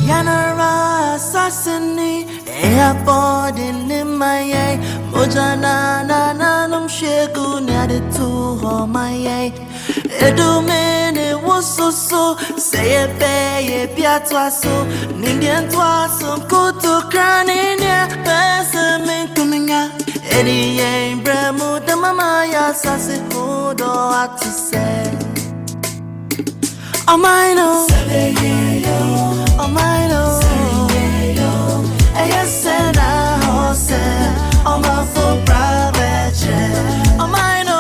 Yanara Sassini, airport in my Mojana Nanum Shegu Nadi to my Edomene was so say a bay, Piatwa so, Nindian Twasso, go to Crania, Pessamin coming out, Eddie Bremo, the Mamaya Sassi, who do what to say. Oh my no, oh my no, I said I said, oh my full private jet. Oh my no,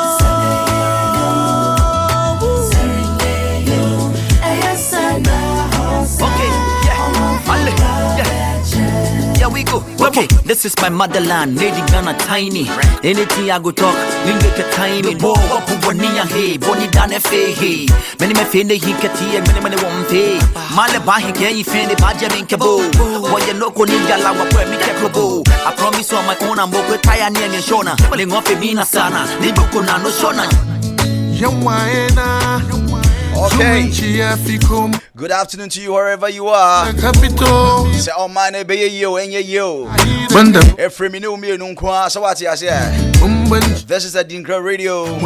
I said I said, okay, yeah, we go. Okay, this is my motherland, Lady Ghana tiny. Anything I go talk, Linga tiny. Bo, Boniya hey, Boni Dane Fe hey. Many me feel he kati and many won't pay. Malabahi can you feel the Bajamin Cabo? What you know, Ninja Lawa, where me Cabo. I promise on my own, I'm more tired near Shona. Ling off a Mina Sana, Libukuna no Shona. Okay. Good afternoon to you wherever you are. Say oh my neighbor yo and yo. Every minute me nunkwa so what you say. This is ADINKRA Radio.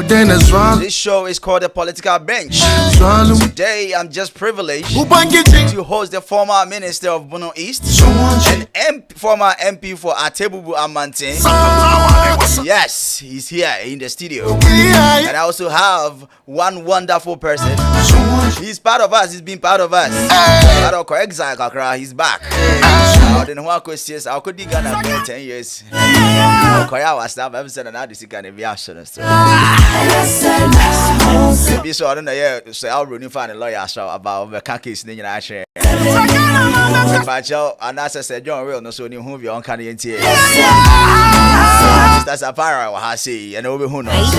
This show is called The Political Bench. Today I'm just privileged to host the former minister of Bono East and former MP for Atebubu Amante. Yes, he's here in the studio. And I also have one wonderful person. He's part of us. He's been part of us. He's back. I don't know what questions. I could dig on 10 years. I was now. I'm saying now this is going to be action. So I don't know. Yeah, so I'll run find a lawyer show about the case in the share. But you and as I said, John real no so you who be on Canadian tea. That's a para I say and over who knows.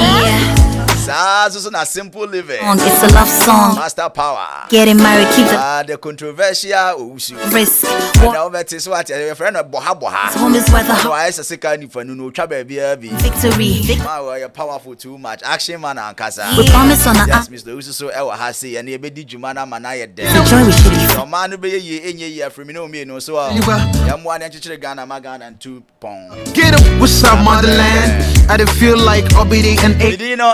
So a simple living. It's a love song. Master power. Getting married, keep the controversial risk. Now that is what your friend of Boha. Home is where the I say kind for no trouble be victory. You're powerful too much. Action man and casa. We promise on yes, Mr. Uso Ewa Hasi and the Bedi Jumana Manaya dead. The joy we should be. No man be a year from me no so. I'm one and Ghana Magan and 2 pounds. Get up, what's up, motherland? I don't feel like Obidi and A. Did you know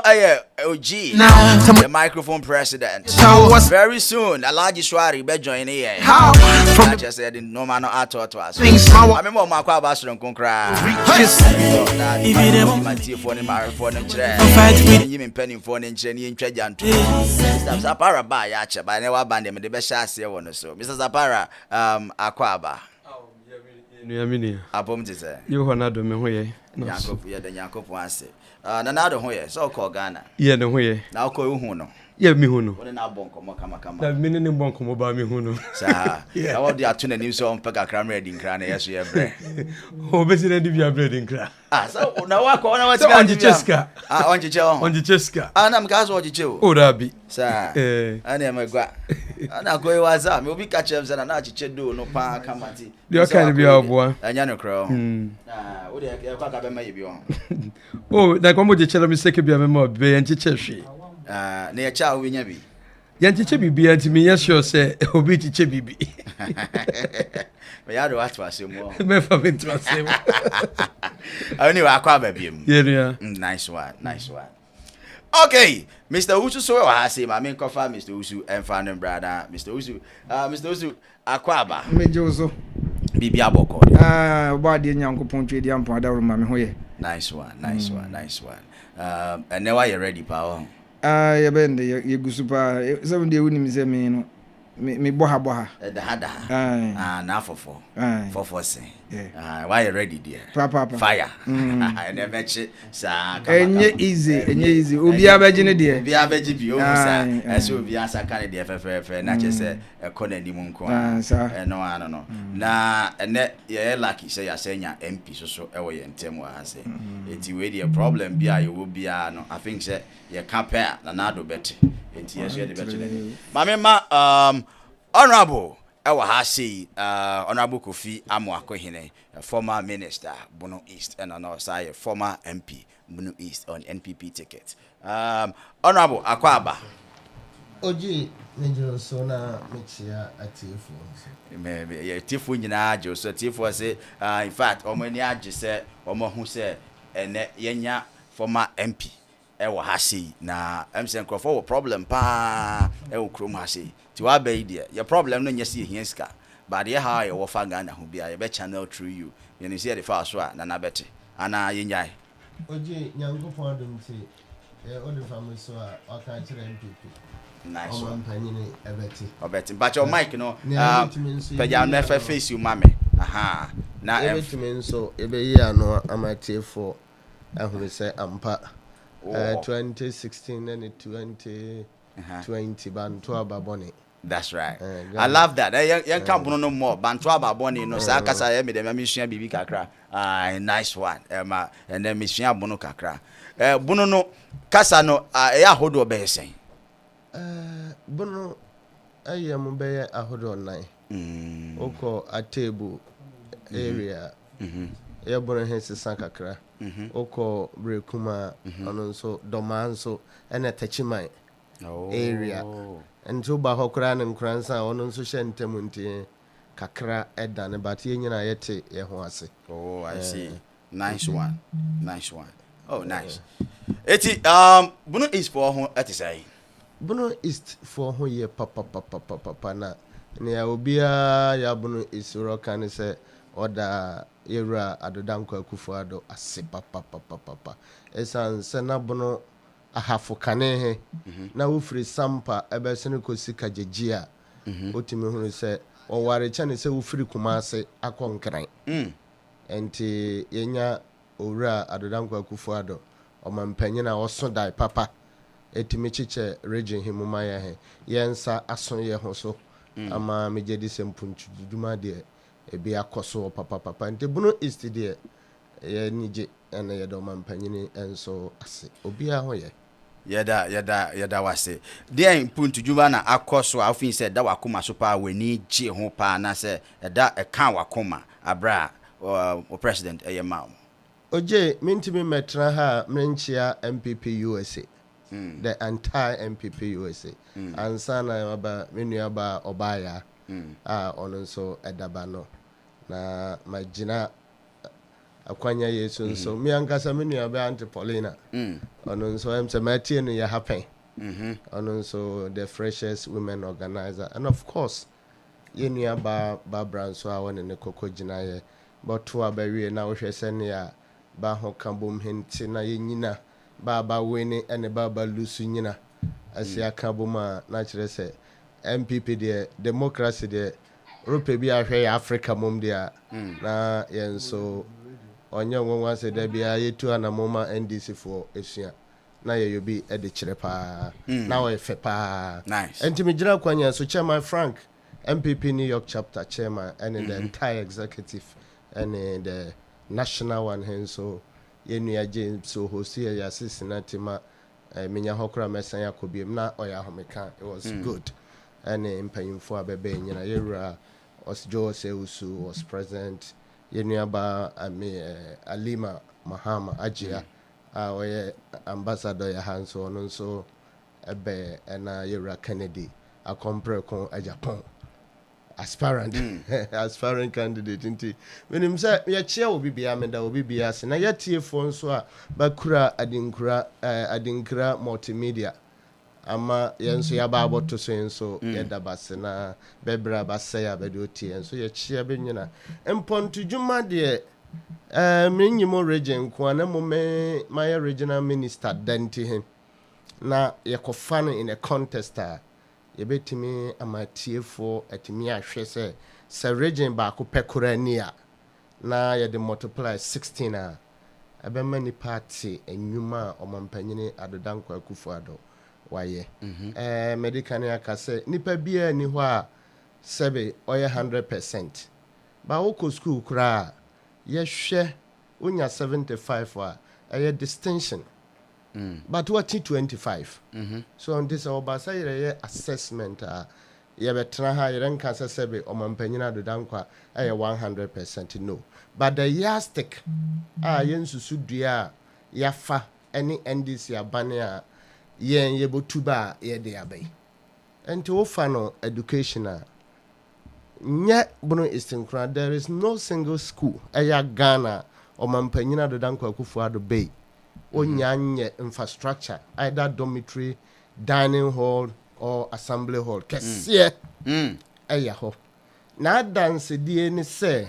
OG now the microphone president? So what's very soon? Alaji Swari be join here. how from I just said no man no ato to us. things I remember my kwa basron konkra. If you dem my tea for my phone and chere. fight with You mean penny phone and chere ni ntwa janto. Mr. Zapara ba ya che ba ne wa band dem de be sha ase won so. Mr. Zapara akwaba. Nuamini. Abom te se. You ho na do me ho ye. Yakop ye de Yakop ase. Na do ho ye. So call Ghana. Ye ne ho ye. Na call hu no. Ye mi hu no. Wona na bonko mo kama. Na mi ne bonko mo ba mi hu no. Sa. Na wo de ato na nim so on peka kra mre ADINKRA na yeso ye bre. O be si na di bia bre ADINKRA. So na wa ko na wa ti Onji cheska. Onji che on. Onji cheska. Na mka so onji che o. O rabi. Sa. Ana megwa. Ana ko wa za me obi ka chem za na achiche do no pa kamati. De o kan bia oboa. Anya no kro. Wo de ya kwa ka be ma ye bi on. Oh, na ko mo je chela mi seke bia me mo be enchi chehwe. Na ye cha wo nya bi. Yanchi che bibia nti me yes sure say obi chi che bibi. Me ya do atwa se mo. Me fa me twa se mo. Anyway, akwa ba biem. Ye ria. Nice one. Okay, Mr. Usu so I say my main cover Mr. Usu and fan brother Mr. Usu akwaba. me Jozo. Bibi aboko. Ba de Nyankopon twe de ampa da roma me ho ye. Nice one. And now are you ready, power? Ye bende ye gusupa 7 de woni mi se me no. Me boha. The hada. Na for say. Why you ready dear? Papa. Fire. I never che sa. Enye easy. Obi abeji ne de. Obi abeji bi o sa. Eso obi asa kan de fe na che se e kona ni mu nko. No. Na ene ye lucky say ya senya MP so e wo ye ntem wa ase. Enti we the problem bia ye wo bia no. I think say ye kapea na do beti. Enti ye so de beti. Ma honorable Ewa Hasi, Honorable Kofi Amoakohene, former minister, Bono East, and also former MP, Bono East on NPP ticket. Honorable Akwaba. Oji Nijo Sona Mixia at Tifo. Maybe Tifu Yina so Tifu say in fact many just said who said and yenya former MP ewo hasi na MSN crofo problem pa ewo krom hasi ti wa be dia your problem no nyesi hienska but ye how you fa Ghana ho bia ye be channel through you you see the first one na beti ana yenyai Oji nyango pondum ti all the family so I can't MPP. Nice one. Obeti. But your mic, no. Peja never face you, mammy. Aha. Now, everything so ebe year no amateur for we say ampa 2016 and 2020 bantu ababoni. That's right. I love that. Young camp no more. Bantu ababoni no sa kasa ye me dem mission bibi kakra. Nice one. And then mission abono kakra. Bono no kasa no ya hodo be sen. Bono ayam be ahodo nine. Oko a table area. Ya bono hensi sankakra. Oko brekuma ononso domanso ene techimai area. Nto ba hokra ne nkransa ononso hyentemunti kakra edane but ye nyina yete ye ho ase. Oh, I see. Nice one. Nice one. Oh, nice. Eti Bono is for ho etisai. Bono East for ho ye papa na ne obia ya Bono is roka ne se oda era adodanko akufuado ase papa esan se na Bono ahafo kane he na wo free sampa ebese ne kosi kagyegia otimi hunu se oware chane se wo free kumase akonkran enti yenya owura adodanko akufuado omampanyina oso dai papa etimi chiche region himuma ya he yensa aso ye ho so ama mejedi sempuntu duduma de ebi akoso papa nti Bono East de ye nije ene ye do mampanyini enso ase obi a ho ye yada wase den puntu dwuma na akoso afin se da wakoma so pa wani gye ho pa na se da eka wakoma abra o president eyema oje mintimi metra ha menchia MPP USA the entire MPP USA ansana aba menu aba obaya ononso edaba no na magina akwanya yesu nso mi ankasa menu aba Auntie Paulina ononso em se matie no ya happen ononso the freshest women organizer and of course yenu aba Barbara nso awon ne kokogina ye but to abawie na wo hwese ne ya ba ho kambom henti na yenyina baba weni ene baba lusu nyina asia kaboma na kire se MPP de democracy de rope bi ahwe ya Africa mom de na yenso onye nwanwa se de bia yetu anamoma NDC for esua na ye yobi e de kire pa na we fe pa nice enti mejira kwanya so chairman Frank MPP New York chapter chairman and the entire executive and the national one henso yenu James so hosi ya Cincinnati menya hokra mesan yakobiem na oya homeka it was good and mpanyimfo abebe nyina yewura Osjo Seusu was present yenu aba Alima Mahama Ajia oye ambassador ya hanso no so ebe na yewura Kennedy akompre kon Japan aspirant candidate nti when him say ya chia obi bia meda obi bia se na ya tie fo nso a bakura adinkra multimedia ama yenso ya ba aboto so yenso ya dabase na bebra base ya bede otie yenso ya chia benyina emponto dwuma de menyimo region ko na mo my regional minister danti him na yakofano in a contest yebetimi amatiefo atimi ahwe se region ba ko pekora ni a na ye de multiply 16 a abema ni party enwuma omampanyini adodanko akufuado waye medical ne akase nipa bia ni ho a sebe oye 100% ba woko school kura ye hwe unya 75 a distinction but what 25 so on this obasa yere assessment ye betra ha yere nka sebe omampanyina dodankwa 100% no but the yardstick yensusu dua yafa any NDC abane a yen yebotuba ye de abai and to offer educational. Nye Bono Istinkra, there is no single school aya Ghana or Mampanyina do Danko Kufuado Bay or Nyanye infrastructure, either dormitory, dining hall or assembly hall. Kesiye aya ho. Na dance di say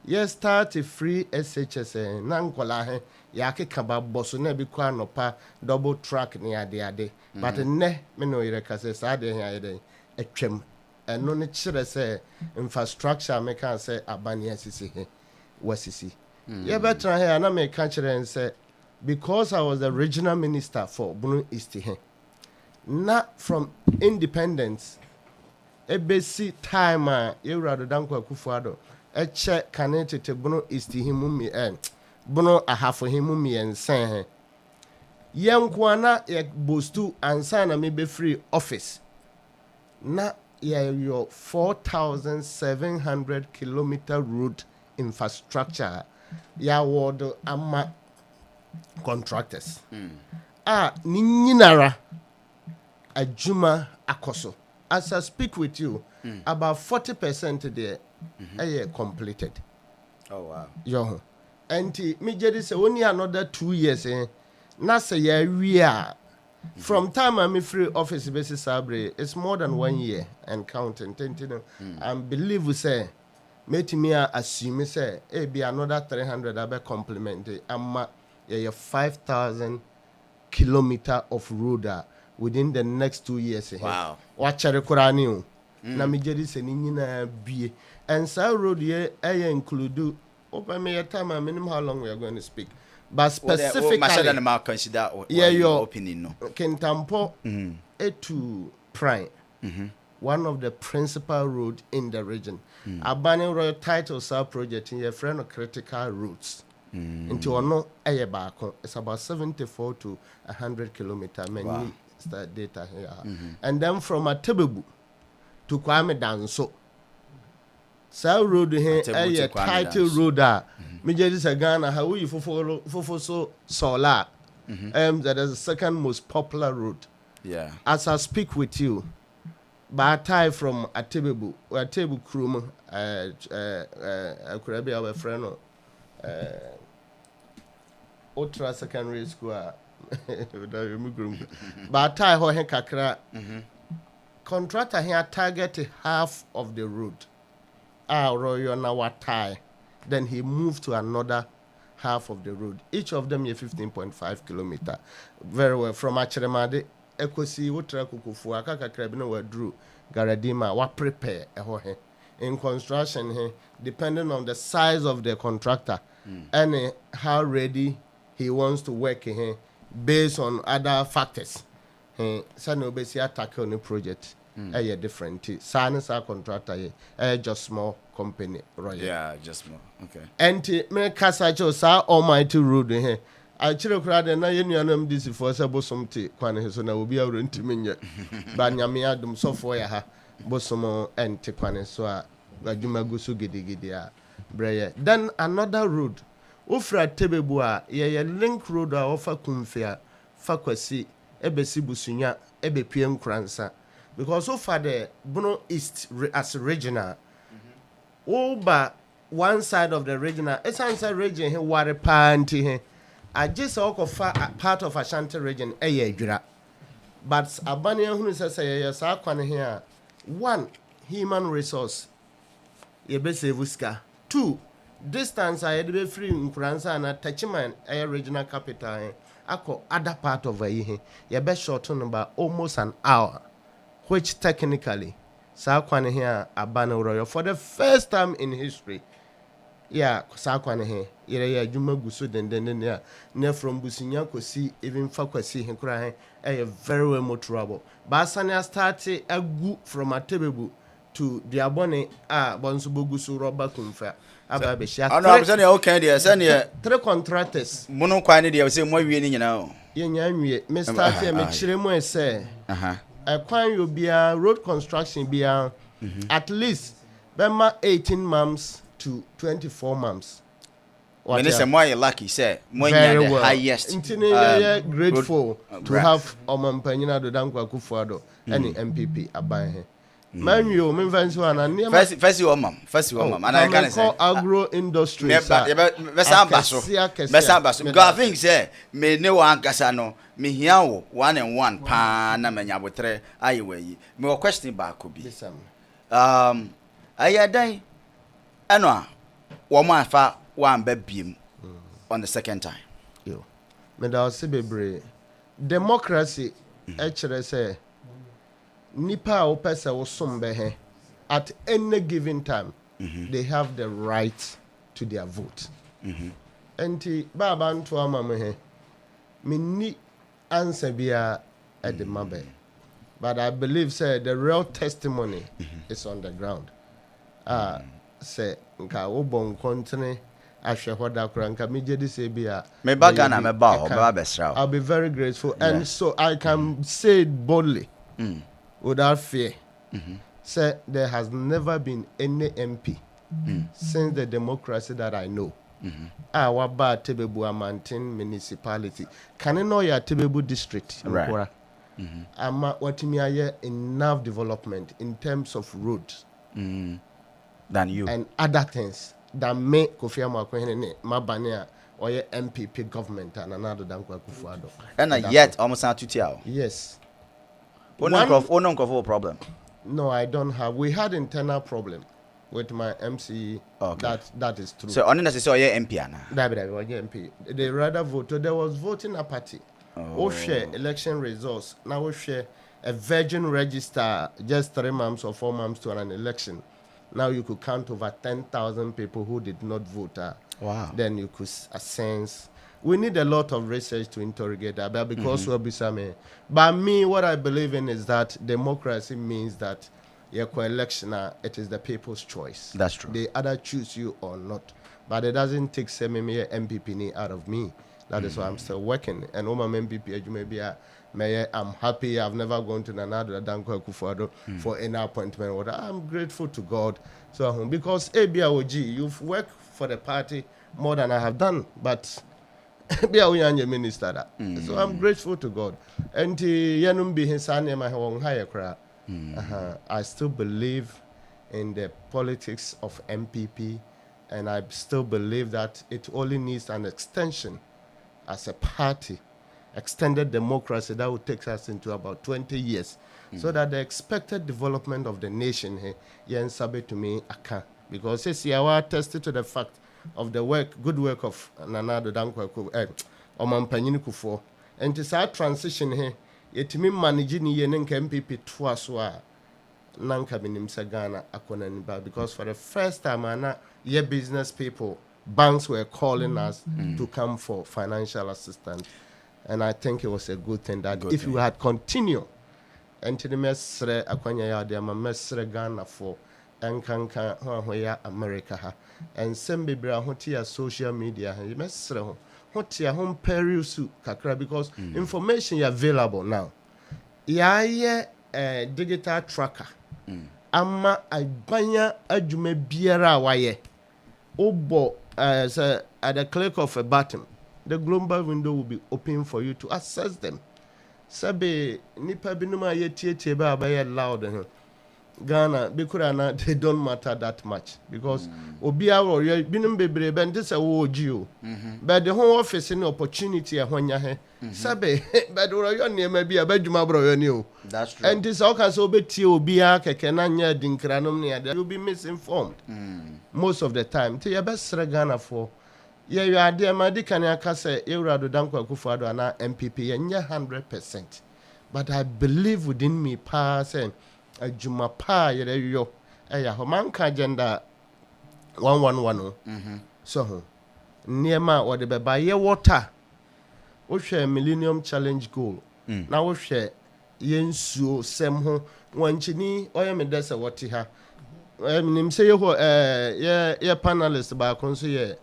yes start a free SHS nankola he yake kaba boso na bi kwa nopa double track ni ade but ne me no yire kase sa de he ade etwem eno ne kire say infrastructure me kan say abani asisi he wasisi ye betra he na me kan kire say because I was the regional minister for Bunu East he na from independence ebesi time a yewrado danko akufuado eche kanete te Bunu East himumi Bunu ahafo himumi ensen he yenkwana ye bostu ansa na me be free office na your 4,700 kilometer road infrastructure ya ward ama contractors ni nyinara ajuma akoso. As I speak with you, about 40% there are completed. Oh wow. Yo. And me jadi say only another 2 years na say we are from time I'm free office basis sabre it's more than 1 year and counting. And believe we say make me assume say be another 300 abe complement amma 5,000 kilometer of road within the next 2 years. Wow. Watchere kurani o. Na me jedi se ni nyina bie. And so road here include open me time I minimum how long we are going to speak. But specifically your opinion no. Kentampo to Prime. One of the principal road in the region. Abani Royal Title Sub project in your friend of critical routes. Into ono baako. It's about 74 to 100 kilometers. Wow. That data here. And then from Atebebu to Kwame Danso. Sa road here a title road me just say Ghana how you for so solar. That is the second most popular road. Yeah. As I speak with you, but I from Atebebu Krum could be our friend Ultra Secondary School. But I ho he kakra contractor here target half of the road. Royo na watai. Then he moved to another half of the road. Each of them is 15.5 kilometers. Very well. From Achiremade, Ekosi, Wotra Kukufu, Akaka Krebino were drew, Garadima, what prepare in construction, depending on the size of the contractor and how ready he wants to work based on other factors. Sano besi attack on the project. Different. Sa contractor just small company. Right? Yeah, just small. Okay. And me kasa cho sa almighty road here. I chiro krade na yenuanam this for sabo somte kwan he so na obi awro ntimi nye. Ba nyame adum so for ya ha. Bosomo ente kwan so a adwuma gusu gidigidi a breye. Then another road. Ofra Tebebu a ye link road a ofa kumfia fa kwasi ebesi busunya ebepie nkransa. Because so far the Bunu East as regional, over one side of the regional, it's answer region here, water panty here. I just also part of Ashanti region, but Abania who says, yes, I can here. One, human resource, ye bese vuska. Two, distance I had be free in Kuransa and Tachiman, a regional capital, ako other part of a year, ye best shorten about almost an hour. Which technically, Sakwane here Abana Royal for the first time in history. Yeah, Sakwane here, yeah, Juma Gusu, then near from Businya could see even Fakwasi and crying a very well more trouble. Basania started a good from Atebebu to the Abone, Bonsubu Gusu Robert Kumfa. Three contractors. Mono quantity, I was saying, more winning, you know. Mr. Chiremo say, a quine will be a road construction be at least 18 months to 24 months. When it's a more lucky, say, when very you're the well. highest. Grateful to have Omampanyina do Dankwa Kufuado any MPP abahe. Man, you mean first one and first you mom, and I can say agro industry. Because I think say me no one kasano me here 1 and 1 pa na menya botre ayi we me question back could be ayadan eno wo ma fa one bebiem on the second time yo me da se bebre democracy chere say nipa o pesa wo sombe he at any given time they have the right to their vote enti baba nto ama me he me ni answer bia at the mabe but I believe say the real testimony is on the ground say nka wo bon kontene ahwe hoda kura nka me je say bia me baga na me ba o ba besra I'll be very grateful and so I can say it boldly without fear. Say there has never been any MP since the democracy that I know. Our ba Tebebu Amantin municipality. Can you know your Tebebu district? Right. Ama watimiaye enough development in terms of roads than you and other things that make Kofi Amakwene Mabania or your MPP government and another Dankwa Kufuado. And yet almost not to tell. Yes. Problem. No, I don't have. We had internal problem with my MC. Okay. That is true. So only necessarily MP MP. They rather voted. There was voting apathy. We share election results. Now we share a virgin register just 3 months or 4 months to an election. Now you could count over 10,000 people who did not vote. Wow. Then you could sense. We need a lot of research to interrogate that, but because we'll be some. But me, what I believe in is that democracy means that your election, it is the people's choice. That's true. They either choose you or not. But it doesn't take me MPP out of me. That is why I'm still working. And all my MPP, maybe I'm happy. I've never gone to another Dankwa Kufuado for any appointment. I'm grateful to God. So because ABIOG, you've worked for the party more than I have done, but be a minister. So I'm grateful to God. And I still believe in the politics of MPP, and I still believe that it only needs an extension as a party, extended democracy that will take us into about 20 years, so that the expected development of the nation here, to me, because it's attested to the fact of the good work of Nana Dankwa Omampanyini Kufuor. And it's our transition here, yet me managing ye nenka MPP twice nanka minimsa Ghana akonaniba, because for the first time ye business people, banks were calling us to come for financial assistance. And I think it was a good thing that if you had continued and to the mesre akwanya ya de mesre Ghana for enkanka hoya America and some baby hotia social media mesre hotia home periusu kakra, because information is available now. Yeah, digital tracker. Ama abanya adwuma biara waye. Obo at the click of a button, the global window will be open for you to access them. Sabe nipa binuma ye tie ba loud Ghana bikurana, they don't matter that much, because obia or binum bebre ben this a woju but the whole office in opportunity ahonya he sabe but your name be a bedjuma bro you. That's true. And this all can so be obia keke na nya ADINKRA nom ne you'll be misinformed most of the time. Te best Ghana for you are there madikani aka say Eurado Dankwa Kufuado ana MPP nya 100%, but I believe within me saying a juma pa yo homanka agenda 111 so niema what the beba ye water wo hwe millennium challenge goal na wo hwe yensuo sem ho wanchini oye me desa woti ha nim say ye panelist ba konso ye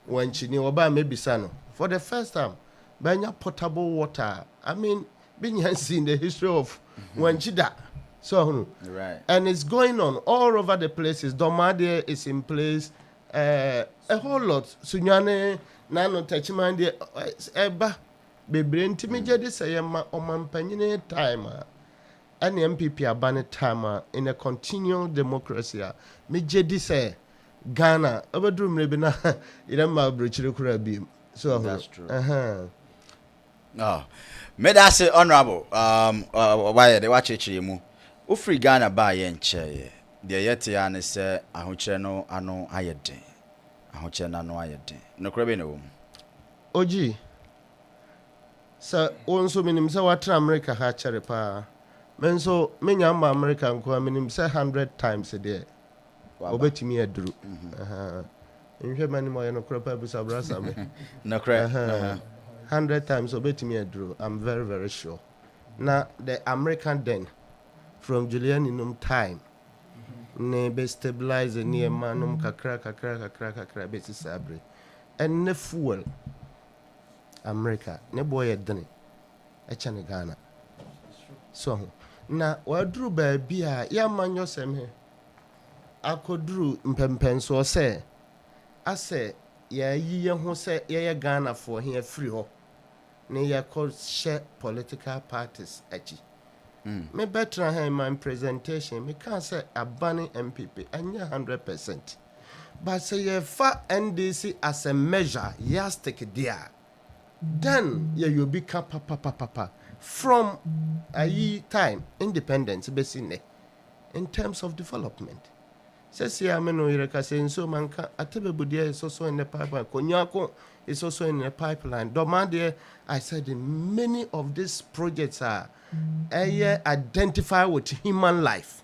wanchini oba mebisa no for the first time banya potable water. I mean binya see in the history of wanchida. So, right. And it's going on all over the places. Domade is in place. a whole lot sunyane nano tachiman de eba bebre ntimi gye say ma omampanyine time and MPP abane time in a continual democracy me gye say Ghana obedru mrebi na ira ma brochire kura bi so that's true. Oh, me that say honorable why they watch it mu o free Ghana ba ye nche de yete ya ne se ahokyere no ano ayeden ahokyere na no ayeden no kura be ne wo oji sa onso minim se watra America ha chere pa menso menya ma America nko minim se 100 times a day obetimi aduru nhwe mani mo ye no kura pa bisa brasa me no kura 100 times obetimi aduru. I'm very very sure. Now the American then from Julian inum time ne be stabilize near manum kakra be sabre and ne fuel America ne boy edene e chane Ghana so na wadru ba bia ya manyo sem he akodru mpempen so se ase ya yiye ho se ye Ghana for here free ho ne ya called share political parties achi me better have my presentation me can say abani MPP anya 100% but say ye fa NDC as a measure yes take it there then you be papa from a time independence basically in terms of development. Says here, Meno Ireka saying so manka Atebebudia is also in the pipeline. Konyako is also in the pipeline. Domande, I said many of these projects are identify with human life.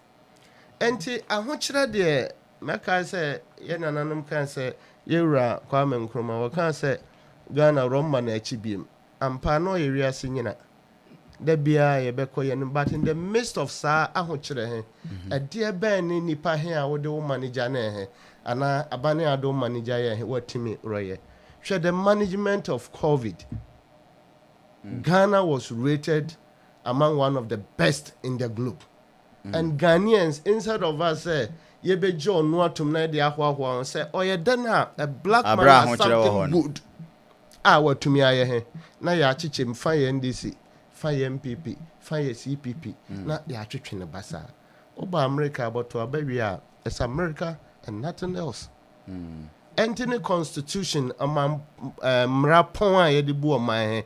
And I want you there, Maka say, Yananum can say, Yura, Kwame Nkrumah, or can say, Ghana, Roman, Echibim, and Pano area singing. The beer but in the midst of sa ahokyere a dear ben ni nipa he a wo de wo manager na he ana abane ado manager ye what timi roye share the management of COVID. Ghana was rated among one of the best in the globe. And Ghanaians inside of us say ye be John no atum na de ahwa say oye den a black man has something good what tumi aye he na ya chiche mfa ye NDC fire MPP, fire CPP, not the attraction of Bassa. Oba America, but to Ababia, it's America and nothing else. Entering Constitution among Mrapon Edibu my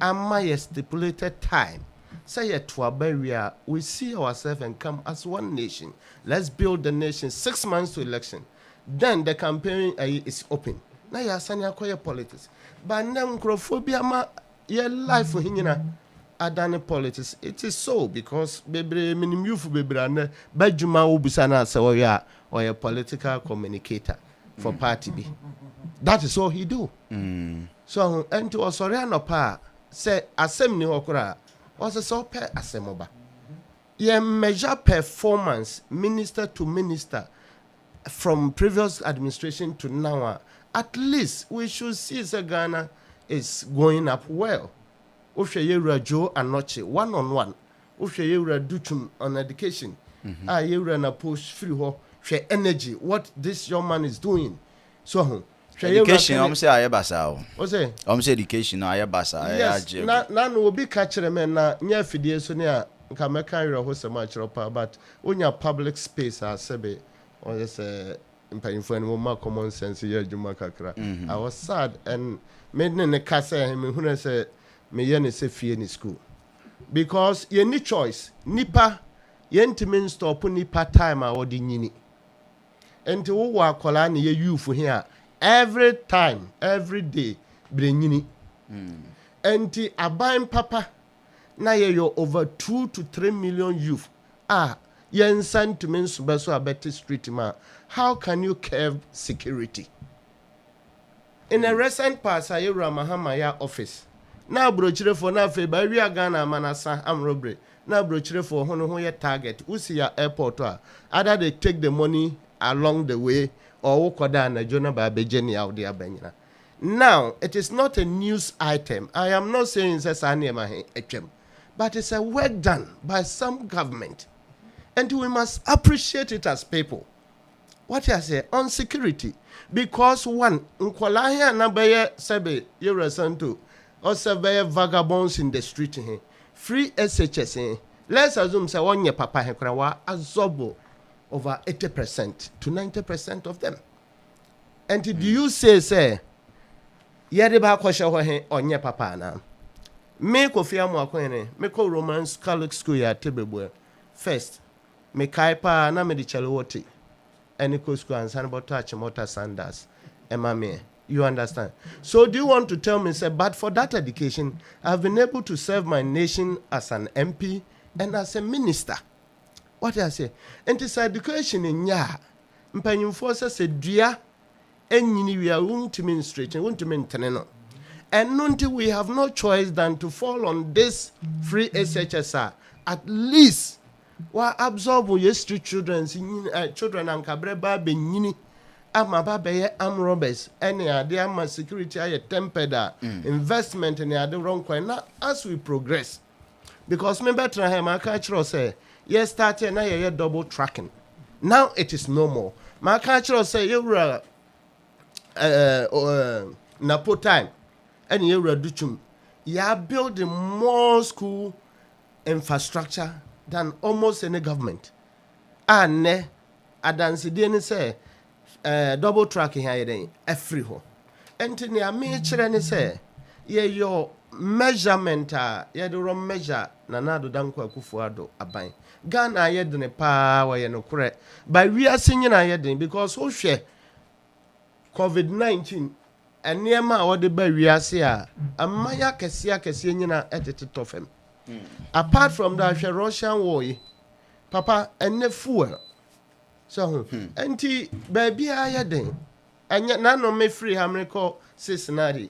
and my stipulated time. Say it to Ababia, we see ourselves and come as one nation. Let's build the nation 6 months to election. Then the campaign is open. Now you are saying politics. But now, Crophobia, ma your life for him. Adani politics. It is so because bebre minim youth bebre na bajuma obusana say or a political communicator for party B. That is all he do. So and to osoriano pa say asem ni hokura was so per asemoba. Ye measure performance minister to minister from previous administration to now. At least we should see that Ghana is going up well. Ushe yewura Joe Anoche one-on-one. Ushe yewura Duchum on education. Yewura na push free ho. She energy. What this young man is doing. So education, I'm say ayabasa. What's it? I'm say education ayabasa. Yes. Na no be catchere men na nya fidie so ne a nka meka yero ho sema chiropa but onya public space a sebe or just impanyfo any more common sense here adwuma kakra. I was sad and made ne kasa him hu na say me yen say fie ni school because ye ni choice nipa yentimin stop nipa time a wodi nyini enti wo wa akola na ye youth here every time every day bre nyini enti aban papa na ye yo over 2 to 3 million youth yen sentiment so be so abeti street ma how can you curb security in a recent past ayura mahamaya office na brochire for na fe ba wi Ghana manasa amrobre na brochire for ho ye target usi ya airport either they take the money along the way or wokoda na jona ba bejeni out there banyina. Now it is not a news item. I am not saying it's a but it's a work done by some government and we must appreciate it as people. What I say on security, because one nkwala here na be sebe you listen to or sebe vagabonds in the street here free SHS let's assume say one year papa he kra wa absorb over 80% to 90% of them. And do you say yede ba kwahye ho he onye papa na me kofi amu akwene me ko Roman Catholic school ya Togbe first me kaipa na me di chelwote any school and san about touch motor sandals emame. You understand? So do you want to tell me say but for that education I've been able to serve my nation as an MP and as a minister? What I say? And this education in ya mpanyimfo say dua enyini we are want to ministrate want to maintain no. And until we have no choice than to fall on this free SHSR at least wa absorb your street children and kabreba benyini ama babaye am robbers any ade ama security aye tempered investment in ade wrong coin now as we progress because me better him I catch say yes started now you double tracking now it is no more my catch say you napo time and you reduchum you are building more school infrastructure than almost any government. And adansi dey say double tracking here then every ho. Enti a me kire ni say ye your measurement ye do wrong measure na do danko Akufo-Addo aban. Ghana ye de ne pa wa ye no kure. By we are singing na ye den because who share COVID-19 and near ma or the by we are see amaya kese nyina etete tofem. Apart from that, Russian war, Papa, and ne fuel. So, auntie, baby, I then, and yet none of me free. I may call Cincinnati.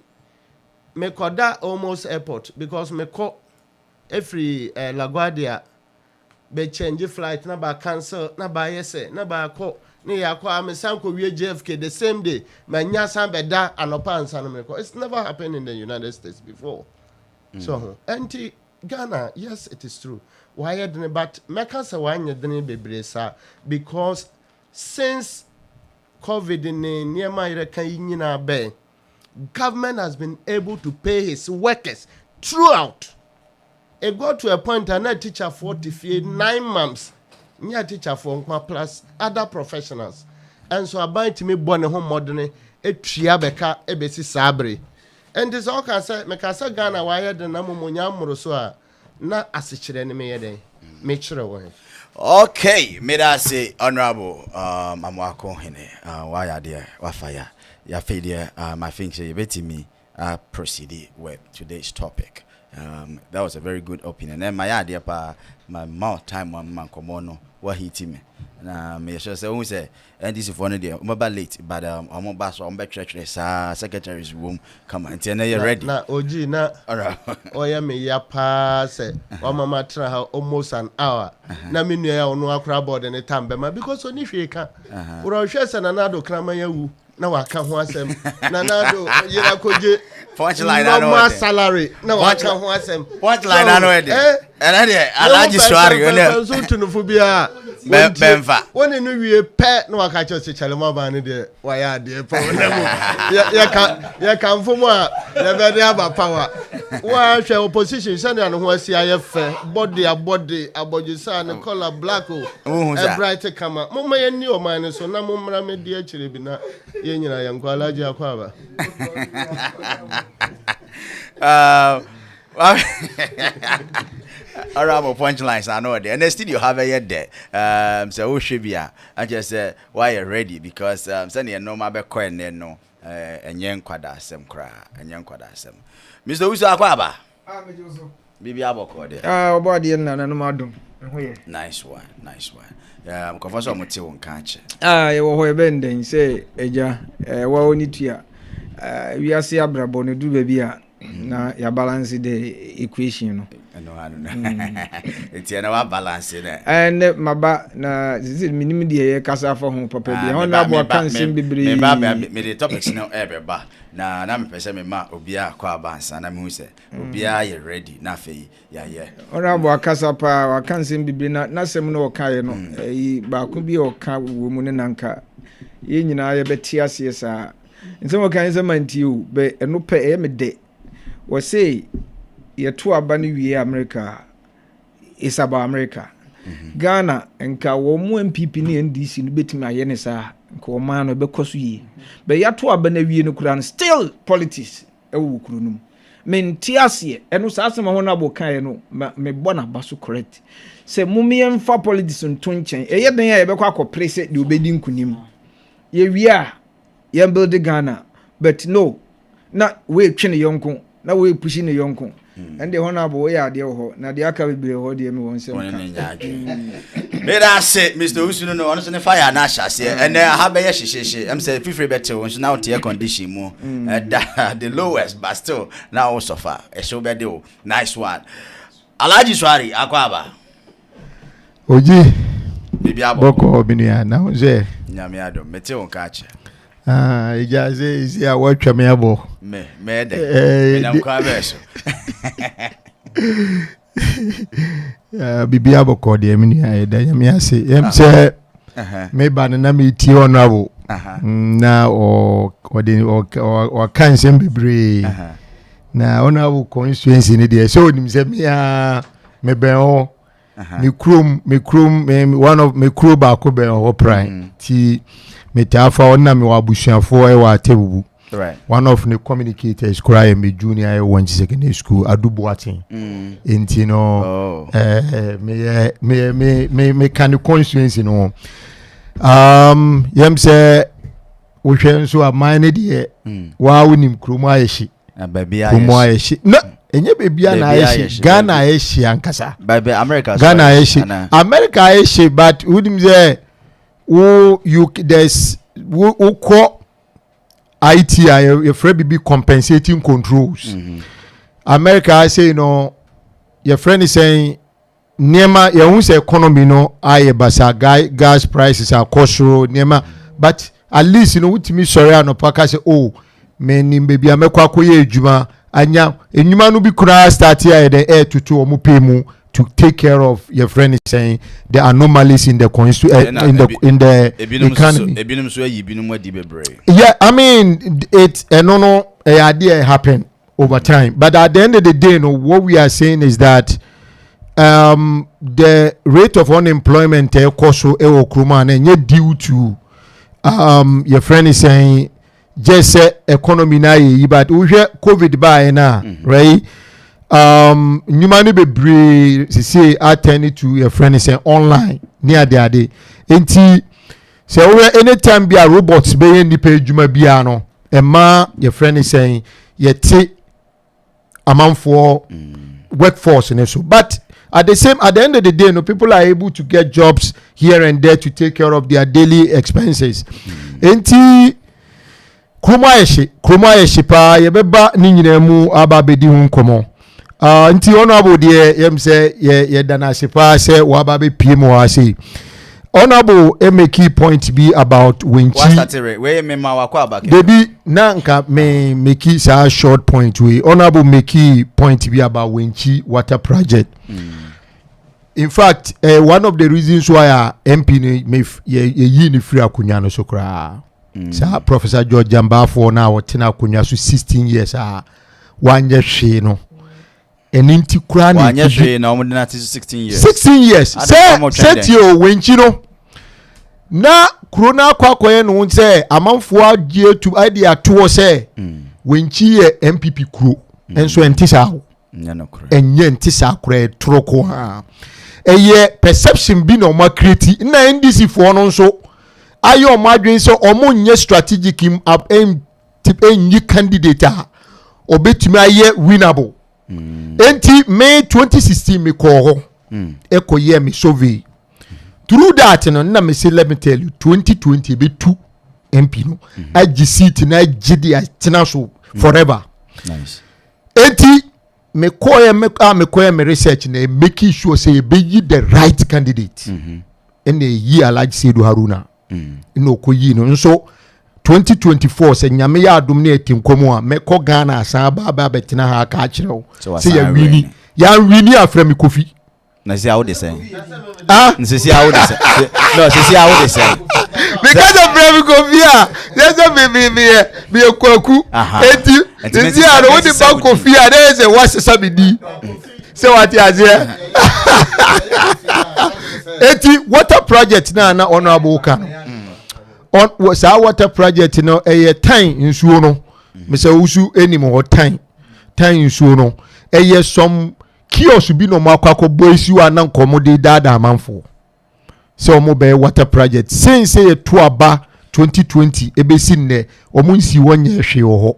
Me call that almost airport because me call every LaGuardia. Be change flight, na ba cancel, na ba yes, na ba call. Ni ya kwa me sanko we JFK the same day. Me nya san be da anopa ansa no me call. It's never happened in the United States before. So, auntie. Ghana, yes, it is true. Why didn't but Mekasa wanya didn't be bresa because since COVID in near my bay, government has been able to pay his workers throughout. It got to a point and a teacher 9 months, near teacher for plus other professionals. And so I buy to me born a home modern a triabeka a besi sabre. And this all can say, Mekasa Ghana, why the Namunya Morosoa, not as a children me a day. Make sure away. Okay, may I say, Honorable Amwako Hene, why are there? Wafaya, Afede, my things you betting me proceed with today's topic. That was a very good opinion. And my idea, my more time on Mancomono, what he team. Me sure say who say and this is one of the mobile late but I'm on bass on back church secretary's room come and tell you ready na oji na oya me ya pa say o mama tra almost an hour na me nua ya onu akra board any time be ma because oni hwe ka uro hwe se na nado krama ya wu na waka ho asem na nado yira koje punchline na no salary na waka ho asem punchline na no e dey and dey alaji swari o so tunufobia Benfa. When you we pet no catch us chalama ban de why de problem. Ya can for more ya very have power. Why share opposition send an ho CIF body abodisa and color black a bright camera. Mama ye ni o man so na mumra me de akire bi na ye nyina ya nkwalaji akwa ba. Around punchlines, I know there. And the studio have a yet there. So, who should be? I just said, why you're ready? Because, Sunday, no, my back coin, no, and young quadasem cry, and young quadasem. Mr. Uso Aquaba. Bibi Abocode. Body and no madam. Nice one, nice one. I'm confessing what you won't catch. You were bending, say, Eja, well, need to we are see Abra Bonne do baby. Na ya balance the equation, you know. no it's na balance there and maba na this is minimum the kasa for ho papa bi honorable kansim bibiri me the topics no ebeba na me pese me ma obia kwa abansa na me hu se obia ye ready na fe ya honorable kasa pa wa kansim bibiri na sem no okaye no yi ba ko bi oka wo mu ne nanka ye nyina ye beti ase sa nsem kan se mantiu be eno pe e me de wo say ye to aba ne wie America is about America. Ghana enka wo mu MPP ne NDC no betimi aye ne sa nka o man no be koso yi be ya to aba na wie no kura no still politics e wo kuru num men tiase eno sa asem ho na bo kan no me bona baso correct se mumie mfa politics nto nchen e ye den ya ye be kwa akopre de obedi nkunim ye wie a ye build Ghana but no na we twene yonko na we pushi ne yonko and the honorable way are there na the aka be ho de me won se me da say Mr. Usunu no on so fire na hyase and ha be ye hyehye am say free better won so now air condition mu the lowest but still now suffer e show be dey nice one Alhaji Swari akwaba oji bibi abo boko binia na nze nyame adom mete won ka ache ijaze isi a watwa me abo me de me na kwa beso bibi abo ko de me ya da nyame ase em se me ba na me ti honorable na o kan sem bebre na honorable constituency ni de so nim se me ya me ben o me krom one of me kro ba ko ben o prime ti metafa onna me wabusuafo e wa tebubu right one of the communicators cry me junior e won secondary school adubuatin enti no me kan constituency no yem say wo hwen so a mine de wa wonim kroma ayeshi kroma ayeshi no enye bebia na ayeshi Ghana ayeshi ankasa by America Ghana ayeshi America ayeshi but wonim say there's call IT your friend be compensating controls. America I say your friend is saying Nema your own economy no aye basa gas prices are costro Nema but at least with me sorry no paka say many baby amekwa koye ejuma anya enuma no bi kura start here the air to omo pay mu to take care of your friend is saying the anomalies in the in the economy. Yeah, I mean it no idea happen over time, but at the end of the day, what we are saying is that the rate of unemployment also and due to your friend is saying just economy na but we hear COVID by now, right? Nyumani bebre say attend to your friend is online near the day enti say anytime be a robots be ni page juma bia no e ma your friend is saying yet amount for workforce and so but at the end of the day people are able to get jobs here and there to take care of their daily expenses enti kroma yeshi pa ye beba ni nyina mu aba bedi hu nkomo nti honorable de yem say ye dana sepa say wa ba be pm wa say honorable make key point be about wenchi what started where me ma wa kwa back debi na nka me make a short point we honorable make key point be about wenchi water project in fact one of the reasons why MP me ye ni free akunya no so kra sa Professor George Jambafo na wotena akunya so 16 years wanye hwe no eninti kura na wanyehwe na omo na 16 years 16 years set you wenchi no na corona kwakoye no nse amanfo agie to idea to say wenchi ye MPP kuro enso entisa ho enye entisa kura troko ha eye perception bi na o ma create na NDC fo no nso ayo madwen so omo nye strategic enyi candidate a obetumi aye winnable enti May 2016 me call ho eko ye me survey through that no na me say let me tell you 2020 be 2 MP no agi seat na agi dia tena so forever nice enti me koye me research na making sure say you be the right candidate and ye Alhaji Seydou Haruna no ko yi no so 2024 say nyame ya adom na etim komo a me ko Ghana asa ba betina ha ka kirew say ya wini afra me Kofi na say how they say say how they say no say how they say because of Brave Kofi there's a me kwaku eti say I don't want the bank Kofi there is a what sabidi say what ya say eti water project na honorable kan on was our water project no a time nsuo no me say usu anymore time nsuo no some kiosk bi no makwa boysi wa na nkomode dada amanfo so omo be water project since say to aba 2020 ebesi nne omo nsi wonye hwe ho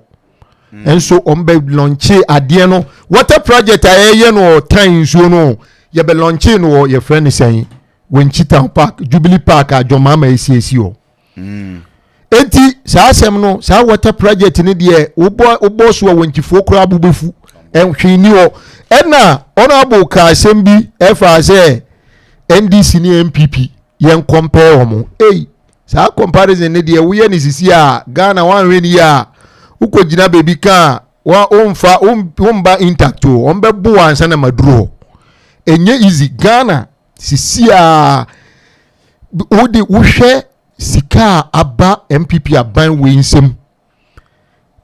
enso ombe launche ade no water project ayeye no time nsuo no ye be launche no ye friend say Wenchita Park Jubilee Park ajomama esiesi ho enti saa asem no saa water project ne de obo so wenchifo kura abubefu enhwini ho ena honorable ka asem bi efa say NDC ni MPP yen compare omo saa comparison ne de wo ye ni sisi a Ghana wan hweni a ukogina baby ka wa omfa omba intact o ombe bu ansa na maduro enye easy Ghana sisi a wodi wohwe sika aba MPP aban we nsem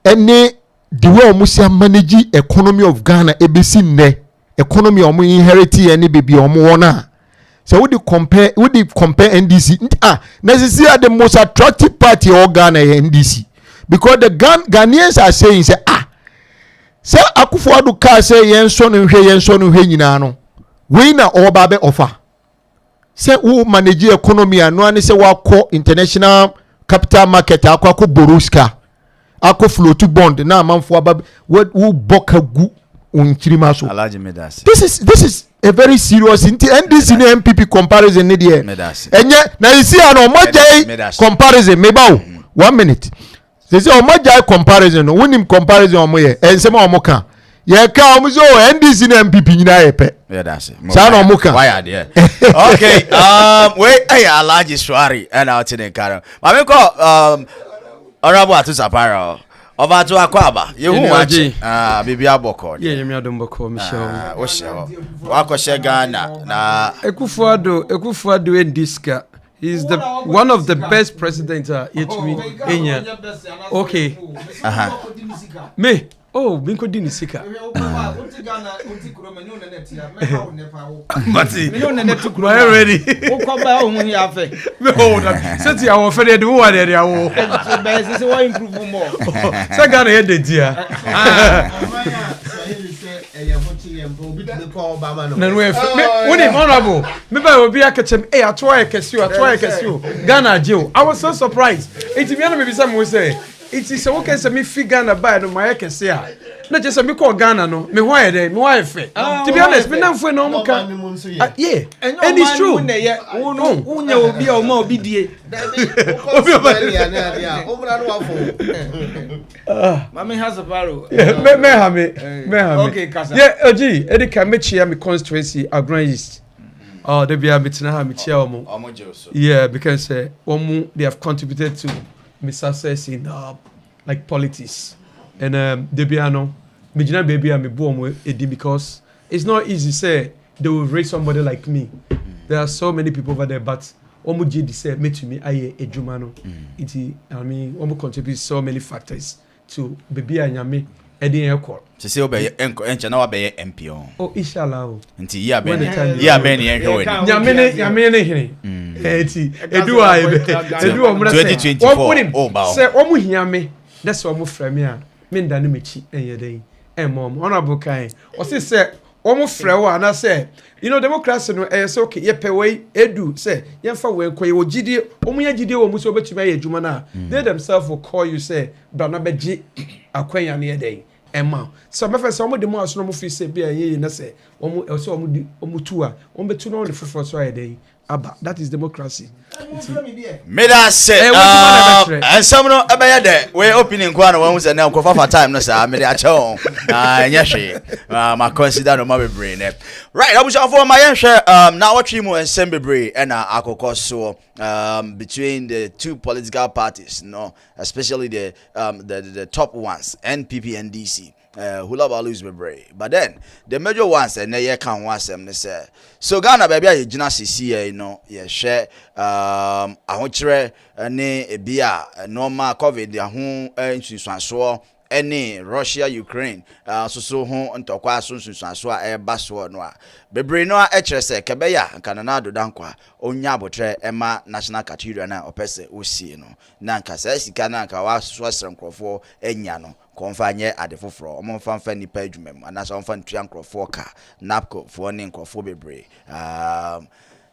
ene the way omusia manage economy of Ghana ebesi nne economy omu inherit ene bebi omu wona so wodi compare NDC necessarily the most attractive party of Ghana NDC because the Ghanaians are saying say say Akufo-Addo ka say yenso no hwe nyina no we na oba be offer say who manage economy anu ani say wako international capital market akwa boroska akwa float bond na amanfo aba who boka gu unchirima so this is a very serious NDC and MPP comparison ne there enye na you see an omojai comparison meba 1 minute they say omojai comparison no win him comparison omoye ensema omoka ye ka omuzo NDC and MPP nyina yepe that's it sa no omoka why are there okay wait Alhaji Swari and out in Karo ma me ko honorable Atusapara over to Akwaba you who watch bibi aboko ye me adomboko Michelle wo she ho wako she Ghana na Akufo-Addo Endiska. He's one of the best presidents Enya. Okay. Me. Oh, binko dini sika. Mati. Me ready. Ukoba o mu hiafe. Me hold on. Seti ya wo fere de wo wa de ya wo. Be se wa improve more. Say Ghana here dey dia. Honorable, me ba obi akechem atoa ekesio Ghana jail. I was so surprised. It me na me bisa me say it is okay say me fi Ghana buy no my ekese a na je say me call Ghana no me ho ayede me ho ayefe to be honest me na mfo no mo ka yeah and it's true unya obi a o ma obi die obi Mami has a barrow. Me ha okay kasa yeah oji edika me chia me constituency Agran East they be a bit na ha me chia omo yeah because they have contributed to my success in like politics and Debiano Mijina baby and me born because it's not easy say they will raise somebody like me. There are so many people over there but Omuji say me to me aye ejumano iti I mean omu contribute so many factors to baby and yami edin ekor se se obey enche na wa be MP on oh inshallah nti ya be enhwe we yami ne hene eti edu a edu omra 2024 oh ba say omu hiame that's omu frame a me nda ne mechi eyeden mom honorable kai o say omu frɛ wo ana say you know democracy no say okay ye pe we edu say ye fa we nkoye wo gidie omu ya gidie wo mu so obetumi aye adwuma na they themselves will call you say bra na beji akwanya ne yeden so me first omu de mo aso no mo fi say bia ye na say omu so omu tu a omu betu no ne foforo so ayeden aba. That is democracy. Me that say, and some no about there. We opening one who say now for time no sir. Me dey acho. My consider no my brain. Right, I was for my share. Now what you and Sembebre and akoko so between the two political parties, no, especially the top ones, NPP and DC. Who love always be brave, but then the major ones and they can want them. They say so. Ghana baby, you just see you know, yeah, share I want to any beer normal COVID the home so any Russia Ukraine so home and talk so air basso no bebre no HSE kebeya kanana do dankwa onya botre ema national cathedral na opese osi no na nka sa sika na nka wa so asrankrofo enya no konfanye ade foforo omfa nipa adwumam anasa omfa ntua nkrofo ka napco fo ne nkrofo bebre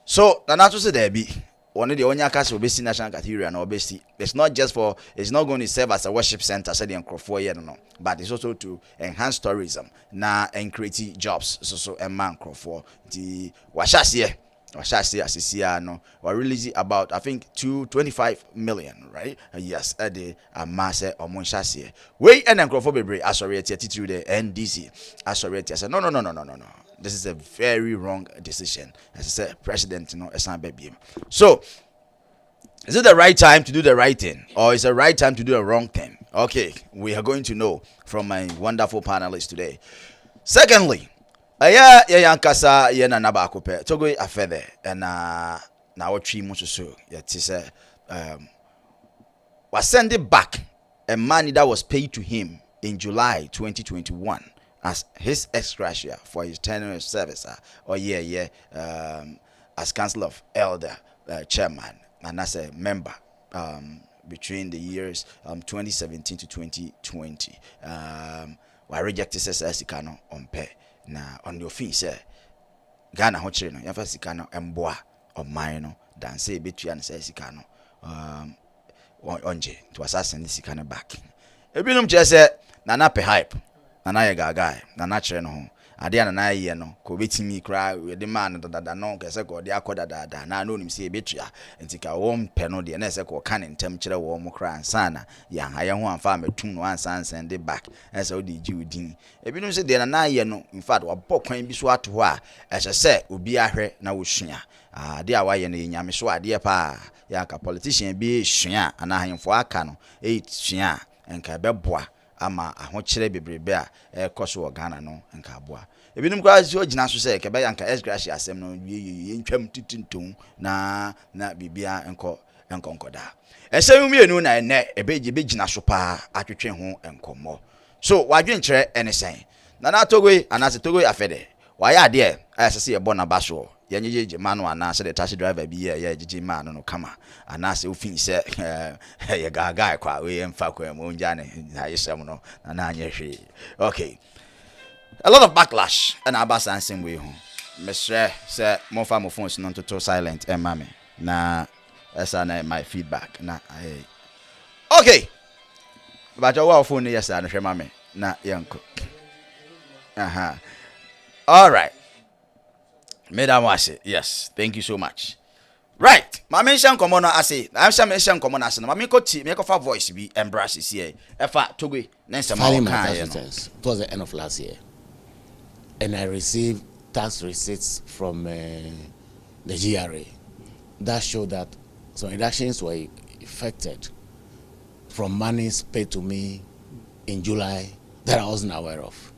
so na to se there be one of the only cast will be national cathedral and obviously it's not going to serve as a worship center said in Crawford no, but it's also to enhance tourism na and create jobs so a man Crawford the washasiye no we're releasing about I think 225 million right yes at the masse or monshasiye we and then Crawford be associated to the NDC associated I said no this is a very wrong decision. As I said, President, it's not baby. So, is it the right time to do the right thing, or is it the right time to do the wrong thing? Okay, we are going to know from my wonderful panelists today. Secondly, yankasa yena nabakope Togbe Afede and na what 3 months so yet was sent it back a money that was paid to him in July 2021. As his ex-gratia for his tenure service, as Council of Elder Chairman and as a member between the years 2017 to 2020. I rejected Sikano on pay. Now, on the offense, Ghana Hochino, Yafasikano, and Bois of Mino, than say between Sikano onje to assassin the Sikano back. A bilum just said, Nana pe hype. Nana ye gaga na chere no ho ade na ye no ko betimi kra we de man dada no kese ko de akoda dada na no nim se betua entika wo mpe no de na se ko kan ntem kire wo mo kra ansana ya ha ye ho amfa metum no ansan send back ese o de ji udin ebinom se de na ye no in fact wa bokwan bi so ato ho a ese se obi ahwe na wo sua ade a wa ye no nyame so ade pa ya ka politician bi sua ana hanfo aka no sua enka beboa ama ahokyere bebrebe a ekoso Ghana no nka aboa ebinim kwa so gina so se kebe yanka esgracia asem no ntwam titinton na bibia enkonkoda esem mienu na ene ebeje begina so pa atwetwe ho enkomo so wadwen kyere enesen na Togbe anase Togbe Afede waya ade ayasese ye bona baso yenyeje manu anase the taxi driver bi ye jeje manu no kama anase ofin se ye gaga kwa we emfa kwa mo njane ayesem no na anye hwe okay a lot of backlash and abasa ansem we ho mesre se mo fa mo phones no to silent e mame na esa na my feedback na okay but your phone yes na hwe mame na yanko all right. Madam Wase, yes, thank you so much. Right, my mention common I say, I'm some mention common as no me ko ti me ko fa voice bi embrace here. Efa Togbe nensa ma it was the end of last year. And I received tax receipts from the GRA that showed that some reductions were effected from monies paid to me in July that I wasn't aware of.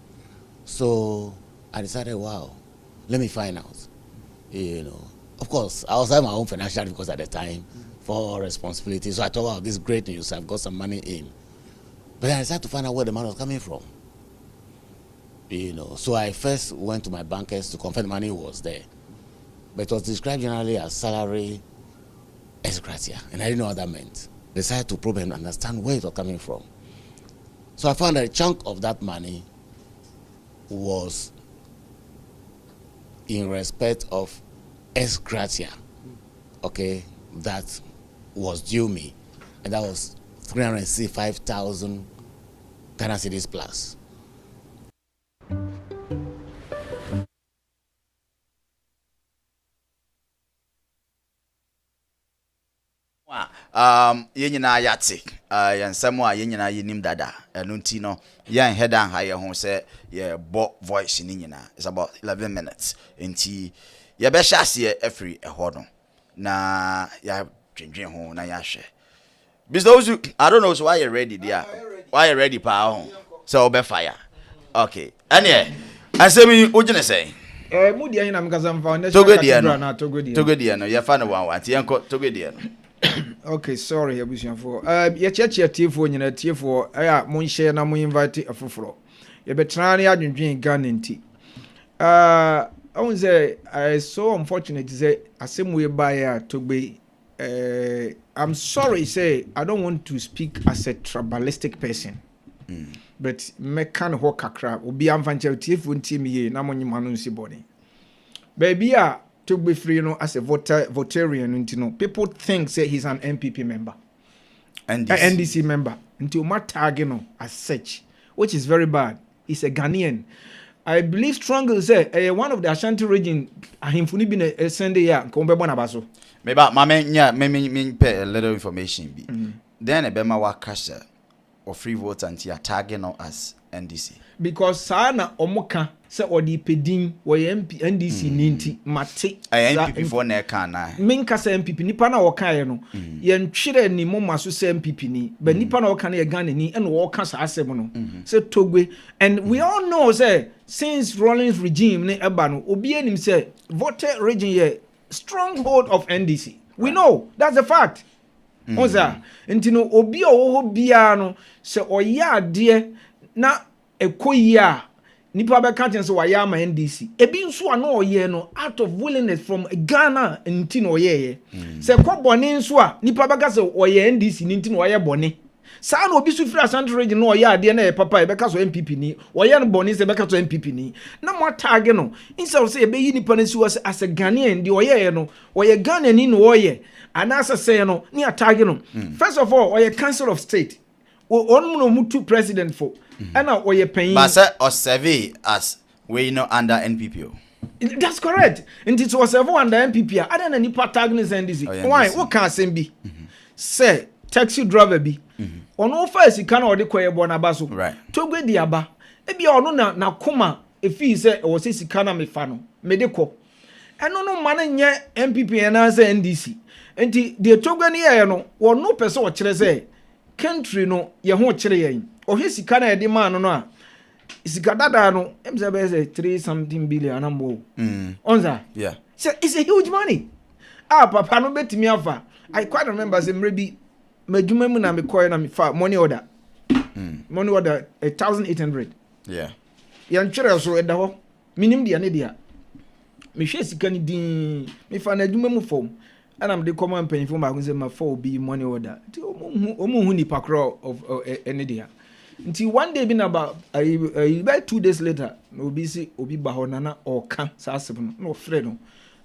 So I decided, wow, let me find out. Of course, I was having my own financial because at the time for responsibility. So I thought, wow, this is great news. I've got some money in. But then I decided to find out where the money was coming from. So I first went to my bankers to confirm the money was there. But it was described generally as salary ex gratia, and I didn't know what that meant. I decided to probe and understand where it was coming from. So I found that a chunk of that money was in respect of ex gratia, okay, that was due me, and that was 365,000 Ghana cedis plus. Yenyina yate yansamo a yenyina yenim dada eno nti no yan head and high ho say ye bo voice ni nyina. It's about 11 minutes nti ye be hyase every ehɔ no na ya dwendwen ho na ya hwɛ. Because I don't know so why you ready there. Why you ready pa ho. So be fire. Okay. Anye asemi ojine say Mudi ayina mkasa foundation Cathederal na Togbe no ye fa no wan wan ti enko Togbe no. Okay, sorry abusianfo. Ye cheche tiefo nyina tiefo mo nhye na mo invite afoforo. Ye betra na adwendwen Ghana nti. I won't say I so unfortunate say asemu buy Togbe. I'm sorry say I don't want to speak as a tribalistic person. But me kan ho kakra obi amfanche tiefo nti me ye na mo nyima no nsi body. Baby Togbe free no as a votarian nti no people think say he's an MPP member. NDC member. Until my tag no as such, which is very bad. He's a Ghanaian. I believe strongly say one of the Ashanti region ahimfuni bi na Sunday ya nkombe bona baso. Me ba mama nya me pay a little information bi. Then e be ma wa kasha or free vote anti tagging no as NDC. Because sana omoka se odi pedin wo NDC ninti mate MPP for na kan na. Minka se MPP nipa na wo kan no. Ye ntwere ni moma so se MPP ni. But nipa na wo kan ye Ghana ni and wo kan sa asem no. Se Togbe and we all know say since Rawlings regime ne eba no obi enim say voter region ye stronghold of NDC. We know that's a fact. Oza ntino obi owo bia no se oya ade na ekoyia nipa be ka so waya ma NDC ebi nso ana oye no out of willingness from Ghana ntino oye se kwobone nso a nipa be ka so oye NDC ntino oye bone sa na obi su free Ashanti region no oye ade na e papa e be ka so MPP ni oye no bone se be ka so MPP ni na mo tag no instead say e be yi nipa na si as a Ghanaian di oye no oye Ghanaian ni no oye anasa say no ni atag no first of all oye council of state on no mutu president for and now oye paying but say or survey as we know under NPP. That's correct. And it was ever under NPP other than nipa tag ni NDC. Why what can say be say taxi driver be on no first can or the koye bona baso right Togbe di aba e bia ono na koma e fi say o se sika na me fa no me de ko eno no man nye MPP na say NDC enti de Togbe ni ye no wono pese o kire say country no ye ho kire yen o he sika na e de man no a sika dada no em say 3 something billion ambo onza yeah so it's a huge money papa no betimi afa I quite remember say maybe majuma mu na me koy na me fa money order money order 1,800 yeah yan chere so eda ho minim dia ne dia me hwe sika ni din me fa na adwuma mu fom ana me de command pen fom ba ko say ma fa obi money order ti omu hu ni pakro of ene dia nti one day been about about 2 days later obi si obi ba ho na oka sa asem no frɛ no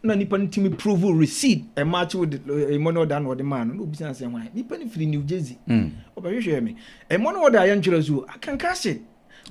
na nipa ntimi prove receipt a match with a money order no the man no obi say why nipa ni free New Jersey obahwehwe me a money order yan kyerɛ so I can cash it.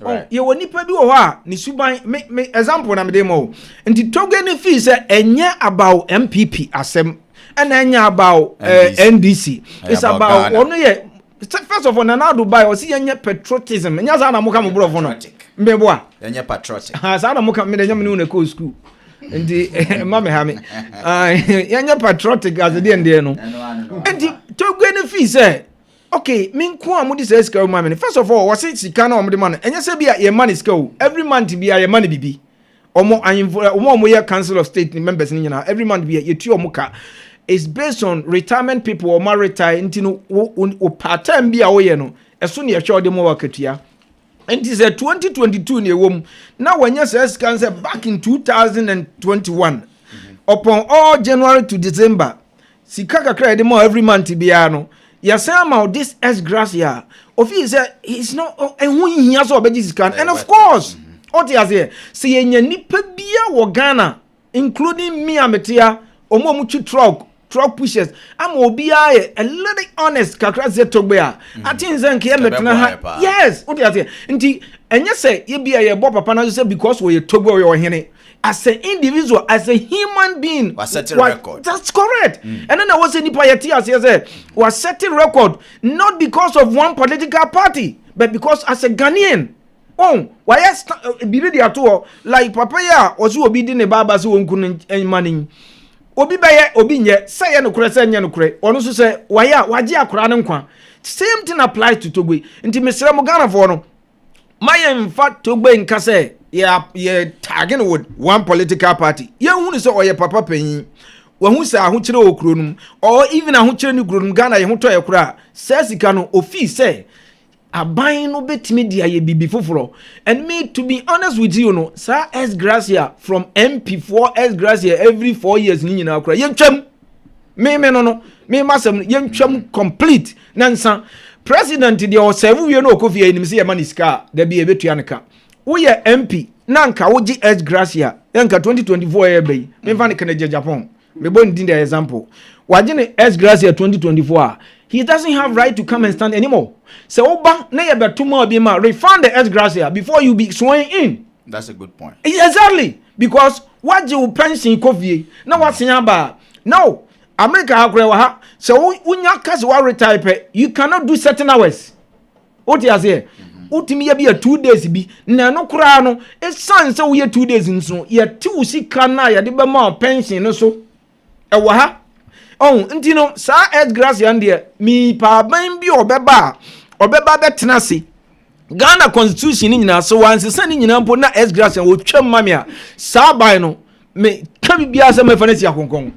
Oh, ye woni pa bi wo ha ni suban me example na me dem o nti Togbe ni fee say enye about MPP asem and enye about NDC it's about ono ye first of all na Dubai o si enye patriotism enye za na mo ka mo bro fo no mbebo a enye patriotic ha za na mo ka me de nyame no ko school nti mama ha me enye patriotic as the end no nti Togbe ni fee say okay, min ko amudi say sika ma me. First of all, was it sika na amudi man. Enya say bia ye money sika o. Every month bia ye money bibi. Omo ye council of state members ni nyina. Every month bia ye tu omo ka. It's based on retirement people or ma retire ntino o part time bia wo ye no. Eso na ye hwe ode mo wakatua. And it is 2022 ne wom. Now when you say sika back in 2021 upon all January to December sika kakra de mo every month bia no. Yasama this S Gracia of he said he's not and when he has and of course what he has here see any nipa bia wo Ghana including me ametia omo muchu truck pushers am obia a little honest kakra ze Togbe a atin zenke e metena ha yes what he has here nti enye say ye bia ye bo papa na say because we Togbe we hene as an individual, as a human being, was setting record. That's correct. And then I was in the party as I said, was setting record not because of one political party, but because as a Ghanaian. Oh, why be ready at all? Like Papa ya was you be the Baba so and money. Obi baye obi nye say no kure say no kure. Ono so say why waje akura ne nkwa. Same thing applies to Togbe. Nti mesere mo Ghana for no. My in fact Togbe nka say ye tagging with one political party. Ye hu say oye papa panyin. Wa hu say ahokire okuro num or even ahokire ni kuro num Ghana ye hu to ye kura. Say sika no ofi say aban no betimi dia ye bibi foforo. And me to be honest with you no, sir S Gracia from MP4 S Gracia every 4 years ni nyina akura. Ye twam me no me masem ye twam complete nansa president de o serve we no okofie enim se ye maniska da bi e betua nka. Wo ye MP nanka wo gi S Gracia nanka 2024 ye be me fa ne kana Japan. Me bo ndin the example. Wagene S Gracia 2024 he doesn't have right to come and stand anymore. So oba na ye betuma obi ma refund the S Gracia before you be sworn in. That's a good point. Exactly, because what you pension coffee na what ba no America hakure wa ha so unya case wa retire you cannot do certain hours. What you say utimi ye be 2 days bi na no kura no e san say we 2 days nso ye ti usika na ye de be ma pension no so e wa ha. Oh, ntino sa S Gracia ndie mi pa ban bi obeba betena se Ghana constitution ni nyina so wansesa ni nyina mpo na S Gracia wo twam mame a sa ban no me ka bibia se me fanasi akonkon.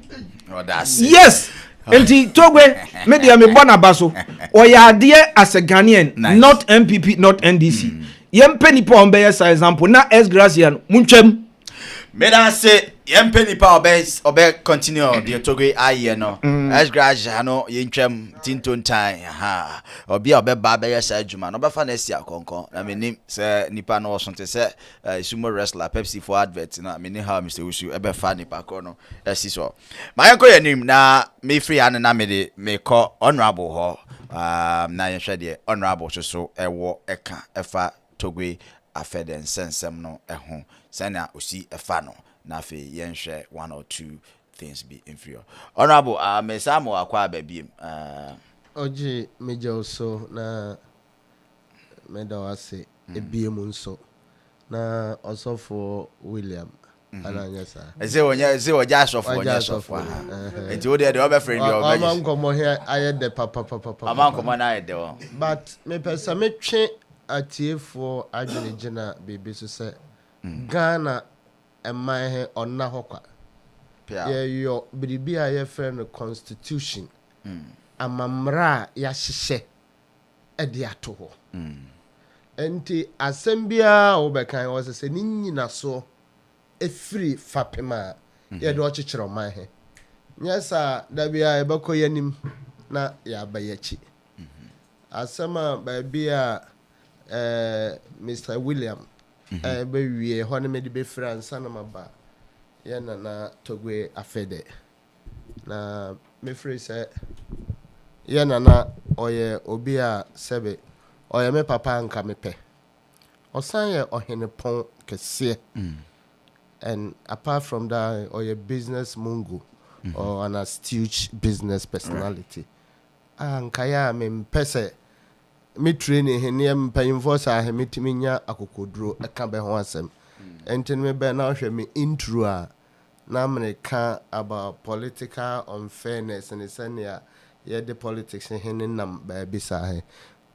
Oh, that's yes. Enti Togbe me dia me bona baso oyade as a Ghanaian, nice. Not MPP, not NDC. Yempe nipa ombe yes example na S Gracia muntwam. Me da say yempe nipa obe continue the Togbe aye no. S Gracia no yentwam tinton time ha. Obi obe ba be yes adwuma no be fa na si akonkon. Na me nim say nipa no so te say sumo wrestler Pepsi for advert na me ni how Mr. Usu ebe fa nipa ko no esi so. My yanko yanim na me free an na me de me call honorable ho. Na yen hwe de honorable so ewo eka efa Togbe Afede nsensem no eho. Sana osi efa no na fe yen hwe one or two things be inferior. Honorable me samo akwa babiem oji meja oso na meda wase ebiem nso na osofo William ananyesa eze oja asofo enti wo de obe friend yo obe amankomo here ayede papa amankomo na ayede o but me pesa me twe atiefo adwene gina bebe so se Ghana eman he onna hokwa ye yo biribi aye friend constitution amamra ya hyehyɛ ede ato ho enti asembia obekan wo se ni nyina so efiri fapema ye de okyekere oman he nyesa da bia ebeko yanim na ya bayachi asema ba bia Mr. William be wie ho ne me de be fransa na maba ye na Togbe Afede na me free say ye na oye obi a sebe oye me papa nka me pe osan ye ohene pon kese and apart from that oye business mungu or an astute business personality anka ya me mpese me training he ne mpanyimfo sa he metimi nya akokoduro eka be ho asem entin me be na hwe me intro a na America about political unfairness and senia ye the politics he nam ba bisa he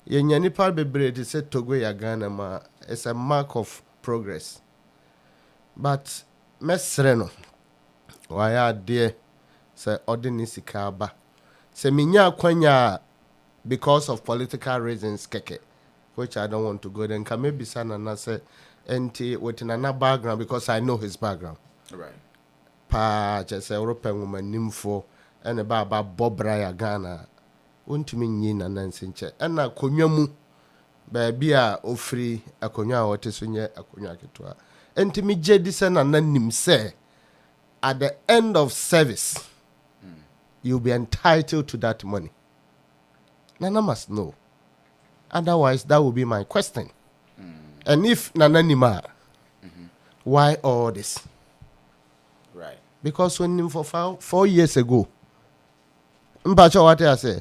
ye nya nipa bebre de se Togbe ya Ghana ma it's a mark of progress but mesre no waya de se ordinary sika ba se minya kwanya because of political reasons keke which I don't want to go then can maybe sana na say enti within another background because I know his background right pa just say European woman nimfo ene baba bobra ya Ghana wontumi nyi na nansinche ena konwamu ba bia ofri akonwa a wote so nye akonwa ketwa enti mi je di se na nanim say at the end of service you'll be entitled to that money. Nana must know. Otherwise, that will be my question. And if Nana Nima, why all this? because when him for 4 years ago. Mpacho what I say.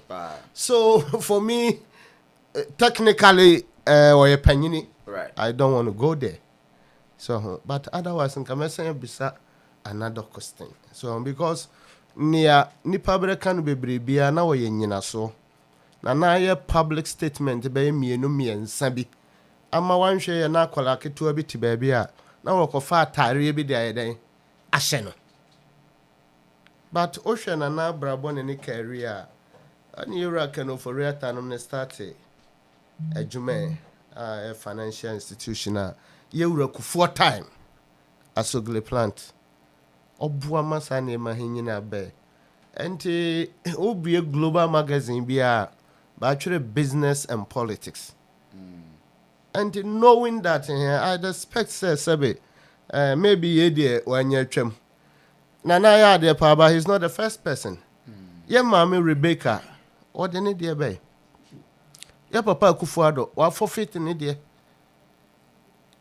So for me, technically, or a penny, right? I don't want to go there. So, but otherwise, in Kamesa bisa another question. So because near nipa can be bribia na we nyina so. Na ye public statement be mienu miensa bi. Ama wanhwe ye na akwala ketua bi ti baabi a na wokofa atare bi de den ahye no. But Ocean na brabo ne career ani yura kanu for real time ne start adwuma a financial institution a yewura ku time asogle plant obua masa ne ma hinyina be enti obie global magazine bia ba twere business and politics. And knowing that I'd expect say maybe ye dear when you trim. Nana ya de paba, he's not the first person. Ye mommy Rebecca, or the need dear bay. Ye papa Kufuado, or forfeit in dear.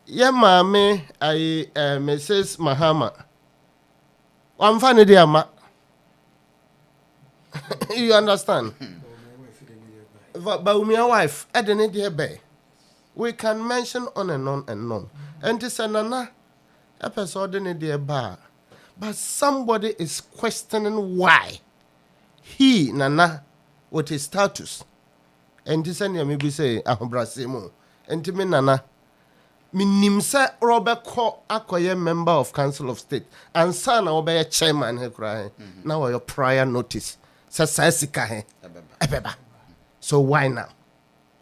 Ye mommy, I Mrs. Mahama. I'm funny dear ma. You understand? But my wife, I didn't dear bay. We can mention on and on and on. And this another episode in the bar. But somebody is questioning why he, Nana, with his status. And this and maybe say, Ahubrasimo. And to me, Nana, Minimsa Robert Ko Akoye member of Council of State. And son, obey a chairman, he cry. Now your prior notice. Sasasika, Ebeba. So why now?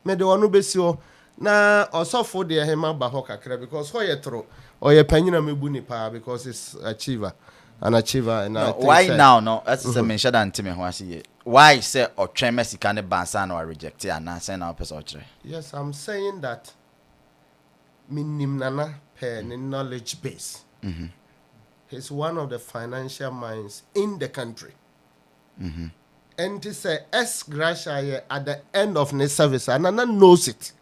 Me the one who be so. Na osofo de hema ba ho kakra because ho yetro or ye panyina mebuni pa because it's an achiever and no, I think why say, now no that's a mention that ntime ho ase why say otwe mesika ne bansa na reject ya na say na person otwe. Yes, I'm saying that minim nana per knowledge base. He's one of the financial minds in the country. And to say S Gracia at the end of the service and Nana knows it.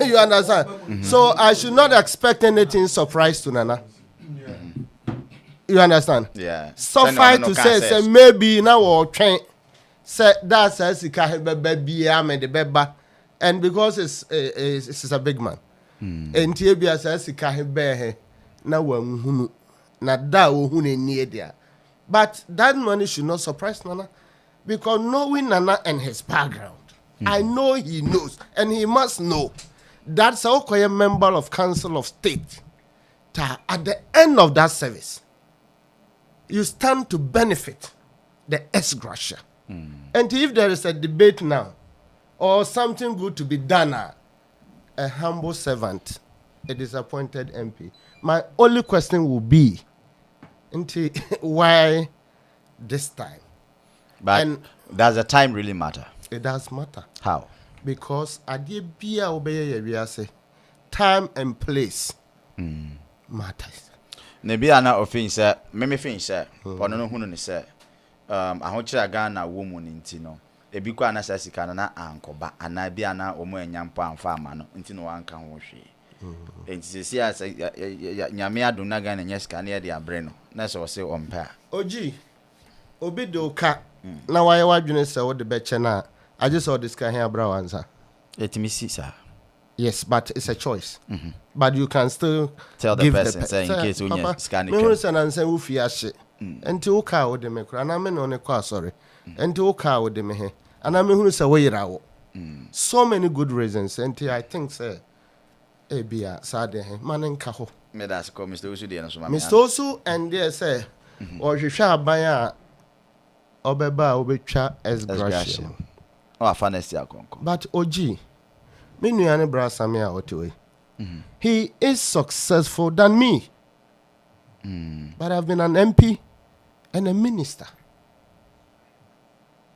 You understand? So I should not expect anything surprise to Nana. You understand? Yeah. Suffice to say maybe now or train say that says he can't be and because it's a big man. And Tibia says he can't bear now one na da ohune near there. But that money should not surprise Nana because knowing Nana and his background. I know he knows, and he must know. That's how a member of Council of State. At the end of that service, you stand to benefit the ex-gratia. And if there is a debate now, or something good to be done, a humble servant, a disappointed MP, my only question will be, why this time? But does the time really matter? It does matter. How? Because time and place matters. Nebi ana offense me fin say ono no hunu ni say ahochira Ghana woman nti no ebi kwa na sasika na ankoba ana bi ana omo anyampo amfa ama no nti no wanka ho hwe enti se asa nyame adona Ghana nyeska na de abre no na so se ompa oji obi do ka na waye wadwene se wo de beche na I just saw this guy here, bro. Answer. Yes, but it's a choice. But you can still tell the person, say, in case when you're scanning. Me and say we fear shit. And to car with them, and I'm on a car, sorry. And to car with them here, and I'm who is away raw. So many good reasons, and I think, sir, Abia, Sade, man and Kaho. Me that's called Mr. Osu, Mr. Osu, and there say, or you shall buy a Obeba, Obecha, as gracia. But OG, he is successful than me. But I've been an MP and a minister.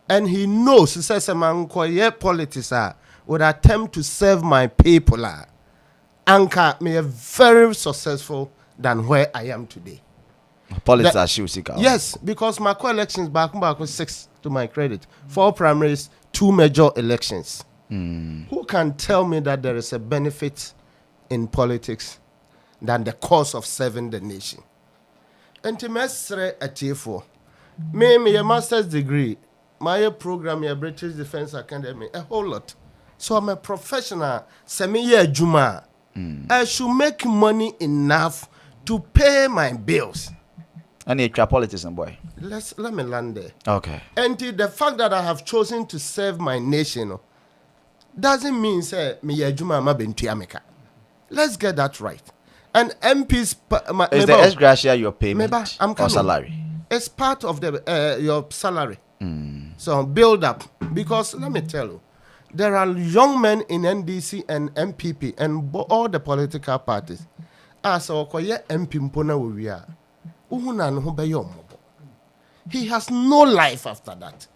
And he knows, he says, politics would attempt to serve my people. Anka me very successful than where I am today. Politics yes, because my co-elections back 6 to my credit. 4 primaries, 2 major elections. Who can tell me that there is a benefit in politics than the cause of serving the nation? Enti mesre atiefo. Me a master's degree. My program here British Defence Academy a whole lot. So I'm a professional semi-year juma. I should make money enough to pay my bills. And you're politician, boy. Let me land there. Okay. And the fact that I have chosen to serve my nation doesn't mean say me ejuma ma bentu ameka. Let's get that right. And MPs is the ex gratia your payment or salary? It's part of the your salary. So build up, because let me tell you, there are young men in NDC and MPP and all the political parties. As okoye MP mpona we are. He has no life after that.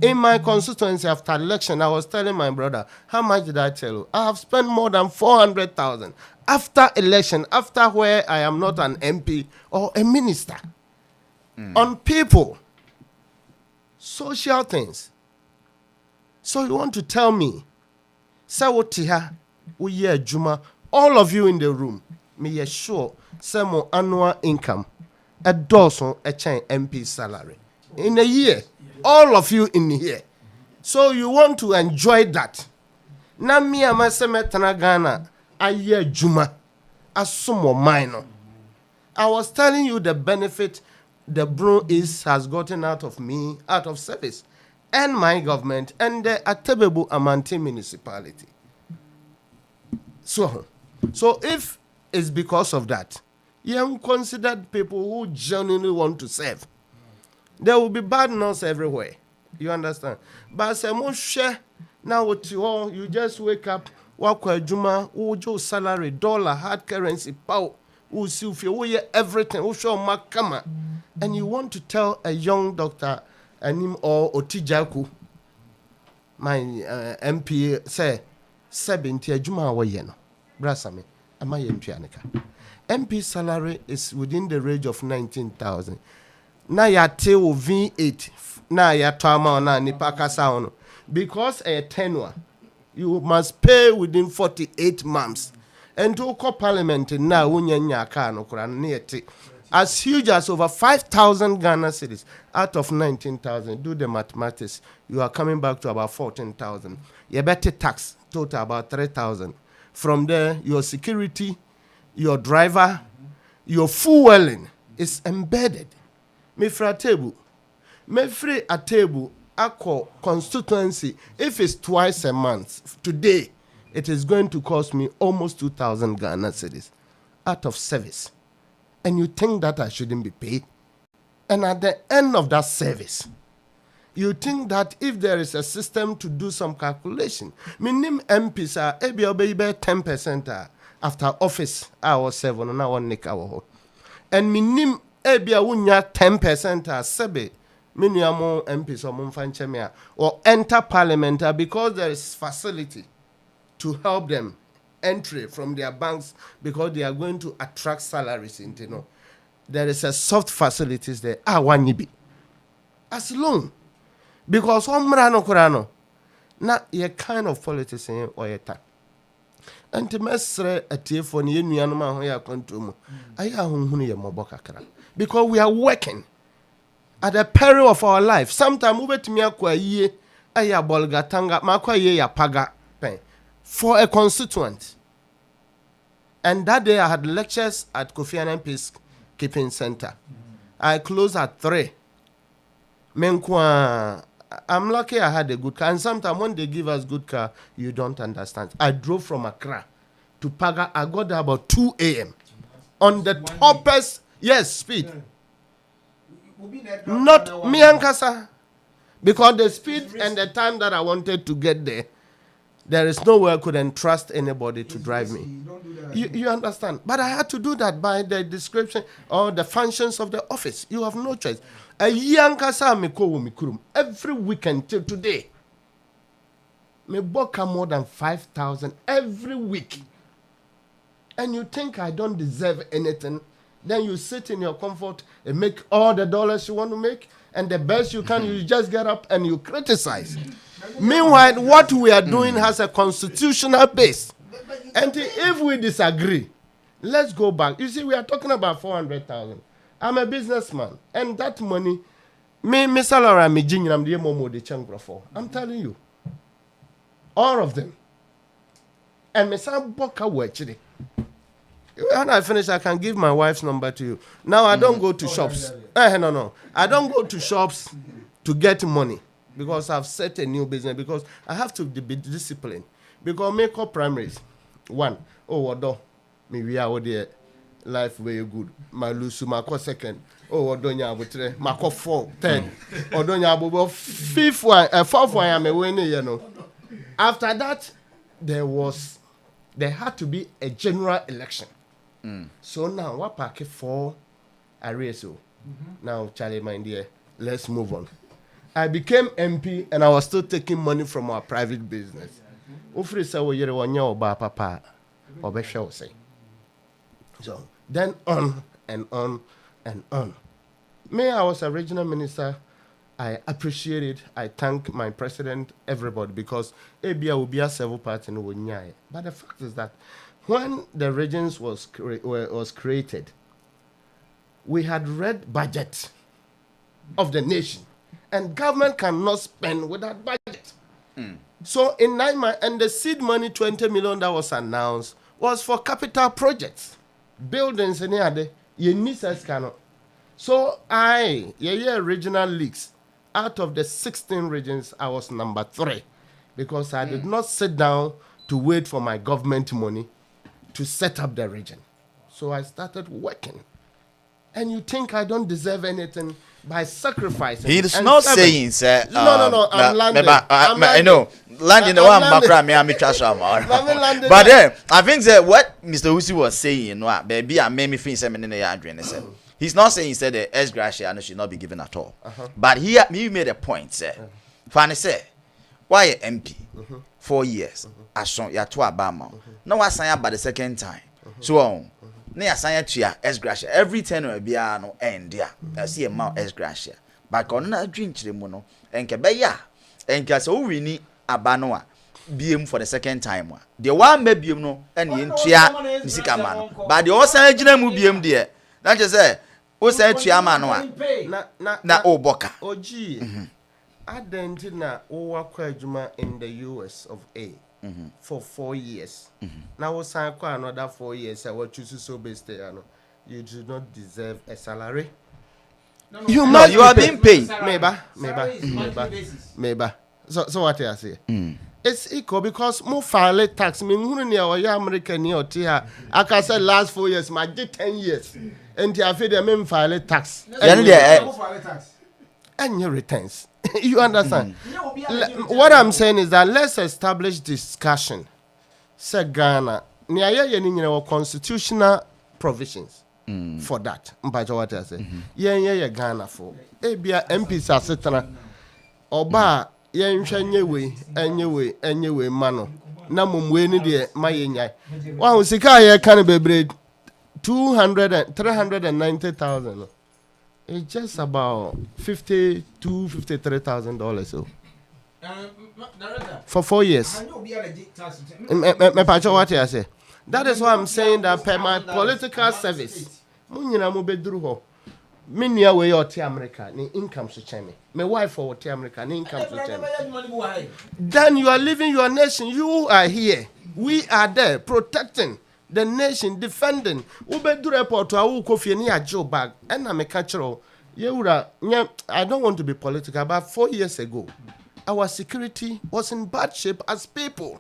In my constituency after election, I was telling my brother, how much did I tell you? I have spent more than 400,000 after election, after where I am not an MP or a minister, on people, social things. So you want to tell me, Sawotiha, Uye Juma, all of you in the room, me assure some annual income, a dozen a chain MP salary in a year. All of you in here. So you want to enjoy that. Na mi amaseme tanagana aye juma asumo minor. I was telling you the benefit the Bro East has gotten out of me, out of service, and my government, and the Atebebu Amante municipality. So if it's because of that, you considered people who genuinely want to serve. There will be bad news everywhere. You understand? But say now what you just wake up, work with Juma, ujo salary, dollar, hard currency, power, everything, makama, and you want to tell a young doctor, or Otijaku, my MP say 70 Juma wayeno, brasame, am I MP anika? MP salary is within the range of 19,000. Na ya te o V8 na ya tama na nipa kasa ono, because a tenure you must pay within 48 months, and to call parliament na unyanya ka no kura neti as huge as over 5,000 Ghana cedis out of 19,000. Do the mathematics, you are coming back to about 14,000. You better tax total about 3,000. From there, your security, your driver, your fueling is embedded. Me fra table, me free a table, ako constituency. If it's twice a month, today it is going to cost me almost 2,000 Ghana cedis out of service. And you think that I shouldn't be paid? And at the end of that service, you think that if there is a system to do some calculation, minim MPs are 10% after office hour 7 and hour nick hour. And minim ebia wunya 10% sebe miniamo MPs or mumfanchemia or enter parliament because there is facility to help them entry from their banks, because they are going to attract salaries into, you know. There is a soft facilities there. Wanibi. As long because omrano kurano na ye kind of politics in or ye ta. And to mesre atifo ni nuanuma ho ya kontumu. Aya hunhunu ye moboka kra. Because we are working at the peril of our life. Sometimes we bet me akwa ye aya bolga tanga makwa ye ya paga pen for a constituent. And that day I had lectures at Kofi Annan Peacekeeping Center. I closed at 3. I'm lucky I had a good car. And sometimes when they give us good car, you don't understand. I drove from Accra to Paga. I got there about 2 a.m. on the toppest, speed. Not me and Kasa. Because the speed and the time that I wanted to get there is no way I could entrust anybody to drive me. You understand? But I had to do that by the description or the functions of the office. You have no choice. A young kasa every weekend till today. Me book more than 5,000 every week. And you think I don't deserve anything? Then you sit in your comfort and make all the dollars you want to make, and the best you can, you just get up and you criticize. Meanwhile, what we are doing has a constitutional base. And if we disagree, Let's go back. You see, we are talking about 400,000. I'm a businessman, and that money, me salary, me junior, I'm the momo de changra for. I'm telling you, all of them. And me sam boka wechidi. When I finish, I can give my wife's number to you. Now I don't go to shops. No. I don't go to shops to get money because I've set a new business because I have to be disciplined. Because make up primaries. 1. Oh, me are there. Life very good. My lose my second. Oh, Odonya Abutre. My 4, 10. Odonya Abu 5th one, 4th one I'm a winner, you know. After that, there had to be a general election. So now what packet for Arieso? Now, Charlie, my dear, let's move on. I became MP and I was still taking money from our private business. Ufri sa wo yere wonya oba papa obehwe say. So then on and on and on. Me, I was a regional minister. I appreciate it. I thank my president, everybody, because ABA will be a civil party in Wunyai. But the fact is that when the regions was created, we had read budget of the nation, and government cannot spend without budget. So in 9 months, and the seed money, 20 million that was announced, was for capital projects, buildings and other. So regional leagues. Out of the 16 regions, I was number 3 because I did not sit down to wait for my government money to set up the region. So I started working. And you think I don't deserve anything by sacrificing? He is not saying, sir. No. I'm landing. I know. Landing the one Miami trash. But then I think that what Mr. Husi was saying, baby, I made me feel something in the yard. He's not saying he said the ex gratia should not be given at all. But here he made a point, sir. Fanny said, why MP? 4 years. I saw ya to Obama. Now I signed by the second time. So near sign to ya ex gratia. Every 10 will be no end there. I see a mount ex gratia. But on a drink to the mono and Kebeya and Casso we need Abanoa. BM for the second time. The one may be no and in Chia Misika man. But the also will BM there. That just say. Who said Chiama na Oboka? Oji. I didn't know Owakajuma in the US of A for 4 years. Now, another 4 years. I will choose so best. You do not deserve a salary. You are being paid. Maybe. So what I say? It's equal because more file tax. Me American here. I can say last 4 years. My 10 years. And the Afede men file tax. And your returns. You understand? What I'm saying is that let's establish discussion. Say Ghana, near constitutional provisions for that. What I say? Yeah, Ghana for. Ebia MPs are sitting. Oba, anyway, mano. Namum weni de mayenyai. Wa usika ye can be bread. 390,000. It's just about $53,000 so. For 4 years. What I say? That is why I'm saying that per my political service, Minya way or America, ni income to chemi. My wife or America, ni income to chemi. Then you are leaving your nation. You are here. We are there protecting the nation, defending. Ube do report to our coffee near Joe bag. And I'm a catcher. I don't want to be political, but 4 years ago, our security was in bad shape as people.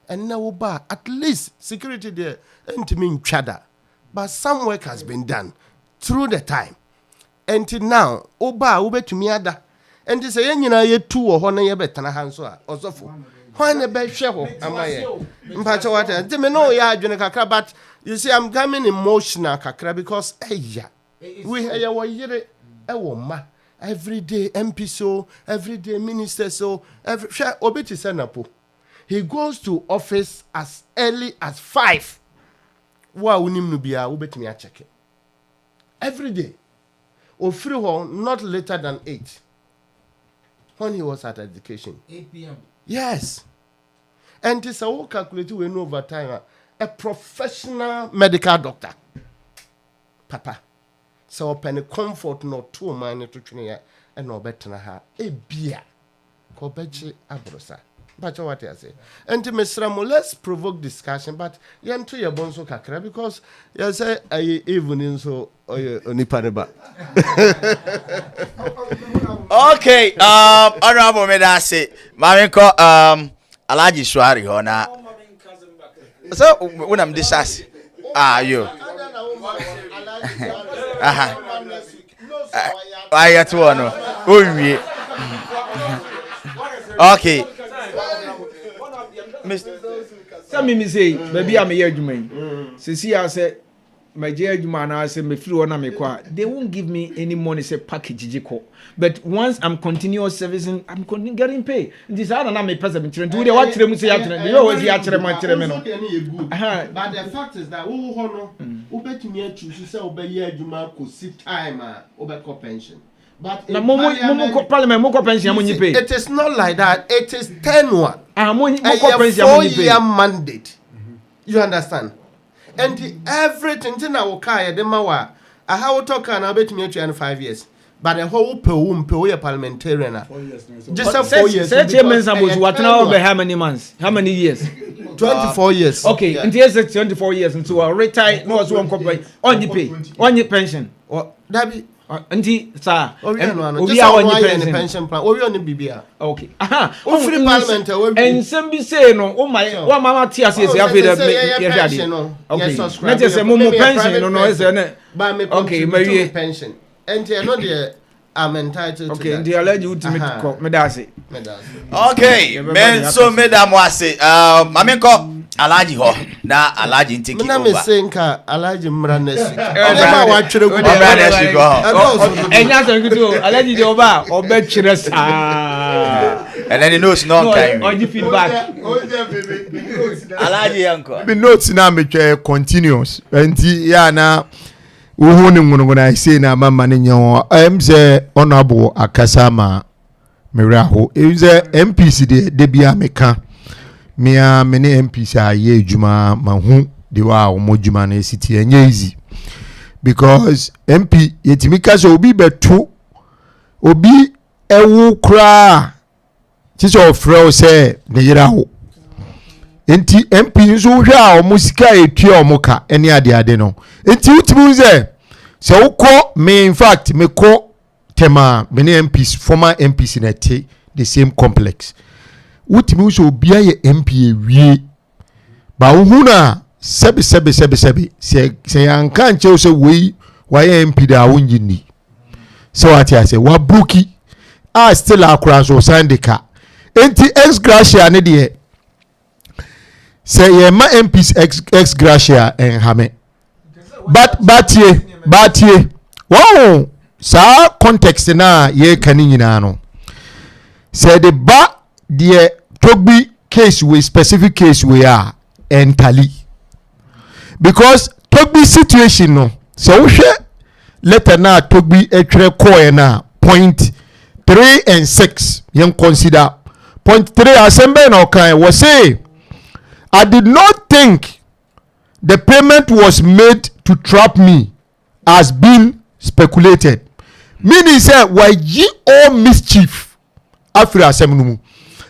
And now, at least security there ain't mean chada. But some work has been done through the time. Until now, ube to me ada. And they say, ye 2 or 1 year better than Hanswa or so for. When a bad show, am I? But you see, I'm coming emotional, Kakra, because we have every day MP so, every day minister so, every Obeti Senapo. He goes to office as early as 5. Wa unim nubia ubeti me check it. Every day. Or free not later than 8. When he was at education. 8 p.m. Yes. And this all calculated when over time. a professional medical doctor. Papa, so open a comfort no 2 months to train and no better na ha a beer. Kobechi abrosa. But what I say. And to Mr. Ramo, let's provoke discussion, but you to your bonso kakra because you say I even in so nipaneba. Okay, honorable Medase, Maminko, Alaji Swari Hona. So when I'm discussing, you. I got one. Okay. Some me say, maybe I'm a year man. See, I said, my dear man, I say, me flew on me qua. They won't give me any money, say package. But once I'm continuous servicing, I'm getting paid. This other name is present. Do they watch them say after you always hear my tremendous. But the fact is that who honor, who bet me to say, obey year, you might sit time, over pension. But it is not like that. It is 10-1. A 4-year mandate. You understand? And everything in our car, the Mawa, I have talk and I bet me 5 years. But the whole parliamentarian. Just 4 years. How many months? How many years? 24 years. Okay, and here's 24 years until I retire. No, as one corporate on your pay, on your pension. Or that be. Auntie, sir, we are on your pension plan. We are on the BBA. Okay. Aha. Free parliament. And some be say no. Oh my. What Mama Tia says you have to pension. Okay. Let us say more pension. No, is it? Okay, my pension. And you know the I'm entitled. Okay, and the alleged ultimate call. Medasi. Okay, men so madam wase. Mamenko. Alaji ho na Alaji ntiki over. Na me senka Alaji mranesi. Eba wa chire go mranesi go. Enya so nkutu Alaji de oba obe chire sa. And then he knows no time. On the feedback. Alaji yanko. Be notes na me continuous. Enti ya na wo ne ngono na say na mama ne nyo. Say honorable akasama meraho. Is MPC de bia meka. Mia many MPs are ye juma mahu de wa omo juma na city enye easy because MP yetimika so obi beto obi ewu kra ti so frɛ say ne yira ho enti MP nso hwɛ a omo sika etua omo ka ene ade no enti utimu se ukɔ me in fact me ko tema many MPs former MPs na te the same complex. Utimi so bia ye MP wie ba uhuna sebi se yanka nche so we waye MP da wonjini so ati ase wa buki a still akura so sandika enti ex gracia ne de se ye ma MPs ex gracia en hame batie wow sa context na ye kani nyina no se de ba the Togbe case with specific case we are entirely because Togbe situation no so we letter na Togbe etwere call na point 3 and 6 yen consider point 3 assembly na okay was say I did not think the payment was made to trap me as being speculated meaning say why ye all mischief after assembly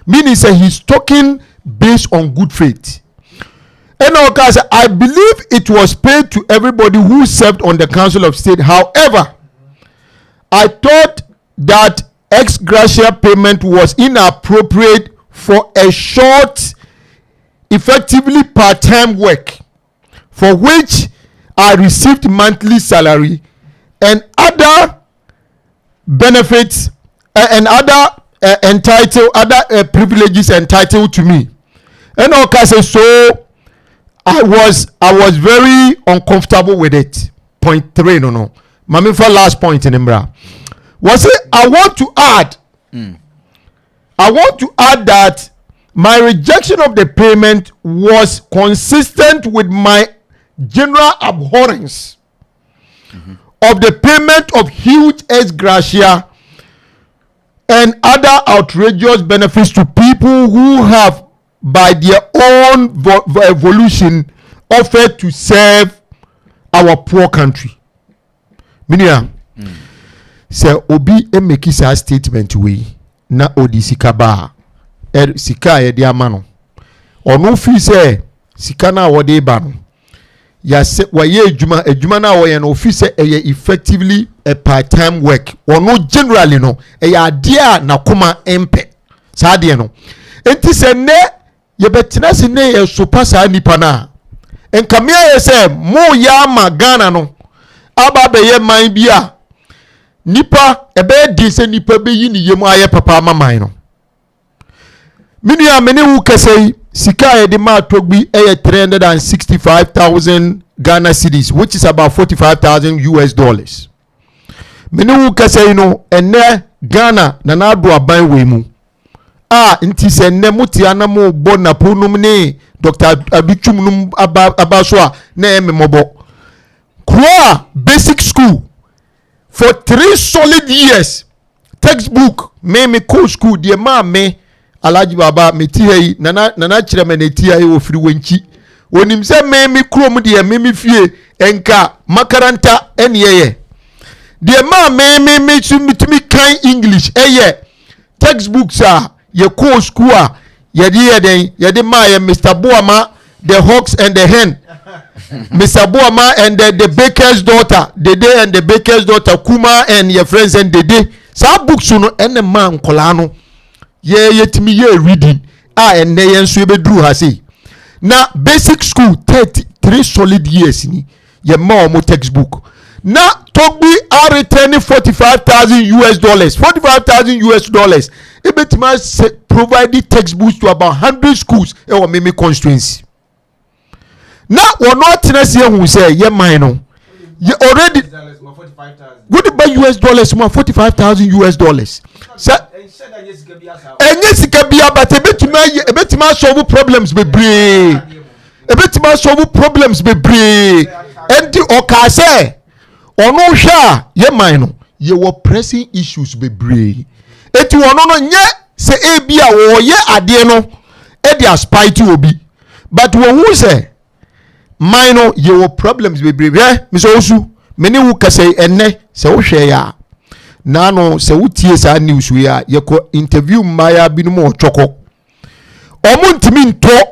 meaning say he's talking based on good faith. And I believe it was paid to everybody who served on the Council of State. However, I thought that ex gratia payment was inappropriate for a short, effectively part-time work for which I received monthly salary and other benefits and other entitled other privileges entitled to me. And so I was very uncomfortable with it. Point 3 no mami for last point in Imbra was it I want to add that my rejection of the payment was consistent with my general abhorrence of the payment of huge ex gratia and other outrageous benefits to people who have by their own volition offered to serve our poor country. Minia, say obi make a statement we na odi sika ba sika ye dia ma no ono fi say sika na wo de ba no ya se waye adwuma na wo ye no fi say effectively a part-time work ono generally no ya dia na koma empe sa de no enti se ne ye betina se ne ye so pasa nipa na enkamia ye se mo ya ma Ghana no aba be ye man bia nipa ebe di se nipa be yi ni yemu aye papa amaman no minu amene wu kasei sika e de ma Togbe 365,000 Ghana cedis, which is about $45,000. Minu wu kasei no ene Ghana na na do aban we mu nti se ne muti anamo bo na ponum ne Dr. Abichum num abaso a na emmobo kwa basic school for 3 solid years. Textbook me co school de ma me Alaji Baba me ti hei nana kire me ne ti hei ofiri wanchi onim se me krom de me fie enka makaranta enye de ma me mitimi kan English textbooks ye co school ye de ma ye Mr. Boama the Hawks and the Hen Mr. Boama and the baker's daughter Dede and the baker's daughter Kuma and your friends and Dede sa books no ene man kola no ye timi ye reading ene ye nso be dru ha sei na basic school 3 solid years ni ye ma o mo textbook na Togbe are returning $45,000 ebetima provide textbooks to about 100 schools e o meme constituency na wono atenase hu say ye man no ye already good by $45,000 more $45,000 say enye sika bia but ebetima solve problems bebre enti oka say ono hwa ye man no ye were pressing issues bebre eti wono no nye se ebia wo ye ade no e dia spite obi but wo hu say minor ye were problems bebre me so osu meni wu kase enne se wo hwe ya na no se wutie sa news we ya ye ko interview maya binum ochoko omuntimi nto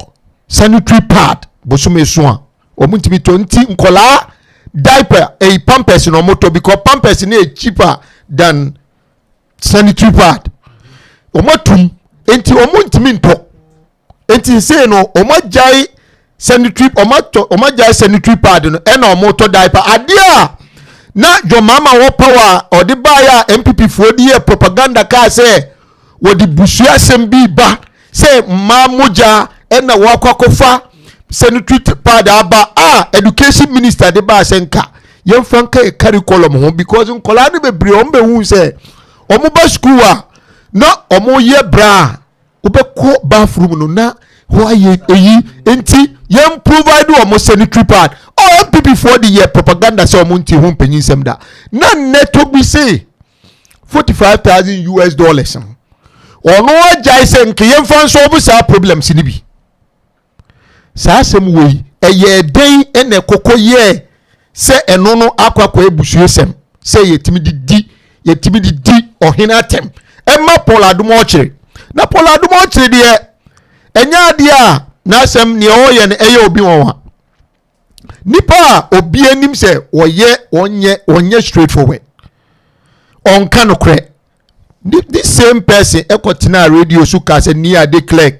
sanitary pad bosume so a omuntimi to nti nkola diaper pampers no moto because pampers is cheaper than sanitary pad omotum enti omuntimi nto enti say no omajai sanitary omajai sanitary pad no e na omoto diaper adia na jo mama wo power odi baya MPP fo di propaganda ka say wodi busua sembi ba say mamuja e na wo akwakofa sanitary pad aba education minister de ba senka yemfanka e curriculum ho because nkola ne bebre ombe hu say omo ba school na omo ye bra obekọ bathroom no na ho aye eyi enti yem provide omo sanitary pad MPP for the year propaganda say omo nti ho panyin sem da na neto bi say $45,000 ono ajai say nke yemfa so obo sa problems ni bi sa asem we eye den ene kokoye se eno no akwakwa ebusuo sem se yetimi di ohina tem emma poladum ochire na poladum ochire de enya de a na asem ne oye ne eye obi wonwa nipa obi anim se onye straightforward on kanokre this same person ekotina radio so ka se near the clerk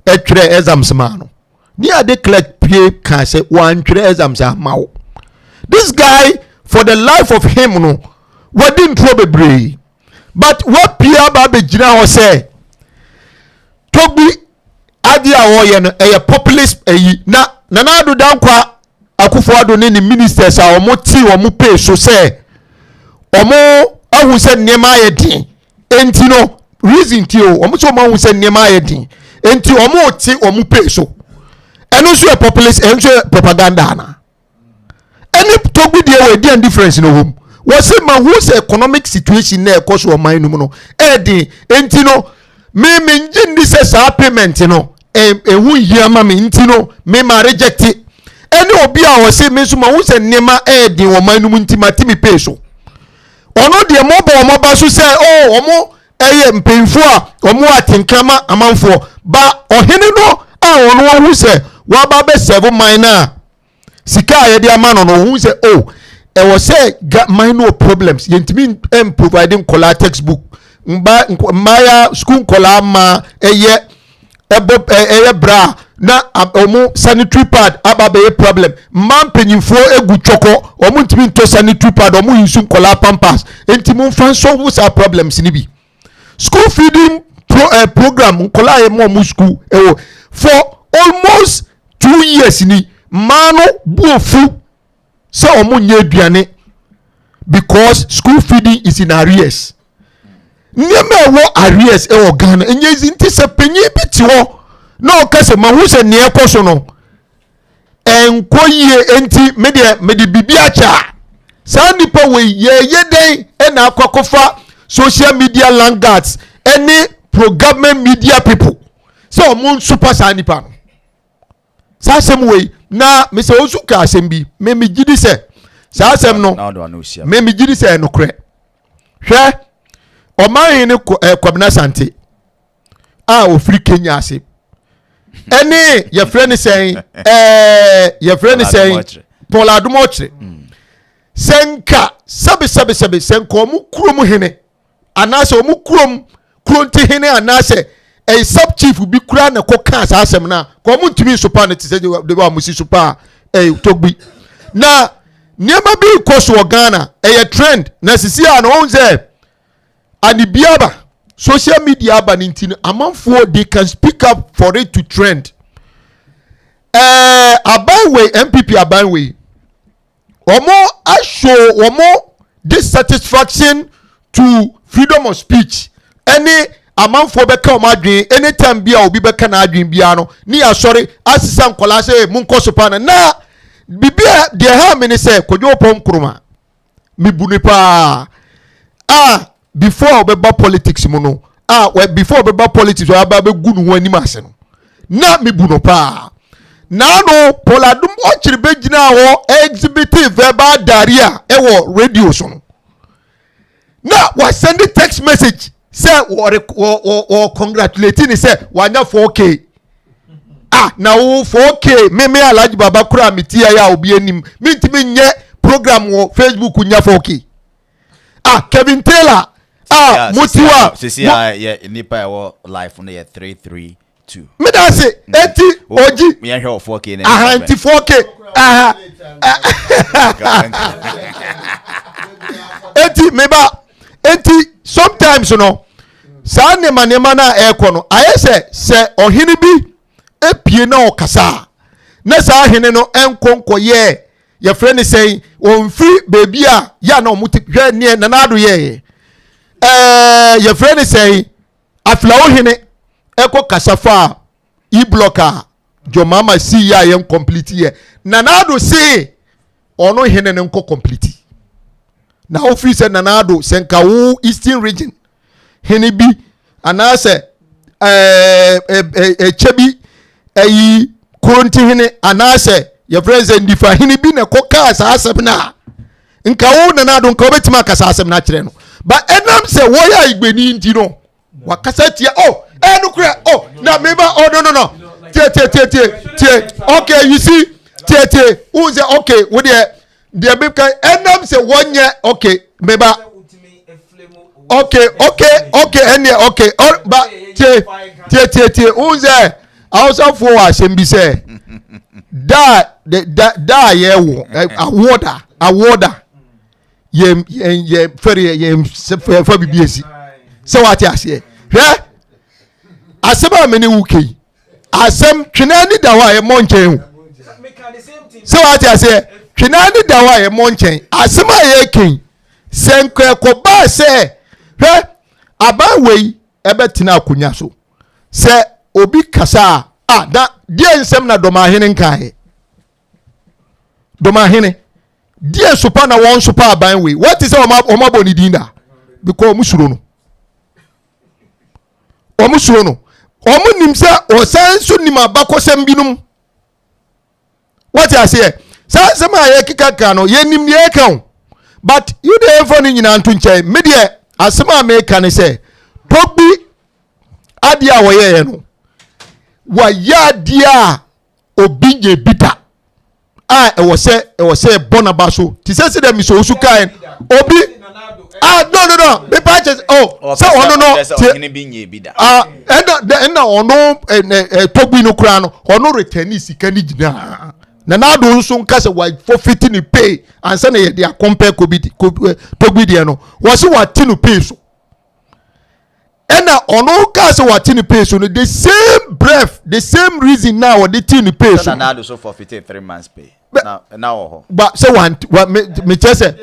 etwere exams ma no near the clerk pay ka se one twere exams amawo this guy for the life of him no wadin trouble but what pia ba be gina ho say Togbe ade a wo ye no e populist na do dankwa Akufo-Addo ne ni ministers a omo pay so say omo ahu se nema ye din enti no reason ti o omo so ahu se nema ye din enti omo ti omo pay so eno so populist enso propaganda na any Togbe dey we dey difference no home we say ma who say economic situation na ekoso o man no no din enti no me nje ndi se sa payment no ehu yia ma me enti no me ma reject it. any obi a wo se me so ma wo se nema e din wo man no ntimati me pay so ono de mo ba so se oh omo eye mpemfo a omo atenkrama amanfo ba ohene no a ono wo se wa ba be serve man na sika ye de ama no wo se oh e wo se minor problems yentimi providing color textbook maya school color ma eye bra na omo sanitary pad aba be problem man penyimfo egu choko omo ntimi nto sanitary pad omo yinsu color pampers ntimi fan solve sa problems ni bi school feeding program color e mo school for almost 2 years ni mano buofu so omo nye aduane because school feeding is in arrears nyeme wo arrears e wo Ghana enyezi nti se penyi biti wo no kase mahu se ne ekoso no enkoyie enti mede bibia cha sa nipa we ye den e na akwakofa social media landguards any pro government media people so omo super sa nipa no sa sem we na me se osuka asem bi me gidi se sa asem no me gidi se no kre hwe oman ni Kwabena Sante a ofiri Kenya ase ene ye friend say Paul Adumotre senka sabe senka omu kurom hene anase omu kronti hene anase e sub chief bi kura na koka asa asem na ko omu ntumi sopa na tise de ba musi sopa Togbe na niema bi koso Ghana e trend na sisi a no onze and biaba social media aba nintino amanfo they can speak up for it to trend Abanwe MPP Abanwe omo asho omo dissatisfaction to freedom of speech any amanfo beka o madwen anytime bia obi beka na adwen bia no ni asori asisa nkola se munko sopa na bibia de ha me ne se kodwo pom kroma mibune pa before obeba politics mu no before obeba politics aba be gunu ho anim ase no na mebuno pa na no poladum o chiri be gina ho exhibitive verbal diarrhea e wo radio so no na wa send text message say or congratulating say wanya 4K na wo 4K me Alhaji Baba kura metia ya obi anim me ntimi nye program wo Facebook nya 4K Kevin Taylor Mutiwa sisi ya nipa wo life on the 332 me da say eti oji me ya 4K na anti 4K eti meba eti sometimes no sa nema na ekono ayese se ohini bi epie na okasa na sa hene no enkonko ye friend say on free baby ya na omuti hwe ne na ado ye your friend say aflawo hene eko kasafa e-blocker jo mama see ya yen complete ye nanado say ono hene ne nko complete na office say nanado senka wo eastern region hene bi anase chebi ayi koronti hene anase your friend say ndifa hene bi na koka sa asem na nka wo nanado nka obetima kasa asem na kire no but enam say woya igbeni nti no wakasa tia enukre na meba no tie okay you see tie who say okay with the big enam say wonye okay meba okay ene okay but tie who say also for assemby say da ye wo awarder ye ferry for BBC so what you say hwe asema meni wuke asem twena ni dawa ye monchen so what you say twena ni dawa ye monchen asema ye ken senkwe ko ba se hwe abawe ebetina akunya so se obi kasa da die nsem na doma hene nkae doma hene die sopa na won sopa abanwe what is oma boni dinda because omusuro no omu nimsa osanso nim abakosem binum what I say some I kika no ye nim ye kan but you dey for ni nyina nto nche media asema make can say Togbe adia wo ye no wa ya dia obi ye bita e wo say bonaba so ti say dem so su kan obi no me patches so ono no ena ono Togbe no kura no ono return sika ni gina na do nso nka se wa forfeit ni pay ansa na ye dia compare Togbe dia no wo se wa ti no pay so ena ono ka se wa ti ni pay so no the same breath the same reason now the ti ni pay so na do so forfeit 3 months pay now but say one me just say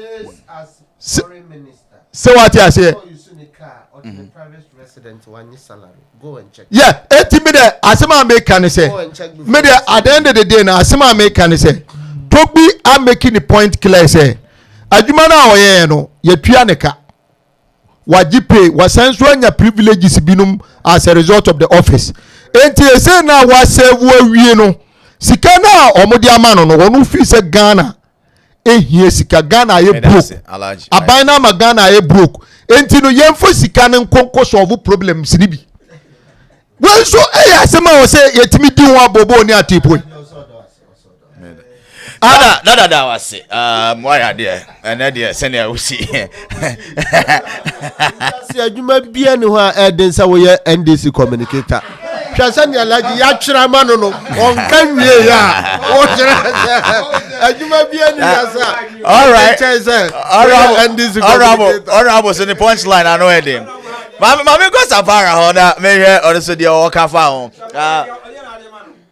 say what you say private resident one salary go and check yeah me there asema make can say me there at the end of the day na asema make can say Togbe am making the point clear say adwuma na oye no ye tua ne ka waji pay wasanso anya privileges binum as a result of the office enti say na wa save awie no sika na omodi ama no wonu fi se Ghana ehie sika Ghana ye broke abana ma Ghana ye broke enti no yemfo sika ne nkonko solve problems ni bi when so asema o say yetimi di ho abobo ni atipo da was why are there and there senior we see see adwuma bia ne ho a edensa wo ye NDC communicator hwasa ni alaji ya twira ma no onka wie ya wo twira adwuma bia ni yasa all right NDC honorable so the punchline I know him mama go safara ho na me here also dey o ka fa ho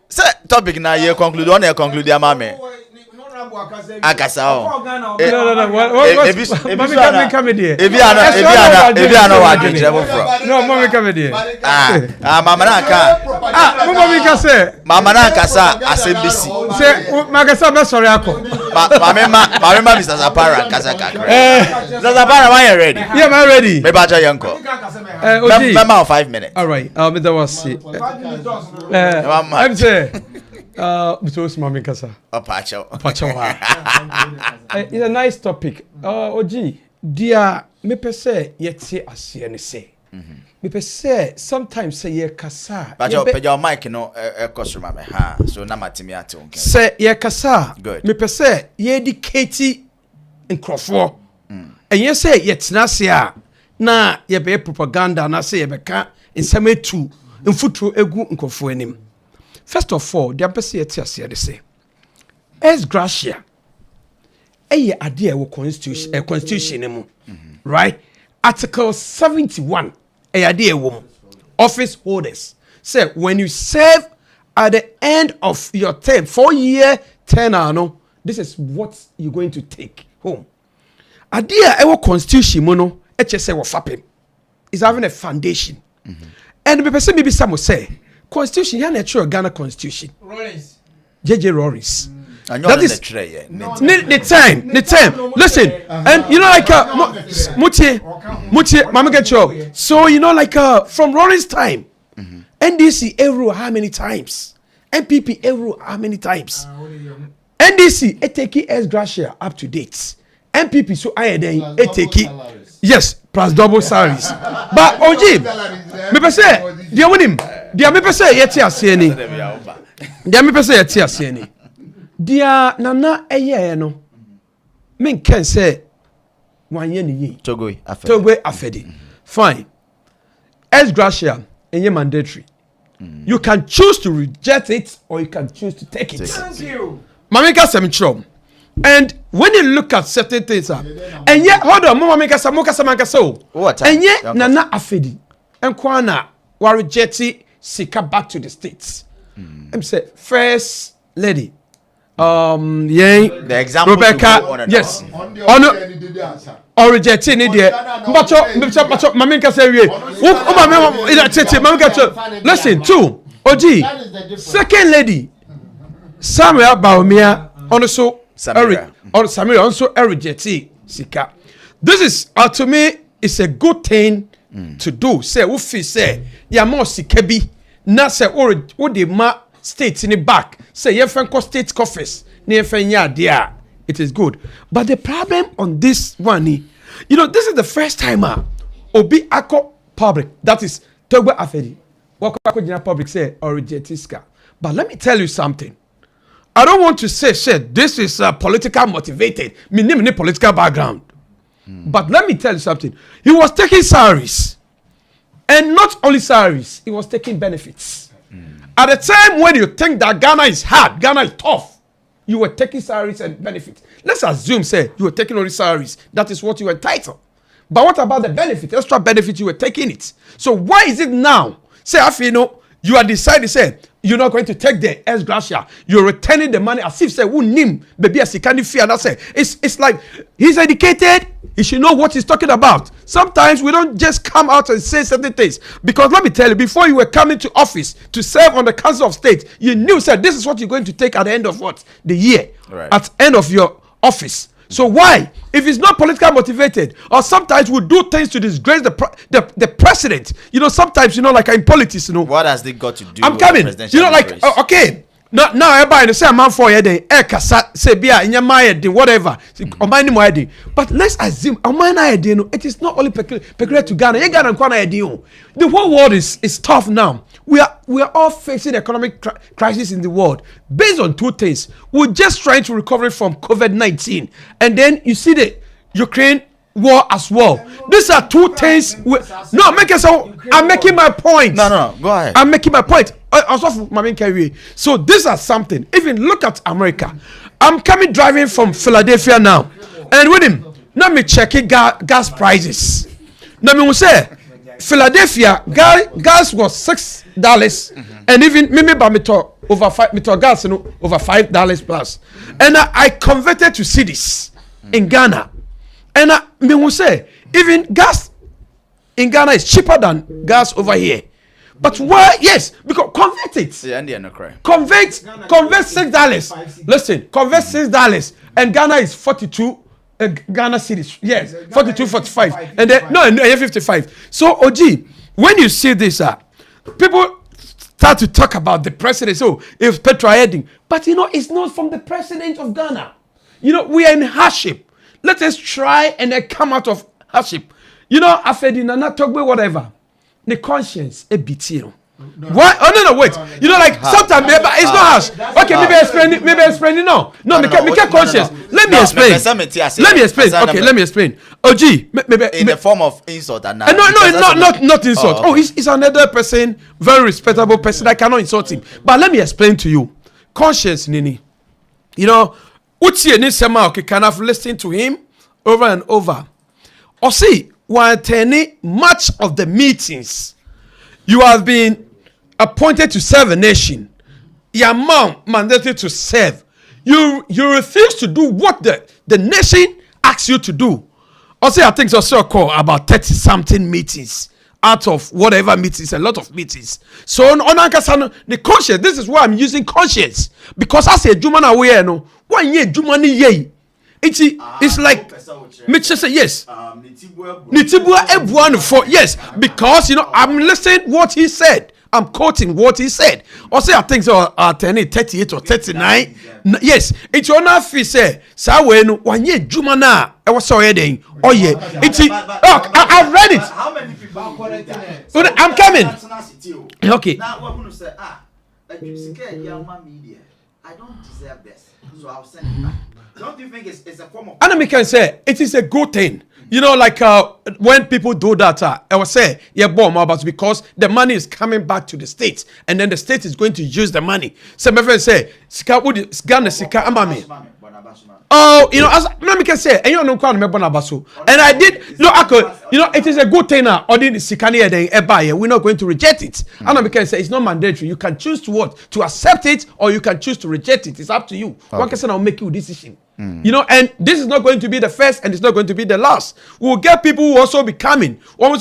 say topic na ye conclude on e conclude ya mama akasa o no ebi ana wa dey travel from no mommy come here mama na ka mommy ka say mama na kasa asembisi say magasa be sorry akọ mama Mr. Zapara kasa kakra Mr. Zapara when you ready yeah I'm ready me ba cha yanko mama 5 minutes all right me that was 5 minutes I'm say because mommy kasa Pacho it's a nice topic oji dia me pese yete ase ne say me pese sometimes say ye kasa Pacho your mic no customer me ha so na matimi ate on say ye kasa me pese ye educate nkrofo enye say yetena se a na ye be propaganda na say ye beka nsem etu mfuturo egu nkrofo anim. First of all, the embassy etias here they say, as gracia, idea wo constitution, right? Article 71, idea wo office holders say when you serve at the end of your term, 4-year tenure, no, this is what you're going to take home. Idea wo constitution mono, say wo fapping is having a foundation, and the person maybe some will say. Constitution, yeah, natural Ghana Constitution. Rollins. JJ Rollins. That is the time. Listen, and you know, like Mutie, Mama get you. So you know, like from Rollins' time, NDC euro how many times? MPP euro how many times? NDC eteki S Gracia up to date. MPP so I then eteki. Yes, plus double salaries. But Oji, me pe say, dia wonim. Dia me pe say yeti ase ni. Dia me pe say yeti ase ni. Dia nana eye no. Me can say wanye ni yi. Togbe Afede. Fine. As Gracia enye mandatory. You can choose to reject it or you can choose to take it. Thank you. Mamika Semichrom. And when you look at certain things, and yet, hold on, Mokasa so. And yet, Nana Afede, and Kwana, were rejected, Sika back to the States. I'm say, first lady, the example Rebecca, yes, or rejected in there. But Mamika say, listen, two, Oji, second lady, Samuel Baumia, also. Samira also rejected Sika. This is to me it's a good thing to do. Say ufi say ya more Sika bi na say o de ma states in the back. Say you can state coffers. It is good. But the problem on this one, you know, this is the first time Obi Ako public, that is Togbe Afede. What public say or rejectiska. But let me tell you something. I don't want to say this is political motivated, me political background. But let me tell you something. He was taking salaries. And not only salaries, he was taking benefits. At the time when you think that Ghana is hard, Ghana is tough, you were taking salaries and benefits. Let's assume, say, you were taking only salaries. That is what you were entitled. But what about the benefit? Extra benefit, you were taking it. So why is it now? Say, after you are decided, say, you're not going to take the ex gratia. You're returning the money as if, say, who nim, baby, as he can't fear. That's it. It's like, he's educated. He should know what he's talking about. Sometimes we don't just come out and say certain things. Because let me tell you, before you were coming to office to serve on the Council of State, you knew, said, this is what you're going to take at the end of what? The year. Right. At the end of your office. So why? If it's not politically motivated, or sometimes we do things to disgrace the president. You know, sometimes, you know, like in politics, you know. What has they got to do I'm coming. You know, like, okay. Now everybody say man for you then say bia in your mind whatever but let's assume it is not only peculiar to Ghana. The whole world is tough now. We are all facing economic crisis in the world based on two things. We're just trying to recover from COVID-19, and then you see the Ukraine war as well. These are two things. I'm making my point. No, go ahead. I'm making my point. So these are something. Even look at America. I'm driving from Philadelphia now, and with him, now me checking gas prices. Now me will say, Philadelphia gas was $6, and even me by me talk over gas, over $5 plus, and I converted to cedis in Ghana, and me will say even gas in Ghana is cheaper than gas over here. But why? Yes, because convert it. Convert $6. Listen, convert $6, and Ghana is 42. Ghana cities, yes, 42, 45, and then 55. So, OG, when you see this, people start to talk about the president. So, if Petra heading, but you know, it's not from the president of Ghana. You know, we are in hardship. Let us try and then come out of hardship. You know, Afede, Nana, Togbe, whatever. The conscience, a bit, you know. Why? Oh no, wait. You know, like sometimes it's not harsh. Okay, maybe explain it. No, make conscious. Let me explain. Okay, let me explain. OG, maybe in the form of insult and not insult. Oh, he's another person, very respectable person. I cannot insult him. But let me explain to you. Conscience, Nini. You know, Uchi and Nisema, okay, can have listened to him over and over. Or see, while attending much of the meetings, you have been appointed to serve a nation. Your mom mandated to serve. You refuse to do what the nation asks you to do. Also, I think it's also about 30-something meetings out of whatever meetings, a lot of meetings. So on the conscience, this is why I'm using conscience. Because I say Juman aware no 1 year Jumani ye. It's like Mitch say yes. Nitibua Ebuan for yes, because you know I'm listening what he said. I'm quoting what he said. Also, I think so 38 or 39. Yes, it's on our fee say, Sawen, 1 year Jumana. I was so heading. Oh yeah. I read it. How many people are connected? I'm coming. Okay. Now we're going to say, media. I don't deserve this. So I'll send it back. Don't you think it's a form of... And I can say, it is a good thing. You know, like when people do that, I will say, yeah, because the money is coming back to the state, and then the state is going to use the money. So my friend say, oh, you know, as I can say, and you know, and I did, no, I could, you know, it is a good thing now. Or did Sikania then Ebaye, we're not going to reject it. And I can say it's not mandatory. You can choose to what? To accept it, or you can choose to reject it. It's up to you. Okay. One person will make you a decision. You know, and this is not going to be the first, and it's not going to be the last. We'll get people who also be coming. They are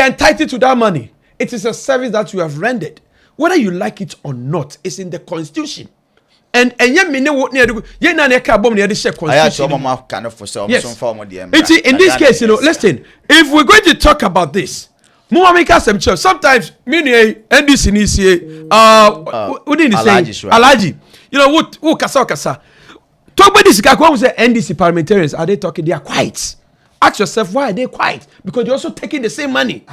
entitled to that money. It is a service that you have rendered, whether you like it or not. It's in the constitution. And yet, in this case, you know, listen. If we're going to talk about this, Muamika Semcho. Sometimes me NDC ni say what did he say? Alaji. You know what? Who kasa. Talk about this guy who say NDC parliamentarians are they talking? They are quiet. Ask yourself why are they quiet? Because they're also taking the same money.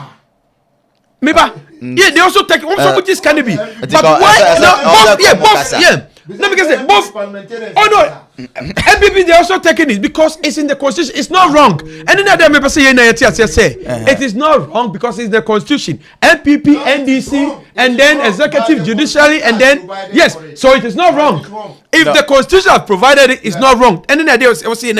Maybe they also take which is can be. But why? Both. Let me say both. Oh no, MPP they also taking it because it's in the constitution. It's not wrong. And then other members say it is not wrong because it's the constitution. MPP, NDC, and then executive, judiciary, and then yes. So it is not wrong. If the constitution has provided it, it's not wrong. And then they also say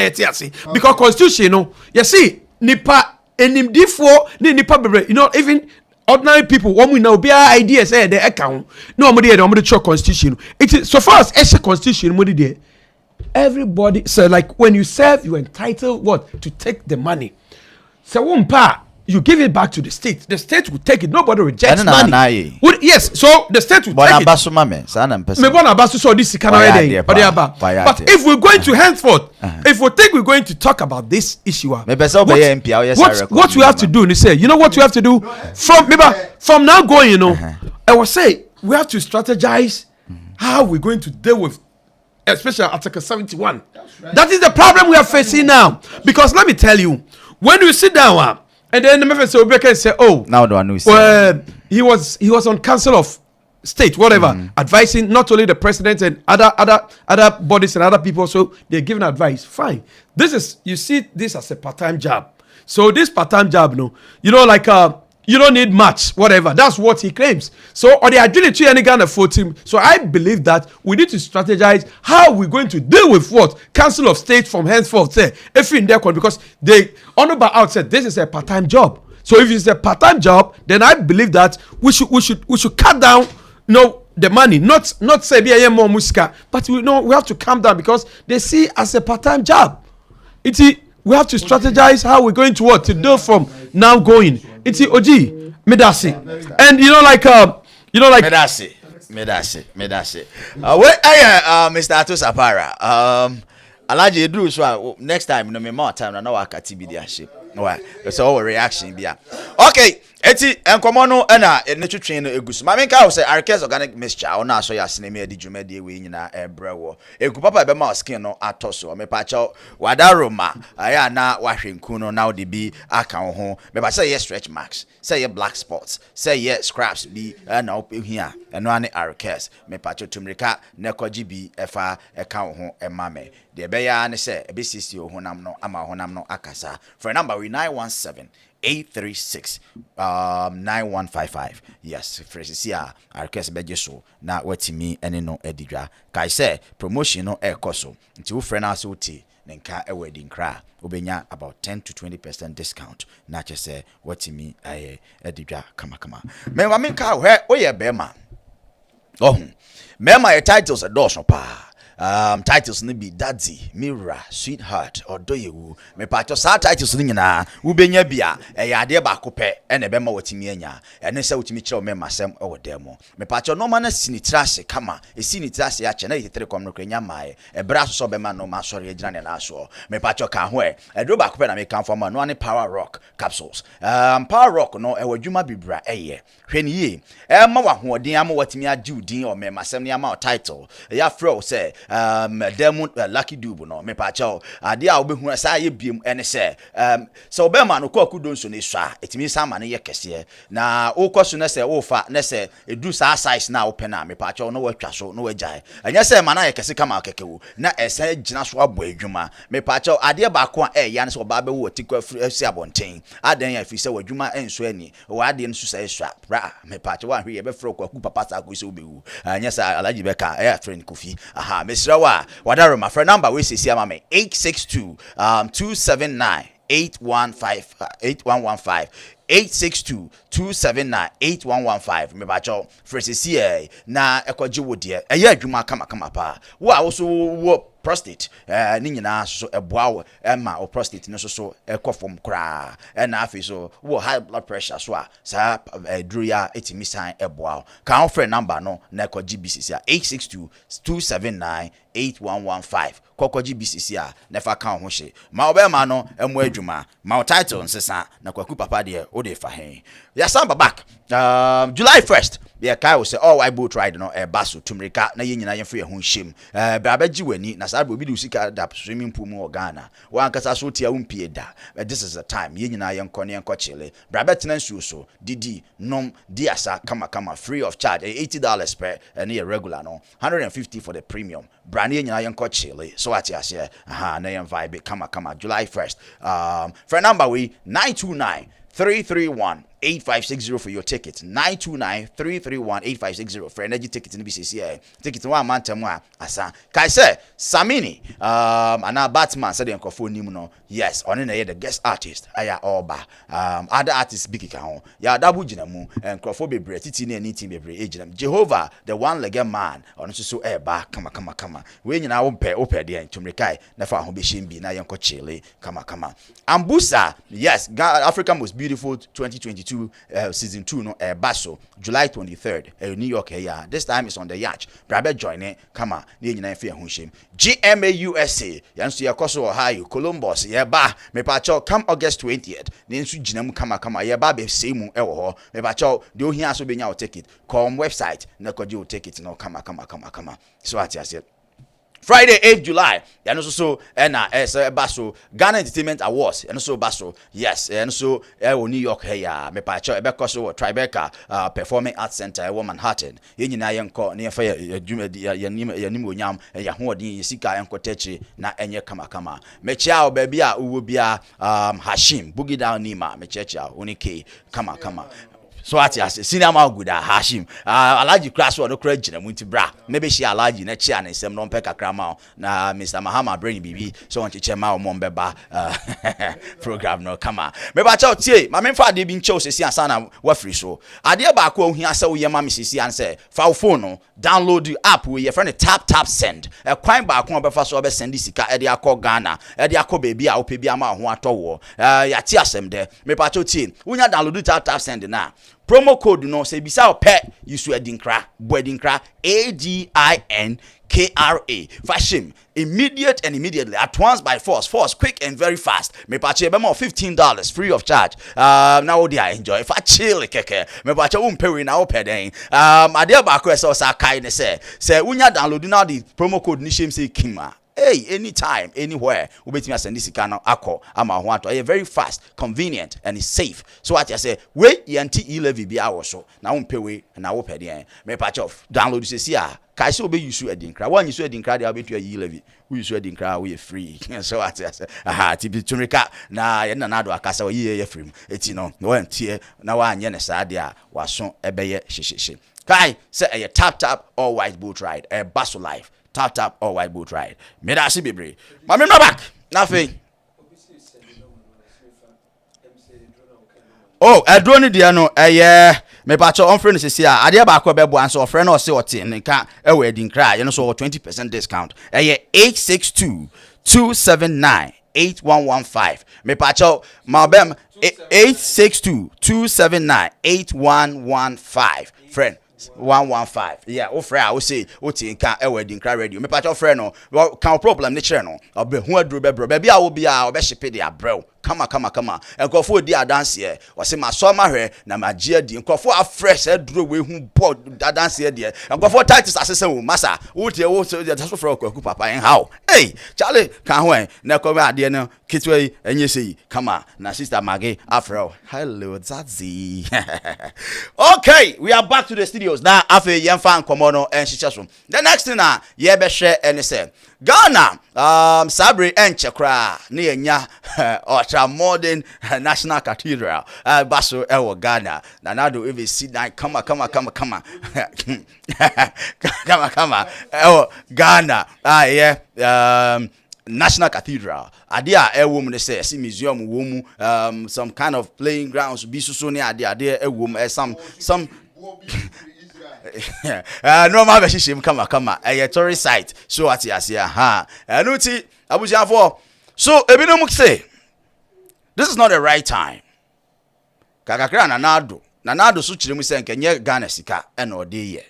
because constitution, you know, you see, nipa nipa, you know, even. Ordinary people, when we now be ideas, the account. No, I'm show constitution. It is so far as a constitution, there. Everybody, so like when you serve, you're entitled what to take the money. So one part, you give it back to the state. The state will take it. Nobody rejects money. Yes, so the state will take it. But if we're going to henceforth, if we think we're going to talk about this issue, what we have to do, and say, you know what we have to do from now going, you know, I will say we have to strategize how we're going to deal with, especially Article 71. That is the problem we are facing now. Because let me tell you, when you sit down. And then the member say, "Oh, now do I know?" He was on Council of State, whatever, advising not only the president and other bodies and other people. So they're giving advice. Fine. This is you see this as a part-time job. So this part-time job, you know, like you don't need much, whatever. That's what he claims. So or the agility any kind of team. So I believe that we need to strategize how we're going to deal with what Council of State from henceforth say if in their because they honorable out said this is a part-time job. So if it's a part-time job, then I believe that we should cut down the money, not say be more musica, but we have to calm down because they see as a part-time job. We have to strategize how we're going to do from now going. It's Oji Medasi, and like Medasi. Mr. Atos Apara. Alaji Drew so next time me more time na waka TB dia shape. Why? So our reaction bia. Okay, eti enkomo no na netwetwen no egusu. Ma menka say Arcades organic mixture ona so ya sinema di dwumade we nyina ebrewo. Egu papa be ma skin no atoso. Me pa cha wadaroma aya na wahwenku no na odi bi aka ho. Me pa say yes stretch marks, say ye black spots, say ye scraps bi na opehia. Eno ane Arcades. Me pa cha tumrika nekoji bi efa eka ho emame. The beya ne say ebisisi honam no ama honam no akasa. For number we 917-836-9155. Yes, Fresia Arcades Bejeso na watimi ene no edidwa. Kai say promotion no ekoso. Nti wo friend aso ti nenka ADINKRA obenya about 10 to 20% discount. Na che say watimi edidwa kama. Me ma menka we oye bema. Mema your titles adorso pa. Titles ni be Daddy, Mirror, Sweetheart, or Doyewu. Me patcho sa titles ni nyina wo benya bia ade ba kopɛ ene be ma watimi anya ene se watimi kyerɛ me masɛm ɛwɔ demo me patcho no mana sinitrase kama sinitrase ya kyɛ na yetere kom no kranya mae bra so be ma no ma sɔre agyina ne na so me patcho ka ho ɛdro ba kopɛ na me kan fama no ane Power Rock capsules Power Rock no ɛwɔ dwuma bibra ɛyɛ hwɛ ni ye ma wa hoɔden ama watimi agye udin o me masɛm ne ama title ya frɛ sɛ demo lucky dubu no me patcho ade a obehu sa ye biem ene se so be ma no kwakudo nso ne swa etimi sa ma ne ye kese na okoso na se ofa na se edu sa size na open na me patcho no watwa so no wagyae anya se ma na ye kese kama kekewu na esa gina so abo adwuma me patcho ade ba ko ya ne se oba be wo tikwa afsi abonten adan ya fi se wadwuma enso ani wo ade nso sa eswa bra me patcho wa hwe ye be fro kwaku papa sa ko se obewu anya sa alaji beka friend kofi aha Mesrawa, whatever my friend number we see mama 862 279 8115 862-279-8115 me bacho fresi na ekoji wodie eye adwuma kama pa wo a wo so wo prostate ni nyina so eboa ma o prostate no so ekofom kra na afi so wo high blood pressure so a sa duru ya etimi san eboa kan friend number no na ekoji BCC 862-279-8115 kokoji BCC a na fa kan ho hye ma obema no emo adwuma ma title nsesa na kwaku papa de ode fa hen ya samba back July 1st yeah kai will say all white boat ride no baso tumrika na ye nyina ye free ho him brabaji wani na sa obi du sika da swimming pool mu Ghana wa ankasa so tia umpie da this is the time ye nyina ye nkɔ ne nkɔ chile brabetena nsuo so didi nom diasa kama free of charge $80 per and ye regular no $150 for the premium brand ye nyina ye nkɔ chile so ati ase na ye vibe kama July 1st for number we 929-331-8560 for your ticket. 929-331-8560 for energy ticket in BCCA. Ticket one man temwa asa. Kai say Samini ana Batman said the name no. Yes, on the guest artist aya oba. Other artists big ka ya dabu jinamu and crofo bebre titi ne anything bebre ejinam. Jehovah the one-legged man on so eba kama. We nyina wo pe de tumrekai na fa ho be shimbi na yenko chile kama. Ambusa yes, Africa Most Beautiful 2022 season 2 no Basso July 23rd New York here. This time it's on the yacht. Brabe join it kama ne nyina fe ho shim. GMA USA yanso yakoso Ohio Columbus ye ba me pa cho come August 20th ne nsu ginam kama ye ba be semu ewo ho me pa cho de ohia so benya o ticket come website na koje o ticket no kama so atiase Friday 8th July and so na Basso Ghana Entertainment Awards and so Basso yes and so New York here me pa cho e be koso Tribeca Performing Arts Center e Manhattan ye nyina ye nko ne fa ya nim onyam ya hoodin ye sika enko techi na enye kama me chia o ba bia uwo bia Hashim Boogie Down Nima me chia onike kama so ati ase cinema good Hashim Alaji class no kra gina munti bra maybe she Alaji na chia na nsem no mpe kakra ma na Mr. Mahama brain bibi so on chiche ma o mo mbeba program no kama me ba cha tie ma me fa de bi nche osisi ansa na wa free so ade ba ko ohia se wo ye ma me sisi an se fa phone no download the app we your friend tap send e kwan ba ko obefa so obe send sika e de akọ Ghana e de akọ baby a ope bi ama ho atọwo ya ti asem de me pa cha tie unya download tap send na promo code no say bisa o pe yusu ADINKRA ADINKRA fashion immediately at once by force quick and very fast me pache be more $15 free of charge now they enjoy if I chill keke me pache umpewi na ope den ade ba ko so sa kai ne say unya download now the promo code ni shame say kima. Hey, anytime, anywhere, we between send this kind of akko ama ho ato. Very fast, convenient, and it's safe. So what I say, we yanti 11 bi awo so. Na umpe we na wo pede me patch off. Download this here. Kai so be use ADINKRA. One use ADINKRA dey be to 11. We use ADINKRA we free. So what I say, tibi tumrika na ye na do akasa we ye free. Eti no, no entie na wa anye ne sa de a waso ebeye hyehyehye. Kai say a tap all white boat ride. A Basso life. Tap or white boat ride. Me da si bebre. Ma me no back. Nothing. Oh, a drone dia no yeah. Me pa cho on friend say here. Ade ba ko be bo answer friend no say ote nka e we ADINKRA. You know so 20% discount. 862-279-8115. Me pa cho ma bem 862-279-8115. Friend 115 yeah o frɛ a o say o ti nka e we ADINKRA radio me pa cho frɛ no kan problem ne kyerɛ no obe hu aduro be bro be a wo bia o be ship de abrɛw kama enkofo di adanse o se ma so ma hwɛ na ma gie di enkofo afresh aduro we hu board adanse de enkofo titles asese wo masa wo tie wo so frɛ kwaku papa en how hey Charlie kan ho na ko ba ade no kitwa yi enye sei kama na sister Maggie afro hello Zazi okay we are back to the studios now afa yemfa nkomo no enhyehyɛ so the next thing na ye be hwɛ ene se Ghana Sabre enchekra na yenya ultra modern national cathedral Basso ewo Ghana na nado even sit down kama ewo Ghana yeah National Cathedral adia ewo mu say see museum wo mu some kind of playing grounds bi so ne adia ewo mu some normal be kama a tourist site so at asia no ti abusiafo so ebinom say this is not the right time kakakra na nado so kire mu say nkenye Ghana sika e na ode ye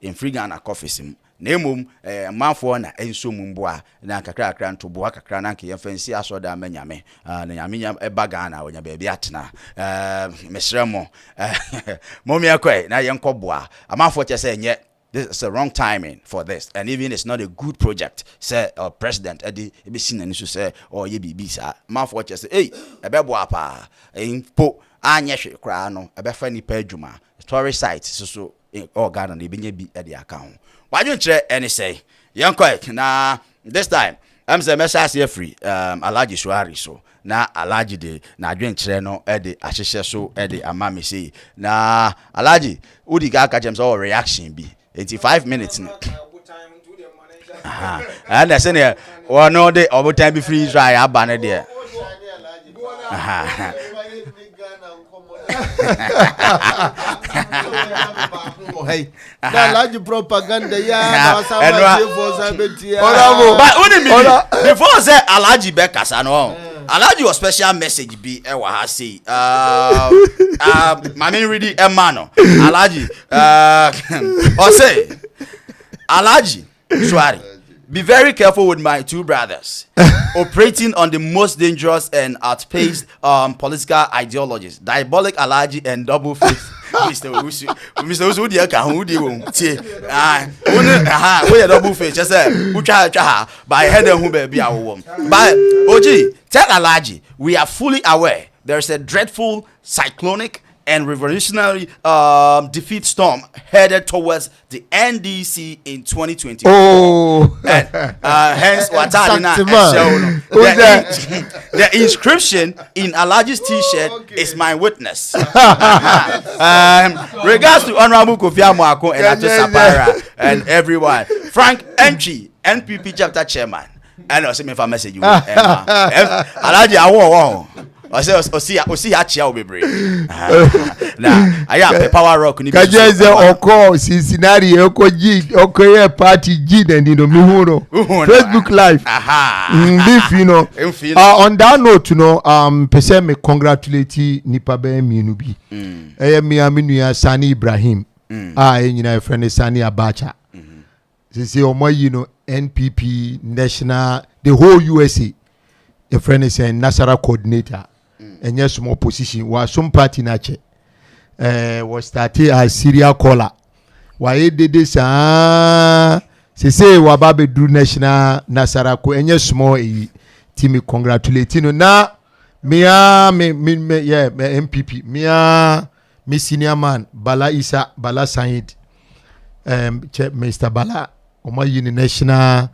in free Ghana coffee sim Nemum manfo na enso mumboa na kakra ntoboa kakra na nke yemfansi asoda amanyame na nyame ebaga na wonya baabi atena mesremo momi akoi na yenkoboa amanfo chese enye this is the wrong timing for this, and even it's not a good project. Say president Eddie Ebisin and so say or ye bibi sa manfo chese hey ebebo apa impo anye hwe kra no ebefa ni pa adwuma tourist site so all Ghana na ebenye bi e de account. Why don't you any say young quick na this time I'm say message here free Alaji Suari so na Alaji de na adwenkyere no e de ahyehye so e de amame say na Alaji udi ga ka james all reaction bi 85 minutes no and I say one no dey overtime be free try abane there hey, large propaganda, yeah, but before say Alaji Bekasa no, Alaji was special message be ewa say my main reading emano Alaji or say Alaji Suari, be very careful with my two brothers operating on the most dangerous and outpaced political ideologies. Diabolic Alaji and double faith. Mr. Usu dia ka hu di won tie we double faith just say utwa by head hu ba bia wo but Oji tell Alaji we are fully aware there is a dreadful cyclonic and revolutionary defeat storm headed towards the NDC in 2020. Oh, and hence the inscription in Alaji's T-shirt is my witness. Regards to Honorable Kofi Amoako and Ato Sapara and everyone. Frank Entry, NPP chapter chairman. And also me for message you. Alaji awo. I say osi achia obebre na aya power rock ni kajeze oko Cincinnati oko party G and you know me Facebook live on that note you know pese me congratulate nipa be mienu bi mi aminu Sani Ibrahim nyina friend Sani Abacha say omo you know NPP national the whole USA a friend is a national coordinator and yes small position was some party nache was started as serial caller why did this say wababe do national nasarako and yes small team congratulating na me MPP me senior man Bala Isa Bala Said Mr. Bala omo national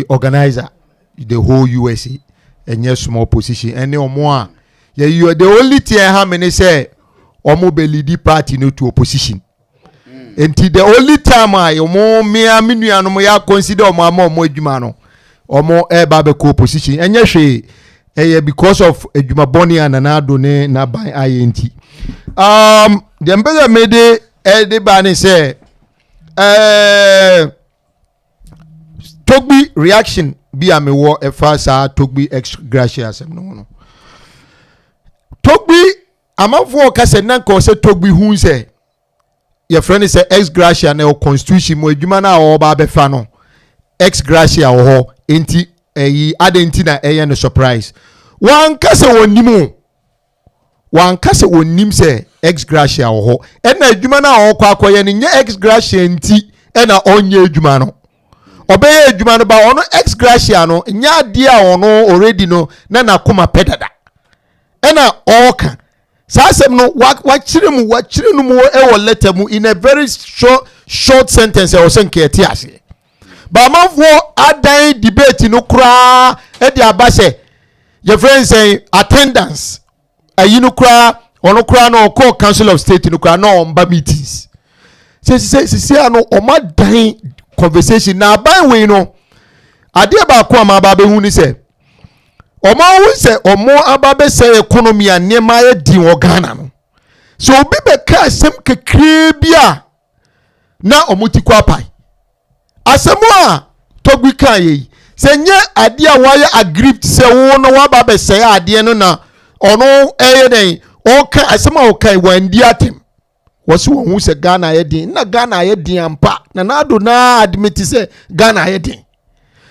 organizer the whole USA and yes small position and no more you are the only thing how many say omo be lead party no to opposition and the only time I omo me aminu no ya consider omo adwuma no omo eba be co opposition and yes because of adwuma boni ananado ne na ban INT the mbele made the ban say Togbe reaction be a me war a fasa Togbe ex gracia no Togbe amafo kase nanko se Togbe hu se your friend is ex gracia na constitution mo adwuma na o ba be fa no ex gracia ho enti adenti na no surprise wan kase wonim se ex gracia ho e na adwuma na o kwa akoye ne nye ex gracia enti e na onye adwuma no obeye adwuma no ba ono ex gracia no nya ade a ono already no na koma pedada ena oka sasem no wachire no mu e wo letter mu in a very short sentence o senke eti ase ba manfo adan debate no kura e de abase your friend say attendance ayi no kura ono kura no call council of state no kura no omba meetings say ano oma dan conversation na ban we no ade ba ko ama ba be hu ni say omo ababe say economy anema ye di Ghana no so obi be ka asem kekre bia na omuti kwa pai asemo a Togbe kan yi se nye ade a waye agript se wo no wa ba be say ade no na ono eye den o ka asemo o kai wandi atem wɔsi wɔn ho sɛ Ghana ayɛ den na Ghana ayɛ den ampa na n'ado na admit sɛ Ghana ayɛ den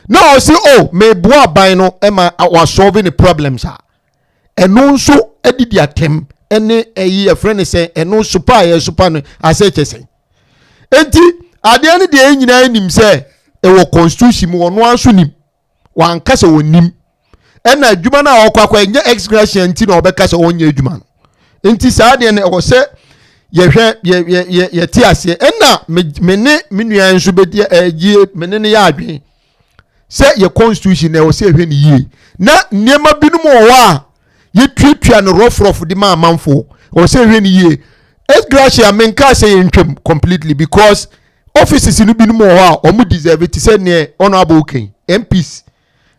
na ɔsi o meboa aban no ɛma wasolve ne problems a ɛno nso ɛdidi atɛm ɛne ɛyi ɛfrɛ ne sɛ ɛno super ayɛ super no asɛ kyɛ sɛ enti adeɛ no deɛ nyinaa nim sɛ ɛwɔ constitution mu ɔno anso nim wankasa wɔ nim ɛna adwuma no a ɔkɔ ɛnyɛ ex-gratia nti na ɔbɛkasa ɔnyɛ adwuma no enti saa deɛ no ɛwɔ sɛ yɛhwɛ yɛte aseɛ ɛna me ne me nua nso bɛdi ɛyie me ne yɛ adwen sɛ yɛ constitution na ɛwɔ sɛ ɛhwɛ ne yie na nneɛma binom wɔ hɔ a yɛtuatua no rɔfrɔfo de ma amanfo ɛwɔ sɛ ɛhwɛ ne yie ex-gratia menka sɛ yɛntwam completely because offices no binom wɔ hɔ a ɔmo deserve te sɛ neɛ honorable king MPs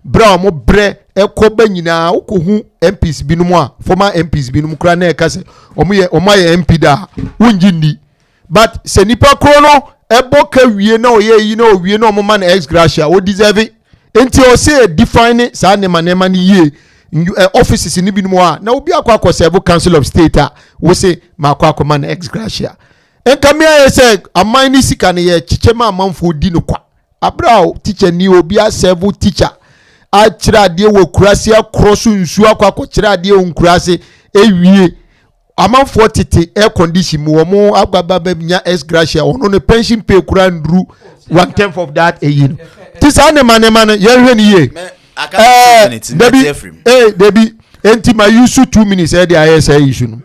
bra ɔmo brɛ ɛkɔ ba nyinaa wokɔhu MPs binom a former MPs binom kora na ɛka sɛ ɔmo ayɛ MP da wongyi nni but sɛ nipa koro no ɛbɔ ka wie na ɔyɛ yi na owie na ɔmo ma no ex-gratia o deserve enti ɔsɛ define saa nneɛma no yie offices ni binom a na obi akɔ serve council of state a wo se ma akɔ ma no ex-gratia enkamia yɛ sɛ aman ni sika ne yɛ kyekyɛ ma amanfo di no kwa abra teacher ni obi a serve teacher a kyerɛ adeɛ wɔ kurase akoro so nsuo akɔ kyerɛ adeɛ wɔ kurase ewie amanfo tete air condition mu wɔn agbaba nya ex-gratia ɔno ne pension pay kura nduru 1/10 of that eyi no ti saa ne ma no yɛhwɛ ne yie Debi enti ma use 2 minutes e dey ayɛ sɛ issue no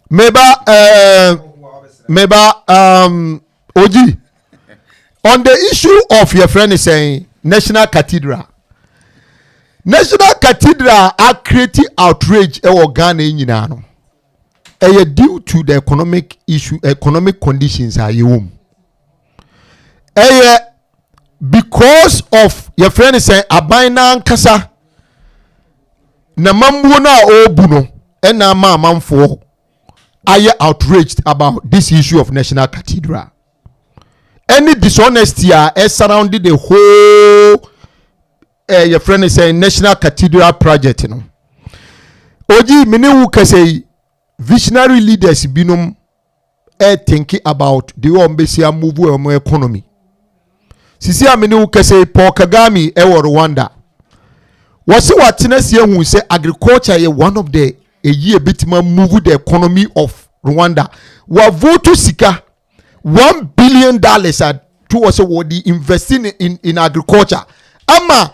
meba Oji on the issue of your friend is saying National Cathederal are creating outrage ewo Ghana nyina no due to the economic conditions are you because of your friend is saying abina nkasa na mambu na obu no na mamfo are outraged about this issue of National Cathederal. Any dishonesty surrounding the whole your friend is saying National Cathederal project, you know. Oji many who can say visionary leaders binum thinking about the Ombesia move or economy. Sisi many who can say Paul Kagame Rwanda. Was what Tennessee who say agriculture is one of the a year bit move the economy of Rwanda. Wa vote sika $1 billion at to us what investing in agriculture. Ama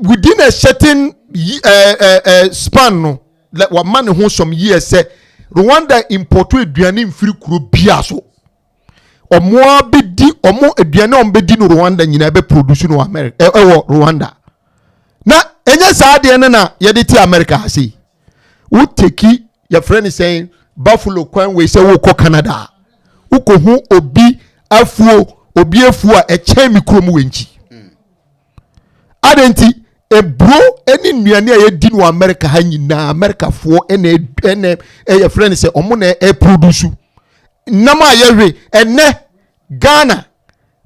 within a certain span no like what man who some years say Rwanda imported aduane free kuro biaso. Omo abedi omo aduane ombedi no Rwanda nyina be produce no America Rwanda. Na enye saa de na yede ti America say who take your friend is saying Buffalo kwan we say wo ko Canada uko hu obi afuo a eche mikrom wenchi adenti ebro eni nnuane a yedi no America ha nyina America fo ene your friend say omo na produce nama yewe ene Ghana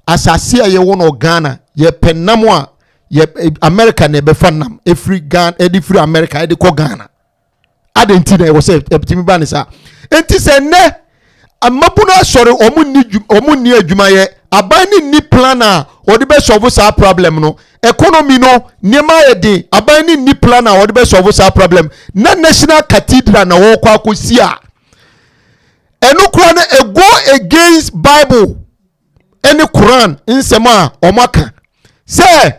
asase a ye wono Ghana ye penamo a ye America na be fanam every Ghana edi free America edi ko Ghana adenti na wo say epitimi ba ne sa enti se ne amabuna sori omunni adwumaye abani ni plan a odi be solve sa problem no economy no niema yedi abani ni plan a odi be solve sa problem na National Cathederal na wo kwa akosi a eno kura na ego against Bible any Quran nsema omaka say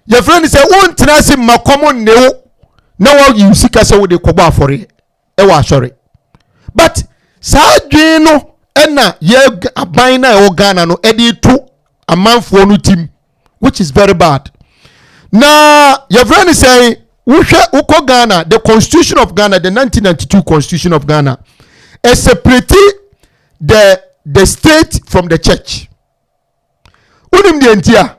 your friend say won tenase makomo newo na wo yusika say wo de kobo afore e wa sori but sadwe no ena ye aban na e Ghana no e de to amanfo no tim which is very bad. Now your friend is saying uko Ghana, the constitution of Ghana, the 1992 constitution of Ghana separating the state from the church. Unim the entia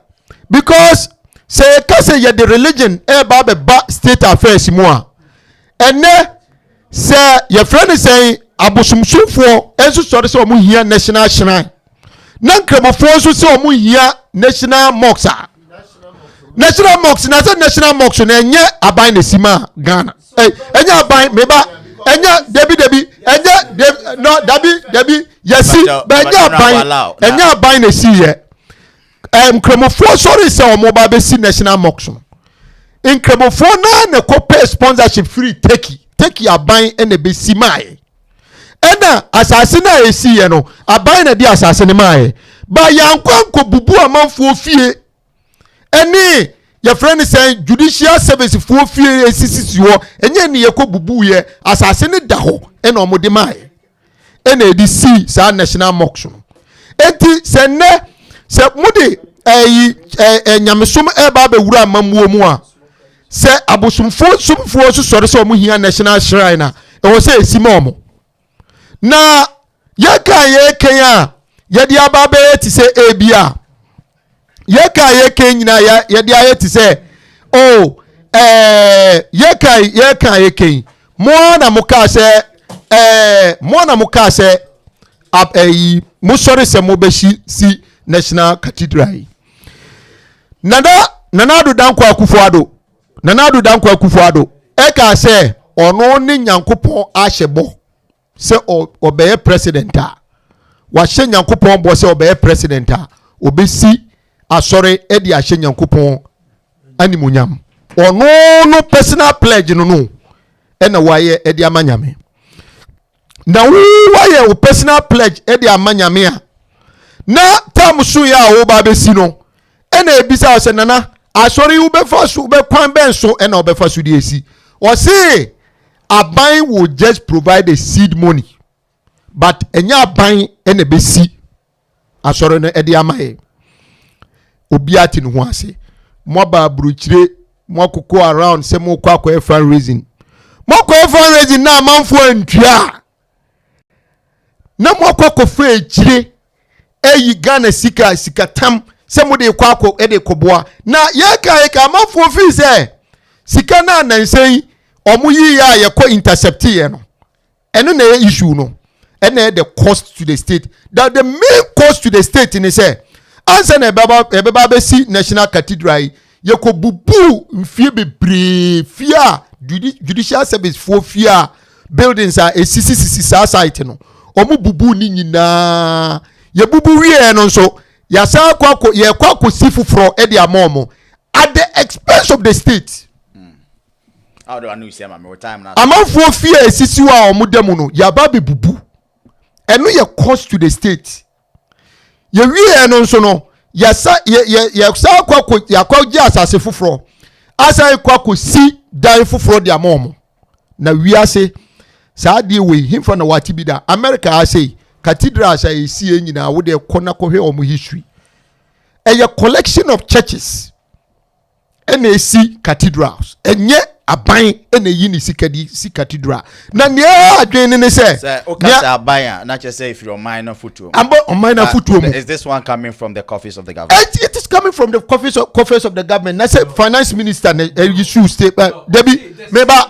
because say kase ye the religion ba state affairs more and say your friend is saying abosumsumfo enso sori se omo hia national shrine na nkramofo enso se omo hia national mosque national mosque na say national mosque na enye aban na sima Ghana enye aban meba enya debi enya no debi yesi enya ban na si ye nkremofo sorry say omoba be si national mocks no nkremofo na ko pay sponsorship free take aban na be si mai ena asase na esi ye no aban na di asase ne mai ba yankwanko bubu amanfo fie eni your friend is saying judicial service for fear esisi wo enye ne yeko bubu ye asase ne da ho ena omode mai ena edi si sa national mocks no enti se ne se mudi nyamesom eba be wura mamuo mu a se abosumfo sumfo so sori se omo hia national shrine na e wo se esi ma omo na yeka a yedi ababe ti se ebia yeka nyina yedi aye ti se yeka mo na muka se mo sori se mo be si national cathedral nana do danko akufuado e ka se ono ni nyankopon ahyebo se obeye president a wa hye nyankopon bo se obeye president a obesi asore e di ahye nyankopon animonyam ono no personal pledge no e na waye e di amanyame na waye o personal pledge e di amanyame a na tamusu ya wo ba besi no e na ebisa se nana asori wo be fasu be kwan ben so e na wo be fasu di esi o say aban will just provide the seed money but enya aban e na be si asori no e di amaye obi ati no ho ase mo ba bruchire mo kokko around se mo kwa fundraising na amanfo antua na mo kwa fa echire eyi Ghana sika tam se mo de kwa e de koboa na yeka amanfo fi se sika na nansen omo yi ya ye ko intercept ye no eno na issue no ena the cost to the state that the main cost to the state ni say ansa na ebeba be si national cathedral ye ko bubu mfie bebre fia judicial service for fia buildings are esisi site no omo bubu ni nyina ye bubu wie no so ya sa kwa sifu fro e de amomo at the expense of the state. How do I know you say my time now? Amanfo fia esisi wa omo demu no ya ba be bubu eno ye cost to the state. Ye wie no so no ya sa kwa ji asase fufuro asa kwa si dan fufuro de amomo na wiase saa de we himfa na wati bi da America ase cathedral sa esi nyina wo de kona kohwe omo history a collection of churches and esi cathedrals enye aban ene yi ni si cathedral na ne adwen ne se okasa aban na che say if your minor photo is this one coming from the coffers of the government? It is coming from the coffers of the government. Na say finance minister issue state debi meba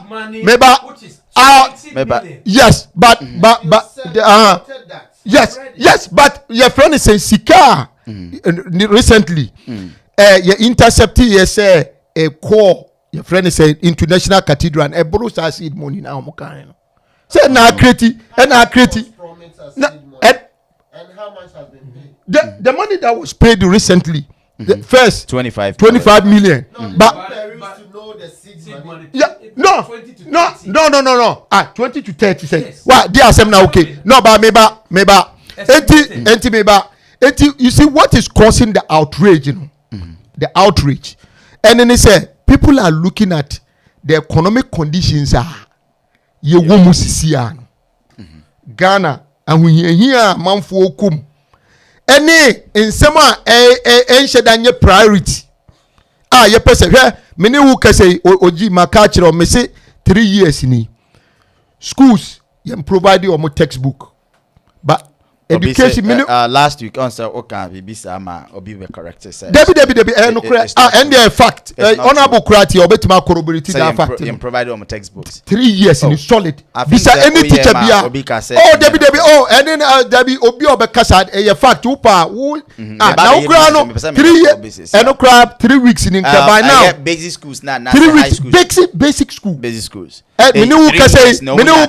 yes but yes but your friend is saying sika recently you intercept yes a core your friend is saying international cathedral and borrows us seed money now mo kan say na create and how much has been paid? The money that was paid recently the first 25 million but to know the seed money. Yeah, no 20 to 30 cents. Why they are saying now okay no but meba enti meba enti you see what is causing the outrage, you know, the outrage, and then they say people are looking at the economic conditions ye womu sisia Ghana and we here manfo okum any nsema enshedanye priority ye pese hwe mene wu kase oji maka kire me say 3 years ni schools you provide your textbook but education last week on sir okay BBC ama obi be correct say debi no kra and the fact honorable kurati obetima corroborate that fact you provide on textbooks 3 years in solid bisa any teacher bia debi and then debi obi obekasa e fact upa na ukra no 3 years and ukra 3 weeks in by now basic schools na 3 weeks basic schools menu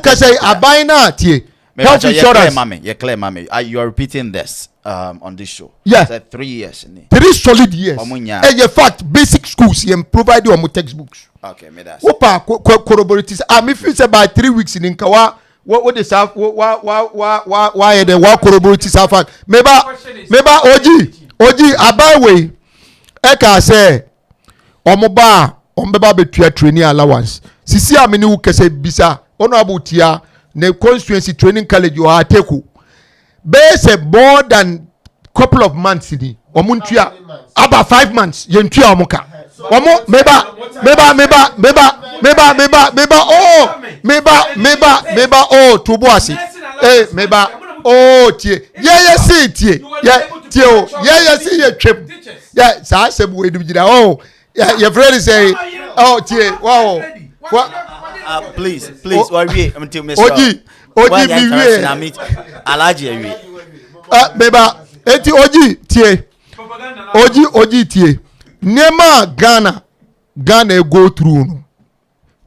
kase abaina tie health insurance. You're clear, mommy. You are repeating this on this show. Yeah. 3 years. 3 solid years. And in fact, basic schools you provide you textbooks. Okay, me that's. Opa corroborates. If you say by 3 weeks in Inkawa, what is up? Why the what corroborates have? Meba Oji abawe. Eka say omoba ombeba betua training allowance. Sisi amini ukese bisa honorable tia. The constituency training college you are teku base more than couple of months in omuntia about 5 months yentua omuka omo meba oh tubuasi meba oh tie si tie tie o si ye twem sa asem we dum jira oh your friend say oh tie wow please wait until Mr. Oji me Alaji beba eti Oji tie nema Ghana go through no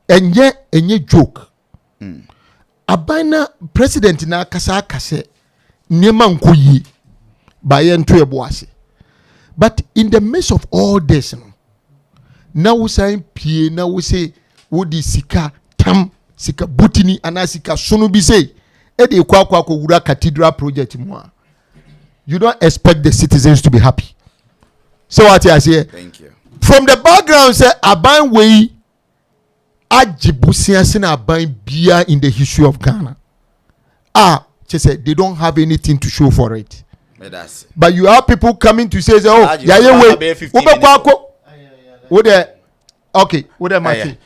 enye joke abana president na kase nema nkoyi ba ye nto eboase but in the midst of all this no na wo san pie na wo say wo di sika sika butini anasika sunu bi say e dey kwa wura cathedral project mo you don't expect the citizens to be happy. So what I say? Thank you. From the background say aban we ajibusia sin aban bia in the history of Ghana. She said they don't have anything to show for it. But you have people coming to say oh yeah okay, what am I saying?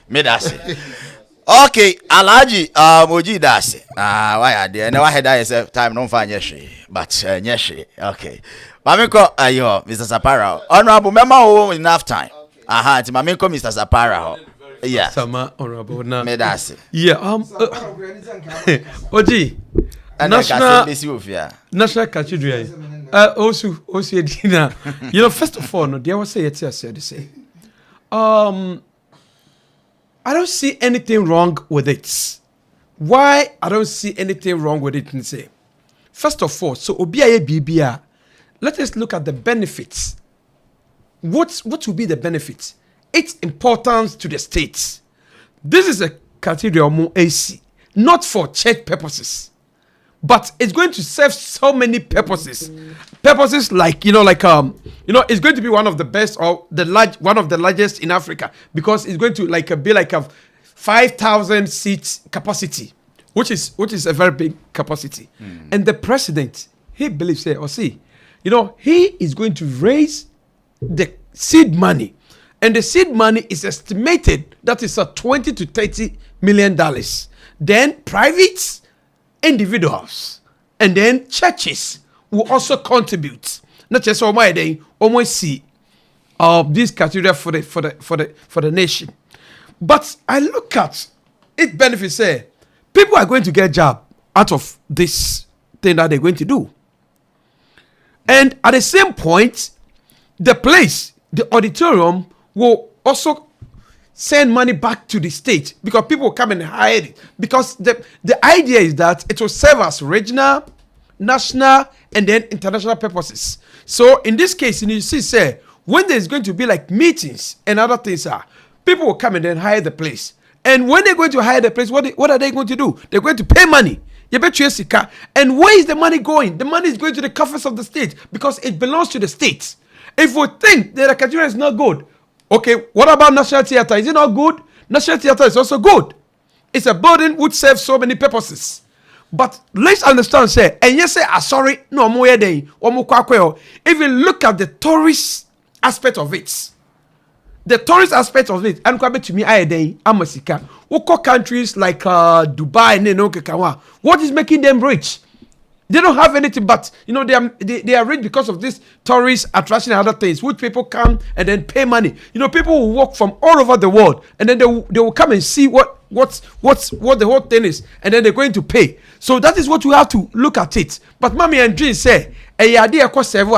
Okay, Alaji, Moji Dasi. Why are there? Never had I say time no find yeshi, but yeshi. Okay, Mamiko, Mr. Sapara, honorable member, enough time. Aha, to Mamiko, Mr. Sapara. Yeah, Sama honorable na. Medasi. Yeah, Oji, National Cathedral. Also, Dina. You know, first of all, no, there was say say. I don't see anything wrong with it. Why I don't see anything wrong with it? Say, first of all, so Obiaye BBA, let us look at the benefits. What will be the benefits? Its importance to the states. This is a cathedral AC, not for church purposes, but it's going to serve so many purposes. Purposes like it's going to be one of the best or one of the largest in Africa because it's going to be like a 5,000 seats capacity, which is a very big capacity. And the president, he believes he is going to raise the seed money, and the seed money is estimated that is $20 to $30 million. Then private individuals and then churches will also contribute. Not just almost see this cathedral for the nation. But I look at it benefits. People are going to get a job out of this thing that they're going to do. And at the same point, the place, the auditorium, will also send money back to the state because people will come and hire it. Because the idea is that it will serve as regional, national, and then international purposes. So in this case, you see, when there's going to be like meetings and other things, people will come and then hire the place. And when they're going to hire the place, what are they going to do? They're going to pay money. And where is the money going? The money is going to the coffers of the state because it belongs to the state. If we think that the cathedral is not good, okay, what about National Theatre? Is it not good? National Theatre is also good. It's a building which serves so many purposes. But let's understand, and yes, sorry, no more day, if you look at the tourist aspect of it, and come to me, I'm a Sika. Countries like Dubai, what is making them rich? They don't have anything, but they are rich because of this tourist attraction and other things, which people come and then pay money. People will walk from all over the world, and then they will come and see what the whole thing is, and then they're going to pay. So that is what we have to look at it. But Mommy and Jean say,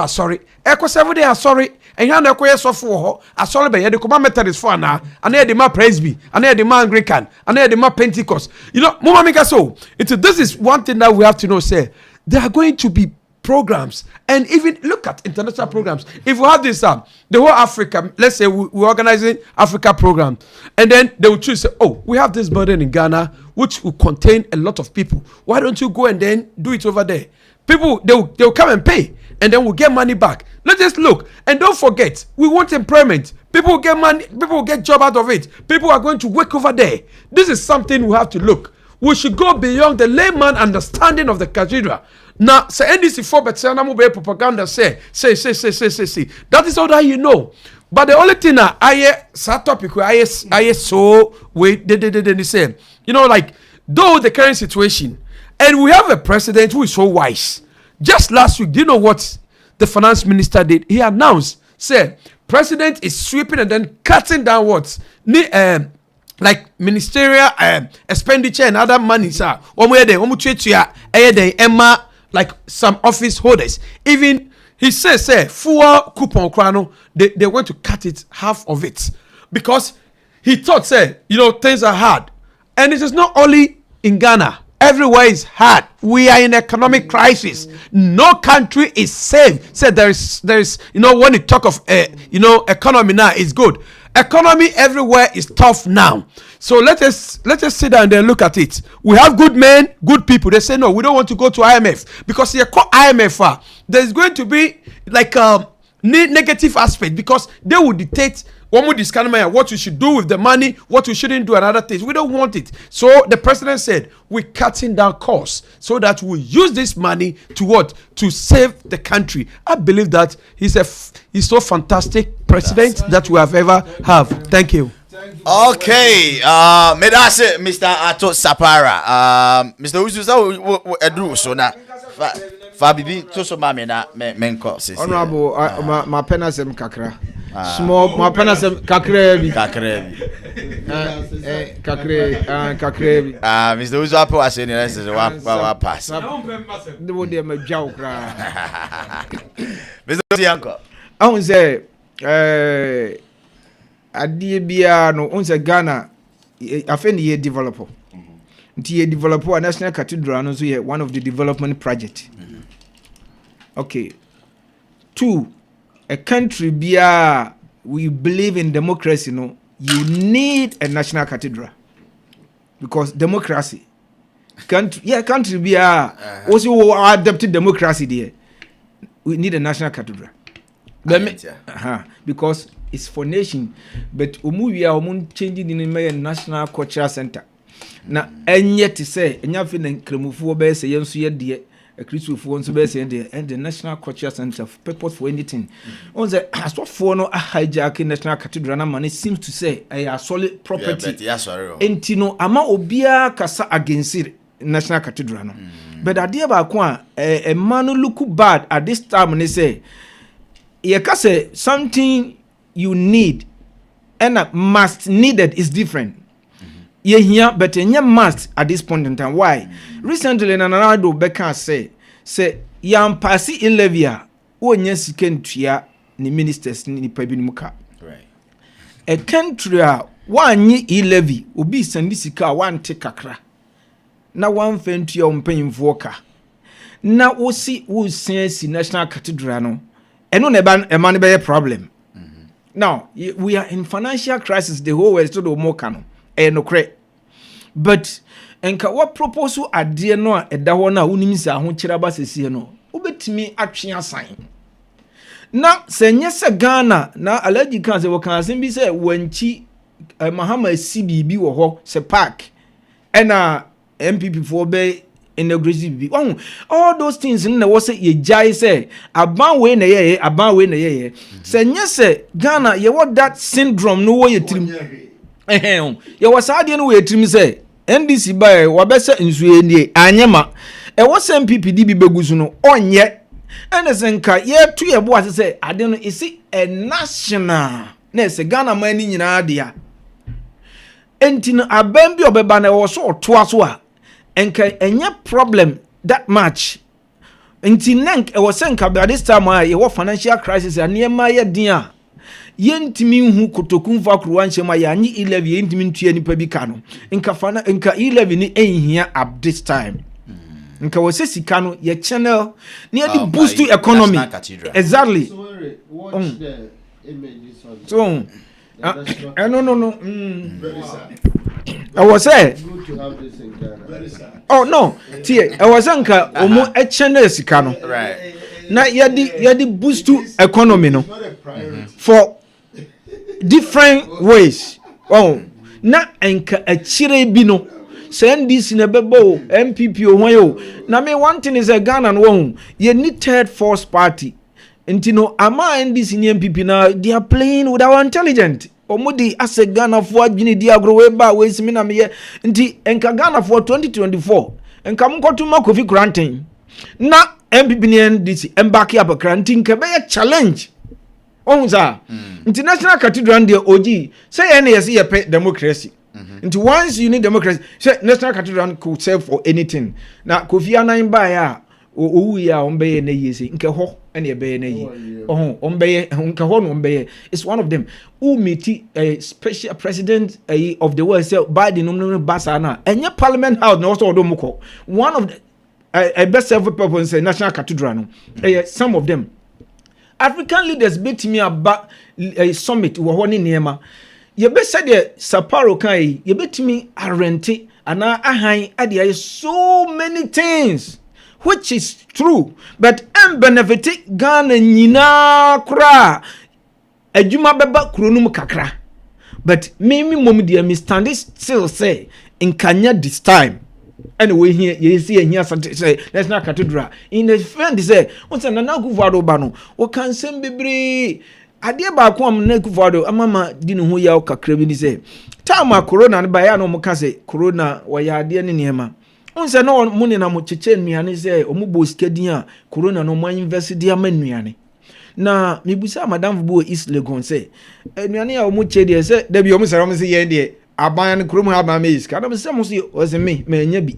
sorry, they are sorry. And you know, I saw the command Methodist for now, and they demand Presby, and they demand Anglican, and they demand Pentecost. Mama Mika, so this is one thing that we have to know. Say there are going to be programs, and even look at international programs. If we have this, the whole Africa, let's say we're organizing Africa program, and then they will choose, say, oh, we have this burden in Ghana, which will contain a lot of people. Why don't you go and then do it over there? People, they'll come and pay, and then we'll get money back. Let's just look, and don't forget, we want employment. People will get money, people will get job out of it. People are going to work over there. This is something we have to look. We should go beyond the layman understanding of the cathedral. Now, say NDC for but say propaganda say. That is all that you know. But the only thing that I topic where I so wait they say, like though the current situation, and we have a president who is so wise. Just last week, do you know what the finance minister did? He announced, said, president is sweeping and then cutting down what? Like ministerial expenditure and other money, sir. Like some office holders. Even he says, full coupon crano, they want to cut it half of it. Because he thought, things are hard. And it is not only in Ghana. Everywhere is hard. We are in economic crisis. No country is safe. Said there is when you talk of economy now, it's good. Economy everywhere is tough now. So let us sit down and look at it. We have good men, good people. They say no, we don't want to go to IMF because they call IMF. There's going to be like a negative aspect because they will dictate what we should do with the money, what we shouldn't do, and other things. We don't want it. So the president said, we're cutting down costs so that we use this money to what? To save the country. I believe that he's so fantastic president that we have ever have. Thank you. Okay, medase Mr. Ato Sapara. Mr. Uzuza edu so na Fabibi to so ma me na menko sisi. Honorable my penasem kakra. Small my penasem kakrebi. Kakrebi. Mr. Uzuza po ase ni let's wa pass. The wo dey ma dwaw kra. Mr. Uzianko. I won say adie bia no onse Ghana Afede ye developer. Nti ye developer National Cathedral no so ye one of the development project. Okay. 2, a country bia we believe in democracy no, you need a national cathedral. Because democracy country bia also adapted democracy there. We need a national cathedral. Because it's for nation, but we are changing in the National Cultural Center. Now, and yet to say, and you have been Kremufu base, a Christopher and the National Cultural Center of purpose for anything. On the as what for no hijacking National Cathedral money seems to say a solid property. And Tino Ama Obia Casa against it, National Cathedral. But idea about a man who look bad at this time and they say, you can say something you need and must needed is different. Yeah, here, but in your must at this point in time. Why? Recently, Nanado Becca say yam pasi ilevia o nyesi kentria ni ministers ni pabinuka. Right. A country one ye ilevi obi sandi sika one take kakra. Na one fentia mpanyimfo ka. Na wo sense National Cathedral no. And no a money be a problem. Now we are in financial crisis. The whole world still more canon. No credit. But enka what proposal adie no a da ho na unim se aho kiraba sesi no. Obetimi atwe asan. Na senye se Ghana na alaji kan se wokan sen bi se wanchi Mahama CBB wo ho se park. Ena MPP for be inaugurated all those things in the was ye jai say aban we na ye senye se Ghana ye what that syndrome no way trim ye was ade no we trim say NDC by wabese nsuye nie anyema e was MPPD bi begusu no onye ene senka ye tu ye bo ase say ade no isi a national na se Ghana man ni nyina de a enti no abam bi obeba na wo so to aso a enka enye problem that much enti nank e was senka by this time ye wo financial crisis aniema ye din a yentimi hu kotokun fa kruwa nchema ya anyi 11 yentimi ntua nipa bi ka no nka 11 ni enhia at this time nka wose sika no ye channel near the boost to economy exactly so watch the images on so no I was say good to have this in Ghana. Oh no tie I was nka omo e channel sika no Right. na ye di boost to economy no for different ways. Oh, na enka achire bi no. Send this in a bebo MPP o yo. Na me one thing is a Ghana no you need third force party. Intino ama and this in MPP now they are playing with our intelligence. Omudi as a Ghana for adwini di agro we ba we simi na me ye. Nti enka Ghana for 2024. Enka mkotu makofi granting. Na MPP ni NDC embark up granting ke be challenge. Onza international cathedral there OG say NAS ye pay democracy. Into once you need democracy, say national cathedral could serve for anything. Now Kofi Annan ba ya o ya ombe na yesi nke ho ene ye be na yi. Ombe nke ho no ombe. It's one of them. Who meet a special president of the world say Biden no basa na. Enye parliament house no so odomko. One of the best serve people in national cathedral no. Some of them African leaders bet me about a summit wo ho ne niema ye be said the Saparo kai ye bet me arrente ana ahan ade so many things which is true but benefit Ghana nyina kra adwuma beba kronum kakra but me mom dia me stand still say in Kenya this time anyway here you see here say national cathedral in the friend say once na Akufo-Addo ba no o kan sem bebre ade ba ko am na Akufo-Addo amama di ne ho ya o kakra bi ni say time corona ne ba ya no mo ka say corona wo ya ade ne niema onse na mo ne na mo cheche nnuane say o mo bo skadin a corona no mo invest dia ma nnuane na mebusa madam bo East Legon say nnuane a o mo che de say da bi o mo sare mo say ye de aban krom ha ba meis ka na se mo se o se me anya bi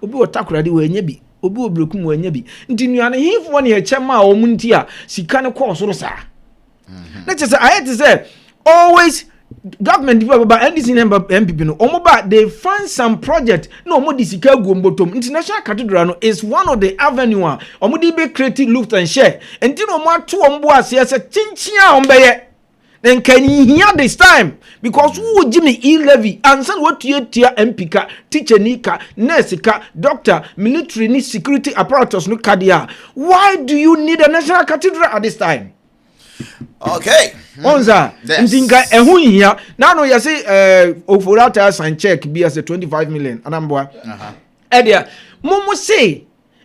obi o takorade we anya bi obi o brekum we anya bi nti nuane hifo ne echema o mu nti a sika ne ko so sa na che say I had to say always government people ba NDC MPP no omo ba they fund some project no omo di sika gu mbotom international cathedral no is one of the avenue omo di be creative loft and share nti no omo ato ombo ase ase chinchin a ombeye then can you hear this time because who Jimmy E-levy and son what you tia MPK teacher nika nurse ka doctor military ni security apparatus no kadia why do you need a national cathedral at this time okay onza ndinga ehun hia na no yase ofurata sign check bi as 25 million anamboa edia mumu say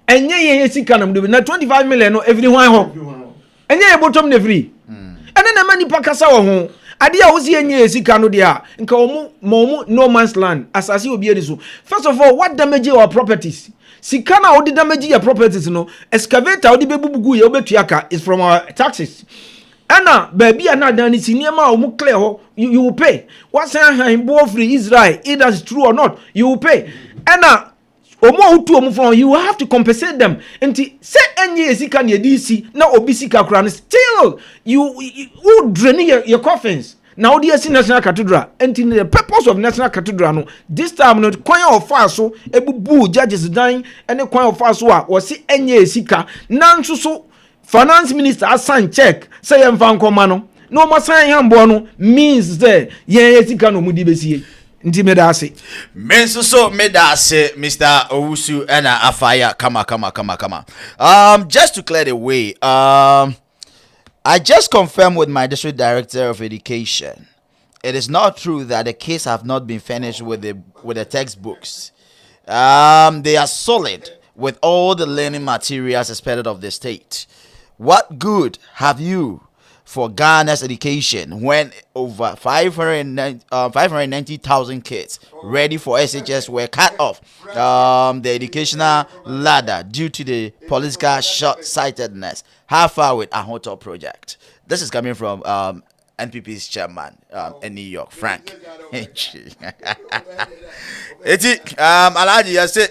enye ye sika na mdo na 25 million no every one ho enye ye bottom na free ene na mani pakasa wo ho ade a wo si enye esika no de a nka omu no man's land asase obi eri so first of all what damage our properties sika na wo de damage your properties no excavator wo de bebubugu ye obetuaka is from our taxes ana baby ana dan ni sinema omu clear ho you will pay what say han bo free Israel either is true or not you will pay ana omo utu omu from you have to compensate them enti say enye esika na edisi na obi sika kura still you drain your coffins now the national cathedral enti the purpose of national cathedral no this time no kwan of faso ebubu judges dying and kwan of faso a wo se enye esika na nso so finance minister assign check say em fan koma no ma sign hambo no means there ye esika no mudi besie nti medase menso so medase Mr. Owusu ena afaya kama just to clear the way I just confirmed with my district director of education it is not true that the case have not been finished with the textbooks. They are solid with all the learning materials expected of the state. What good have you for Ghana's education when over 590,000 kids ready for SHS were cut off the educational ladder due to the political short-sightedness. How far with Ahoto project? This is coming from NPP's chairman in New York, Frank. Eti Alhaji ya say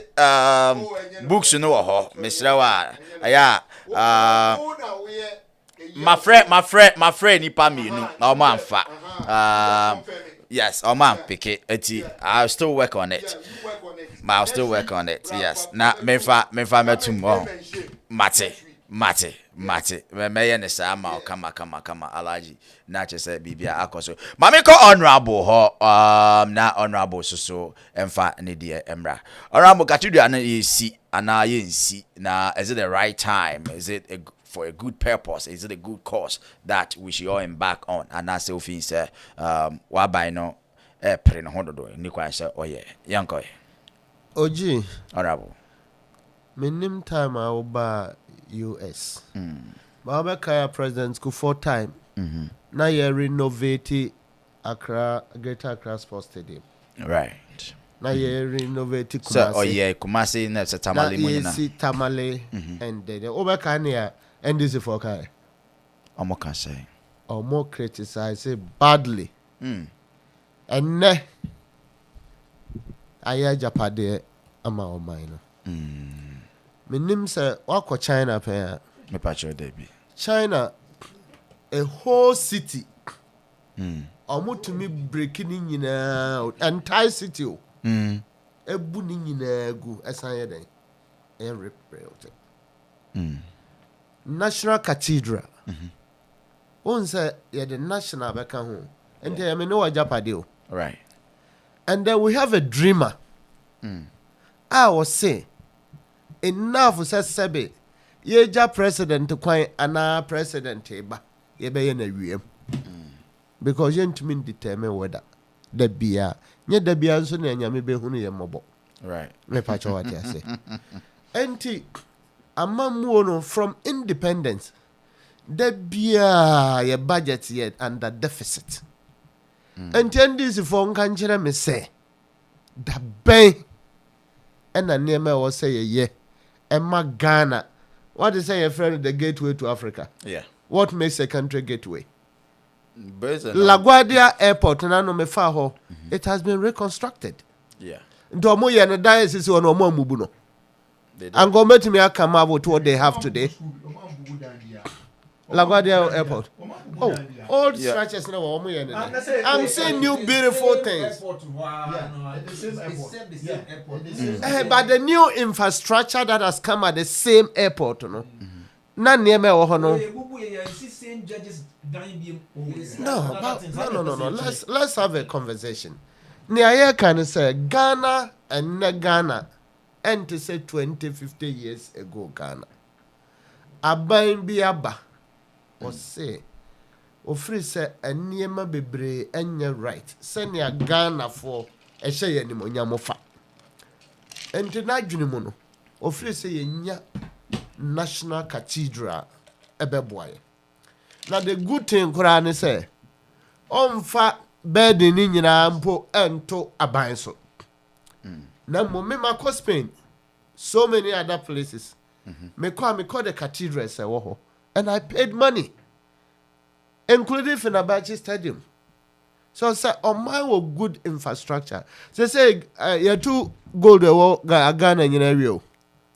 books no ho Mr. Wa aya my friend nipa mi nu na o man fa yes o man pick it. Eti I'll still work on it. Yes na me fa metum mate me ne sa ma kama Alhaji na che say bibia akoso mame ko honorable ho na honorable so emfa ne de emra honorable Cathederal na yesi ana yensi na is it the right time, is it for a good purpose, is it a good cause that we should all embark on, and I say fin say wa by no pre no hododo ni kwa say oye yanko oji honorable minim time I will buy US. But I president school 4 times. Now you renovate Accra, Greater Accra Sports Stadium. Right. Now you renovate Kumasi. So Kumasi na se Tamale mo na. Yes, Tamale and then Obakania and this is for Kai. Omo can say. Omo criticize it badly. And ne aya Japade ama o mine. Minim say wako China pe me patcho debi. China a whole city. Omo to me breaking in entire city. Ebu ni nyina gu esan den. E reprelt. National Cathedral. On say the national beka ho. And they me know Japade. Right. And then we have a dreamer. I was say enough says sebe yeja president kwan ana president eba ye be na wiem because you ntumi determine whether the bia nye da bia nso na nyame be hunu ye mobo right me pa cho what I say enti amamuo no from independence the bia ye budget yet under deficit enti this for nkan kire me say da ben and a name was say ye Emma Ghana. What is say a friend the gateway to Africa? Yeah. What makes a country gateway? LaGuardia Airport nano me faho. It has been reconstructed. Yeah. Ndomo ya na diocese ono mo mubuno. And go met me come out what they have today. LaGuardia Airport. Oh, old structures now. I'm saying new beautiful things. But the new infrastructure that has come at the same airport, no. None near me or no. No. Let's have a conversation. Near can say Ghana and ne Ghana, and to say 20-50 years ago Ghana. Abain biaba. Or say, or free say, a niema bebre and your right. Send your Ghana for a shay anymore, yamofa. And to Najunimono, or free say, nya National Cathedral, a beboy. Now, the good thing, Koran say, on fat bed in India and to a bicycle. Now, Moma Spain, so many other places. Me call the cathedral, say, oh. And I paid money, including Fenerbahce Stadium. So I said, on my good infrastructure. So say, you two gold Ghana in area.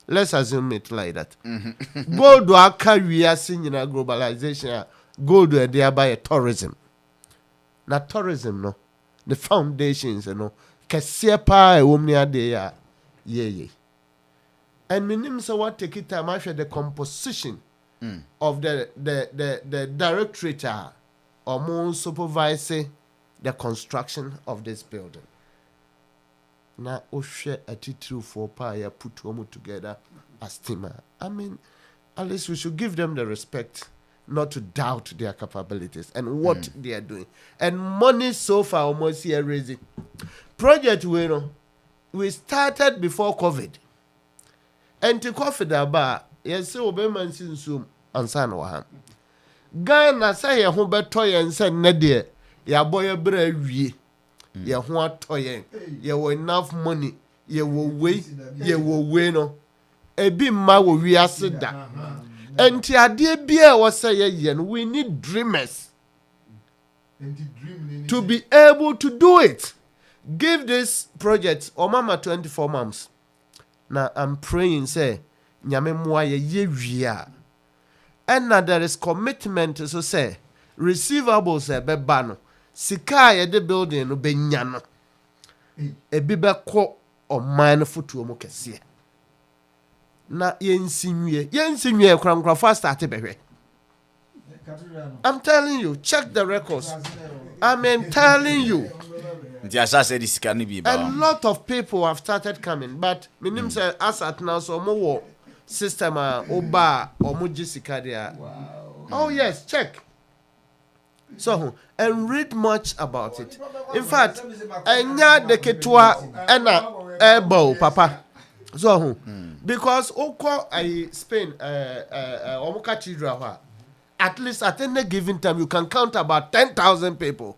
Let's assume it like that. Gold do carry us in globalization. Gold do thereby a tourism. Not tourism, no. The foundations, you know. Kasiepa omnia de ye. And minim so what take it time after the composition. Of the directorate or more supervising the construction of this building. Now, share attitude for power put them together as team. I mean, at least we should give them the respect not to doubt their capabilities and what they are doing. And money so far almost here raising. Project we started before COVID. And to COVID about yes, so Obama Sinsum and San Waham. Ghana say ye ho beto yen se ne de ya boy bra wie ye ho ato yen ye wo enough money ye wo we no ebi ma wo wi ase da enti ade bia wo say ye no we need dreamers to be able to do it. Give this project Omama 24 months. Now I'm praying say nyame moa ye wia. And now there is commitment to say receivables be bano. Sika ye de building no be nyano. E bi be ko o man fotu mo kese. Na yensinwie kra fast start behwe. I'm telling you, check the records. I'm telling you. A lot of people have started coming, but minim say as at now so more system oba or mujisika there. Oh yes, check. So and read much about it. In fact, enya de ketwa ena ebo papa. So because oko Spain omo Cathederal at least at any given time you can count about 10,000 people.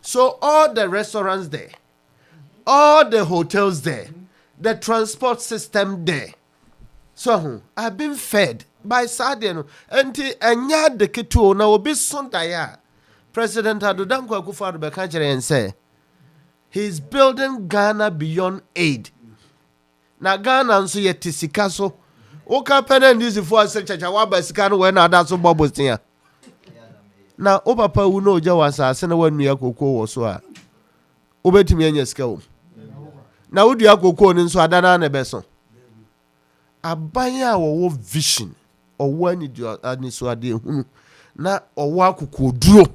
So all the restaurants there, all the hotels there, the transport system there. So I've been fed by Sadiano. Enti enya de ketu na obi sondaya. President Adodankwa Akufo-Addo bekanjere and say he's building Ghana beyond aid. Na Ghana nso ye tisika so. Oka pene ndizi for secretary wa basika no we na da so bobos tia. Na o papa wu no oja wasase na wanua kokoo wo so a obetimi anya sika wo. Na wodua kokoo ni nso adana na beso. Abanya wo vision owo ani so ade hunu na owo akokoduro.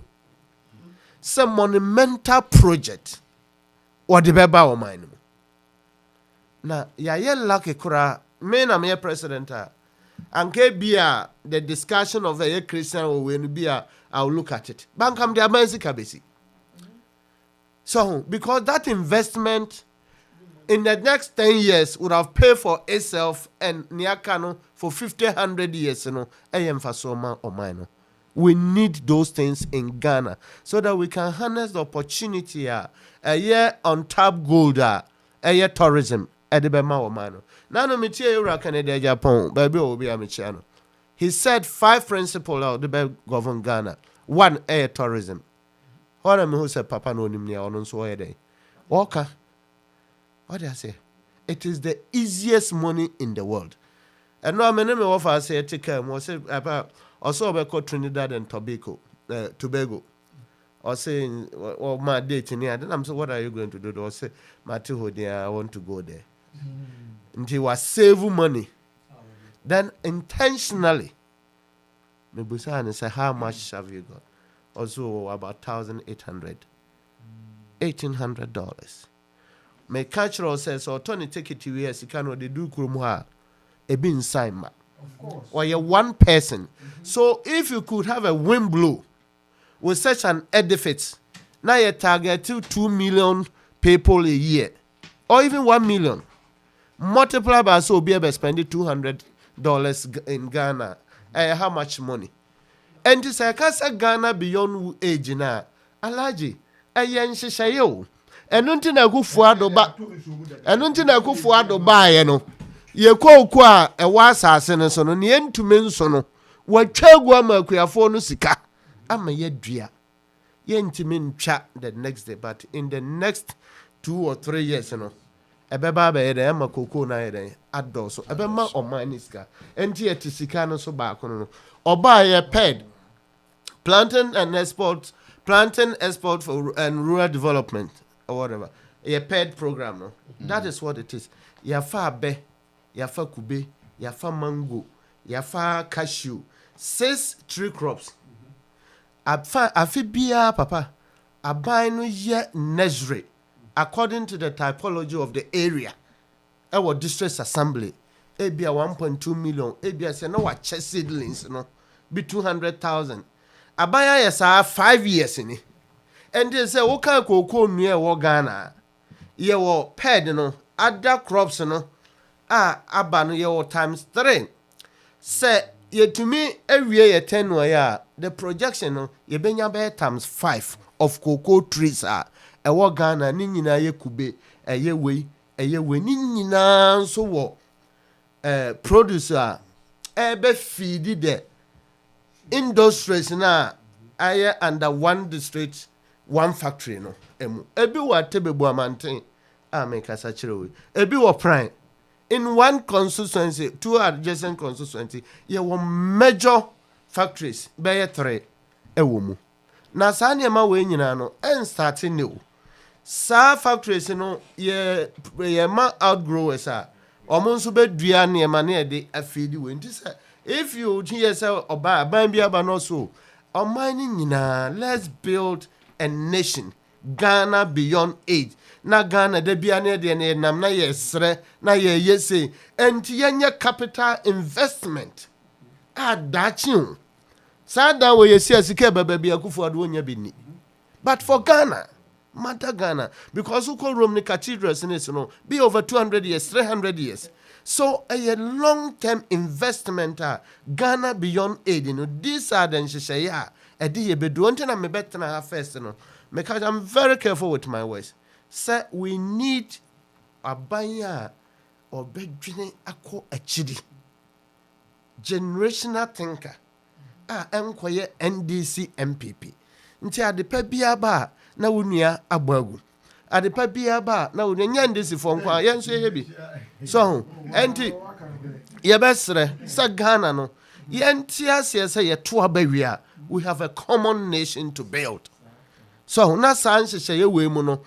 Some monumental project or the beba o mine. Na ya ye lucky kura me na me president anke bia the discussion of a Christian or when bia I'll look at it. Bankam de America basi. So because that investment in the next 10 years would have paid for itself and Niakano for 100 years, you know, Fasoma or mine. We need those things in Ghana so that we can harness the opportunity a year on top gold a year tourism at the Bema or Mano. Nano Mitia Canada Japan, baby will be a Michiano. He said 5 principles of the govern Ghana. 1, air tourism. What am who said Papa no Nimnia on so a day? Walker. What do I say? It is the easiest money in the world. And no many of us say take care was about also we call Trinidad and Tobago. Or saying or my date in here. Then I'm saying, what are you going to do? Or say, Matthew, I want to go there. And he was saving money. Then intentionally, Mebusan say, how much have you got? Also about $1,800. My cultural says, or Tony take it to US, you cannot do Kurumha, a bin sign. Or you're one person. So if you could have a wind blow with such an edifice, now you target 2 million people a year, or even 1 million. Multiply by so be able to spend $200 in Ghana. How much money? And this I can say Ghana beyond age now. Alaji, yen shishayo. And until I go for Adoba, and until I go for Adoba, you know. Ye kwa a wasa senesono ni entu mensono wa twagwa makuya fo no sika ama ye dua ye ntimi ntwa the next day, but in the next 2 or 3 years no ebeba ba ye dey ama koko na ye dey adoso ebema omani sika enti ye tisika no so ba kono no oba ye ped planting export for and rural development or whatever ye ped program no. That is what it is. Ya fa be yafa kube, yafa mango, yafa cashew, 6 tree crops. Afibia papa, abino ye nursery according to the typology of the area. Our district assembly, ebia 1.2 million, ebia say no what seedlings no be 200,000. Abaya yesa 5 years in it. And they say okay koko nue wo Ghana. Ye wo ped no, other crops no. Abano ye times 3. Say ye to me every year 10 ya the projection no yebenya be times 5 of cocoa trees a ewo Ghana ni nyina ye kube eye we ni nyina so wo producer ebe feed the industries na aye under one district one factory no emu ebi wa Tebebu Amanten make kasa kire we ebi wo prime in one constituency, 2 adjacent constituency, you have major factories, be 3 ewumu. Na sa niyama we nyina no en starting new. Sa factories no ye ma outgrowers a omo nso be dua niyama na de afidi we nti say if you hear say oba ban bia ba no so oman nyina let's build a nation Ghana beyond age. Na Ghana de bia na de na nam na yesre na yese enti yenye capital investment adachi sada we yesi asike baba bia kufu ado nya bini but for Ghana matter Ghana because we call Rome Cathederal no be over 200 years 300 years so a long term investment Ghana beyond aid these are the nhyehyɛ a ɛde ye bedu onti na me betena first no because I'm very careful with my words. Say we need a buyer or bedwine ako achidi. Generational thinker. Enkoye NDC MPP. Nti adepa bia ba na wonua agbagu. Adepa bia ba na wonua nyandesi fo nkwa yenso ye bi. So, enti ye besre sa Ghana no yenti ase say ye to abawia. We have a common nation to build. So, na san ye we mu no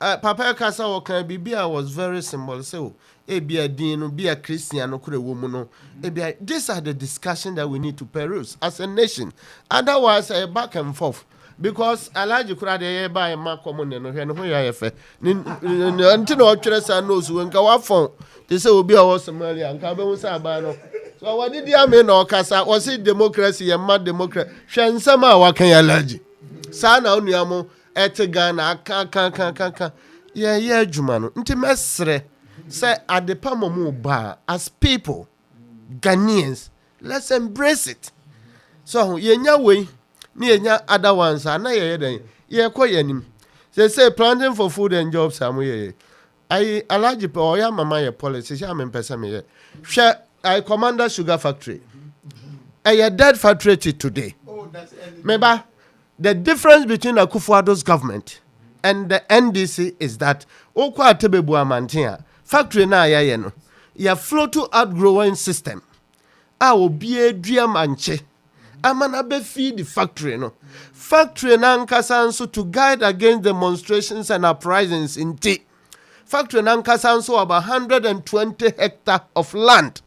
Papa Kasa Okan Bibia was very simple. So, Ebia Dino, be a Christian, no Kure woman. These are the discussion that we need to peruse as a nation. Otherwise, back and forth. Because I like you could buy a mark common and who I have. Until all Teresa knows when go up phone. This will be our Somalia and Cabo Sabano. So, what did you mean, or Casa? Was it democracy and mad democrat? Shan Sama, what can you allergy? Sana on Yamo. Ghana ka yeah jumano nti mesre say adepa momu ba as people Ghanaians let's embrace it so yenya we ni yenya other ones na ye den ye koyanim say planting for food and jobs am ye I alaji pe oya mama ye policy sha me pesa me ye hwe I Commander Sugar Factory a dead factory today meba. The difference between Akufo-Addo's government and the NDC is that Okwa Tebebu Amanten factory na ya no ya flow to outgrowing system a obi edua manche amana be feed the factory no factory na nkasa nso to guide against demonstrations and uprisings in T factory na nkasa nso about 120 hectares of land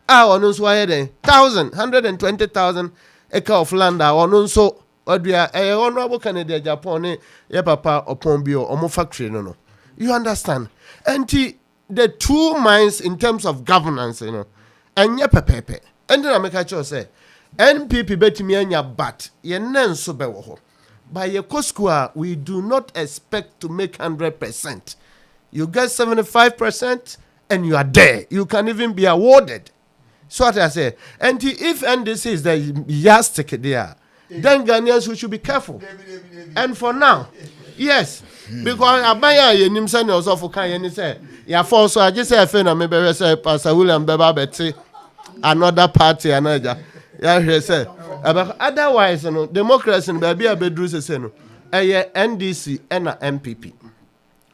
ono nso aye den 120,000 acre of land ono nso Odria honorable Canada Japan ye papa upon bio omo factory no. You understand? And the two minds in terms of governance, and ye pepepe. And then I make a choice say NPP betimi anya bat ye nen so be wo ho. By ye koskua we do not expect to make 100%. You get 75% and you are there. You can even be awarded. So what I say, and if NDC is the yardstick there, then Ghanaians we should be careful. And for now, yes, because Abaya ye nimsa ne also for kan ye say ya for so I just say na me be say Pastor William Beba Betty another party another. Ya say otherwise no democracy no be abedru say no NDC and MPP.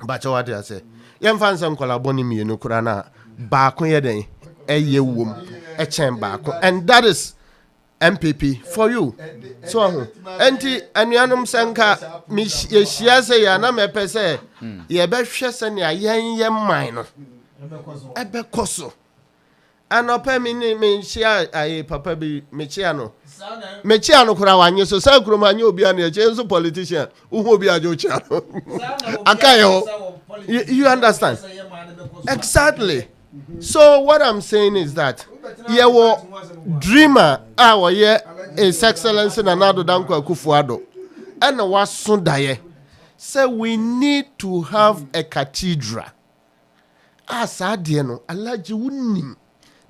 But what I say, yem fan some collaboni mi no kura na ba ko ye den eye wom e chen ba ko, and that is MPP for you. So enti anuanom sanka mi yehia say ya na me pese ye be hwe se ne ayen ye man no ebe koso anopa mi ni me hia aye papa bi me chia no kura wanye so sa kuro manye obi an ye che so politician wo obi ajo chia no akayo you understand exactly. So what I'm saying is that yewo dreamer our ye His Excellency Nana Danko Akufo-Addo and waso daye say we need to have a cathedral as adie no alaji wunim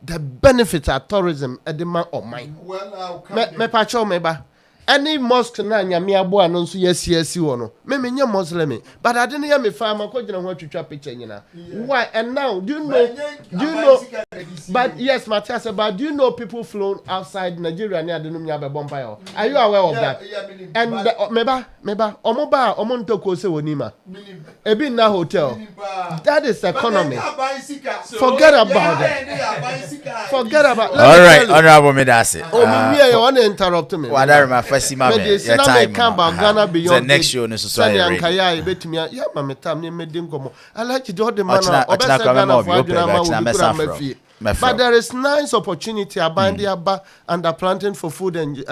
the benefits of tourism at the man or mine. Well, me pacho meba. Any mosque na nyame abo ano nso yesi wo no me nya Muslim but I didn't hear me farmer ko gina ho twitwa picture nyina why and now do you know but yes Matthias but do you know people flown outside Nigeria near the nya be bomba are you aware of that and meba omoba omontoko se wonima ebi na hotel that is economy forget about that all right honorable Medase you want to interrupt me your time the next show no so I like to do the man but there is nice opportunity about the under planting for food and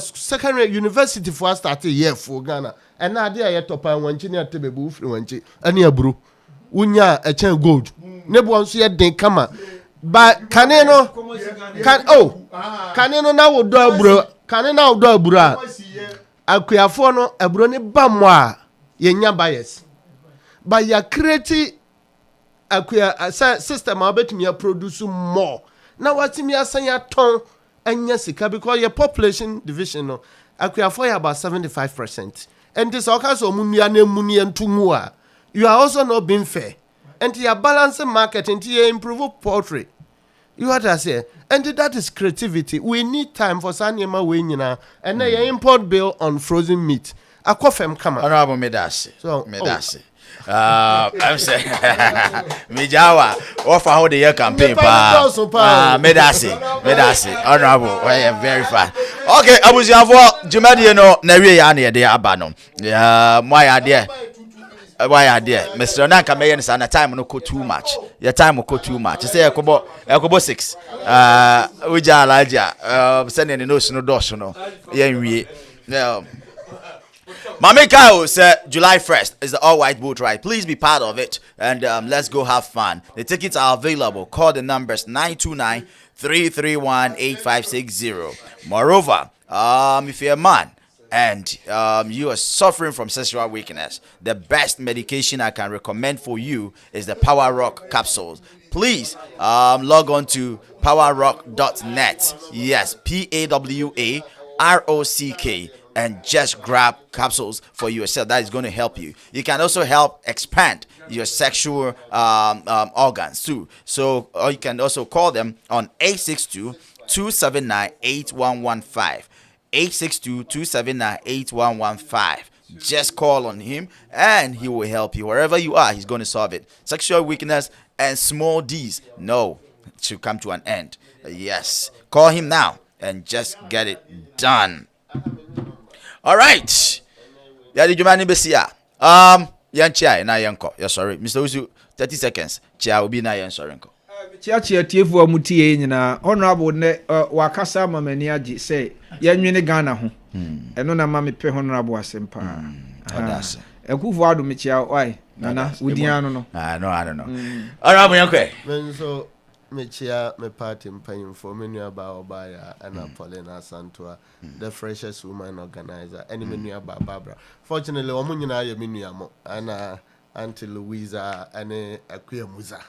secondary university for start year for Ghana and now they are top and engineer to be fluent and ya bro unya a chain gold never once yet they come but caneno now do bro caneno do bro akuafo no ebro ne bammo a yenya bias but ya create akuya system abetumi ya produce more na watimi asan ya ton anya sika because your population division no akuafo ya about 75% and this occurs omunua na muni entumu a you are also not being fair and you are balancing market and you improve poultry. You what I say? And that is creativity. We need time for Sanyama Winyina and then your import bill on frozen meat. A coffee come on. Honorable Medase. So Medase. I'm saying Mijawa offer how the year campaign Medase. Honorable. I am very fast. Okay, I was your Jumadi no Nari de Abano. My idea. Why are there? Mr. Nanka may understand time no go too much. Your time will go too much. You say Kobo 6. Uja Alaja. Sending the notion of Doshono. Yeah. Mame Kao said July 1st is the all-white boat ride. Please be part of it and let's go have fun. The tickets are available. Call the numbers 929-331-8560. Moreover, if you're a man and you are suffering from sexual weakness, the best medication I can recommend for you is the Power Rock capsules. Please log on to powerrock.net. Yes, PAWAROCK, and just grab capsules for yourself. That is going to help you. You can also help expand your sexual organs too. So you can also call them on 862-279-8115. 862-279-8115. Just call on him and he will help you. Wherever you are, he's going to solve it. Sexual weakness and small D's, no, it should come to an end. Yes. Call him now and just get it done. All right. Yadi Jumani Besia. Yan Chia na yanko. Yeah, sorry. Mr. Usu, 30 seconds. Chia will be na yan sorry. Chia tiefu amutie nyina honorable ne wakasa mamani agi say yanwene Ghana ho eno na ma me pe honorable asempa odase ekufu adu me chia why nana udiano no I don't know honorable yankwe menso me chia me party mpanyimfo menu aba obaya ana Paulina Santua the freshest woman organizer any menu aba Barbara fortunately omo nyina ye menu amo ana Auntie Louisa ane akua muza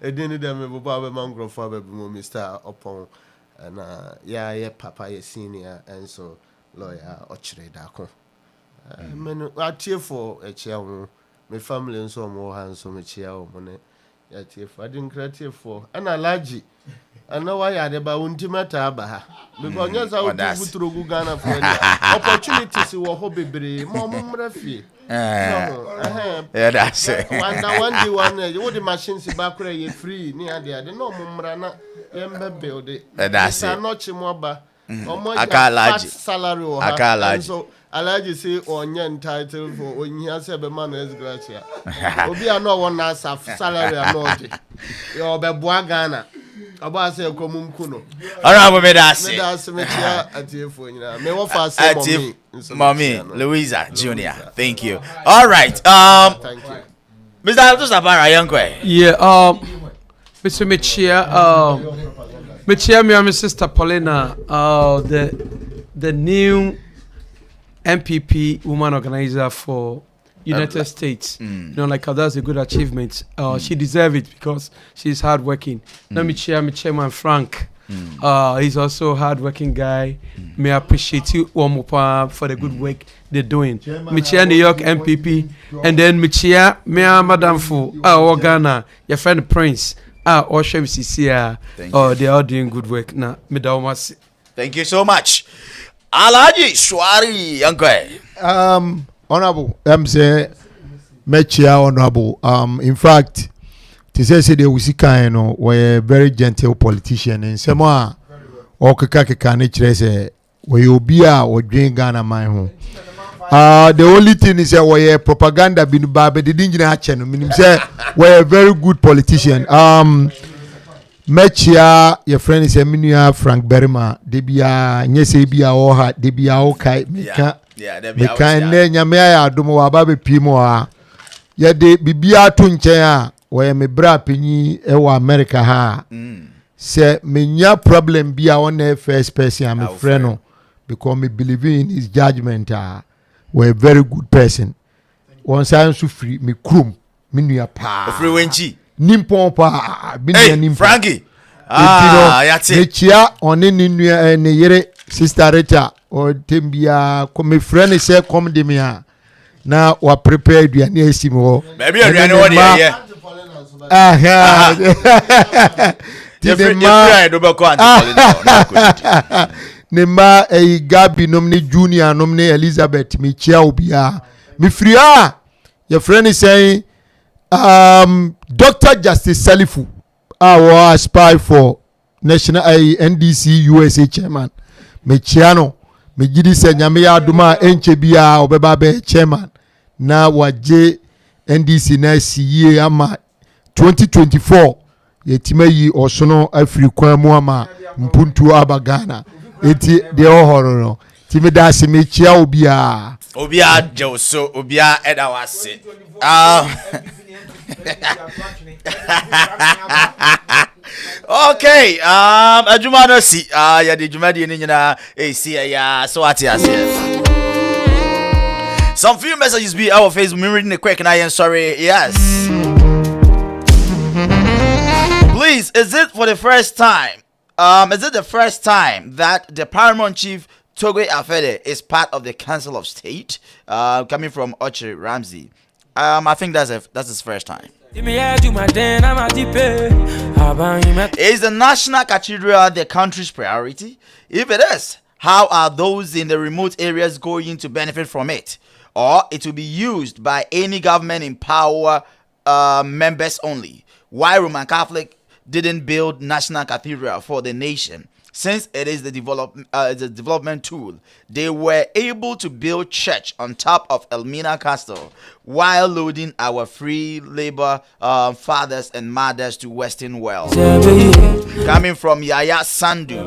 edini dem bo ba mangrove for be Mr. Opon and yeah papa ye senior and so lawyer ochire dako men atie for a chia me family nso mo han so me chia o mo ne ya tie for ADINKRA tie for ana laji ana wa ya de ba untimata aba ha because nyasa o futuro gu Ghana for opportunities wo ho bebre mo mra fie yeah, that's it. One you the machines back where you free near the no mumrana yembe build it. That's it. Not chimoba. Salary or so Alaji say on your title for when he has a man is gratia. Obi are no one as salary and not your Bebuagana. About say komum kuno. Honorable Medase. Mommy Louisa Junior. Thank you. All right. Thank you. Mr. Altus Abara Yankwe. Yeah, Mr. Michia, my sister Paulina, the new MPP woman organizer for United States. You know, like that's a good achievement. She deserves it because she's hardworking. Now me chairman Frank. He's also a hardworking guy. May I appreciate you one more for the good work they're doing. Me chair New York MPP, and then me chair me Madam Fu. Ghana, your friend Prince. Oshem CCR. They are doing good work now. Thank you so much. Alhaji Shwari Uncle. Honorable, say Mechia honorable. In fact, to say the Usika, were a very gentle politician, and some more Okaka nature say, where you be or drink Ghana my home. The only thing is that we propaganda been bad, but they didn't hatch. Meaning say we're a very good politician. Mechia, your friend is Emilia Frank Berma. Debia, Nyesebia Oha, Debia Okai, Mika, Mika, and then Yamea Dumo Ababe Pimoa. Yet de Bibia Tunchea, where me bra pini ewa America ha. Say, me problem be our own first person, I'm a friend, because me believe in his judgment. We're a very good person. Once I am so free, me krum, me nuya pa. Free wenchi. Nimpon pa, hey, Frankie. Me chia on any new yere sister Rita or Timbia. Come me friend say come de me now we prepared you near Simo. Maybe you know what yeah. Nema e Gabi nomne Junior nomne Elizabeth me chia obia. Me free your friend is saying Dr. Justice Salifu, our spy for National NDC USA chairman. Me chiano, me gidi se nyame ya duma enchebia obebabe chairman. Na waje NDC na siye ama 2024 yetime yi osono afri kwa mu ama mpuntu abagana. Eti de ohoro no. Time da se me chia obia. Obia Joso, obia edawase. Okay, Ajuma no si ya de Juma de nyina see ya so ati ase. Some few messages be our Facebook. Me reading the quick and I am sorry. Yes. Please, is it for the first time? Is it the first time that the paramount chief Togbe Afede is part of the Council of State? Coming from Ochi Ramsey. I think that's his first time. Is the National Cathedral the country's priority? If it is, how are those in the remote areas going to benefit from it? Or it will be used by any government in power members only? Why Roman Catholic didn't build National Cathedral for the nation? Since it is the development tool, they were able to build church on top of Elmina Castle while loading our free labor fathers and mothers to Western world. Coming from Yaya Sandu.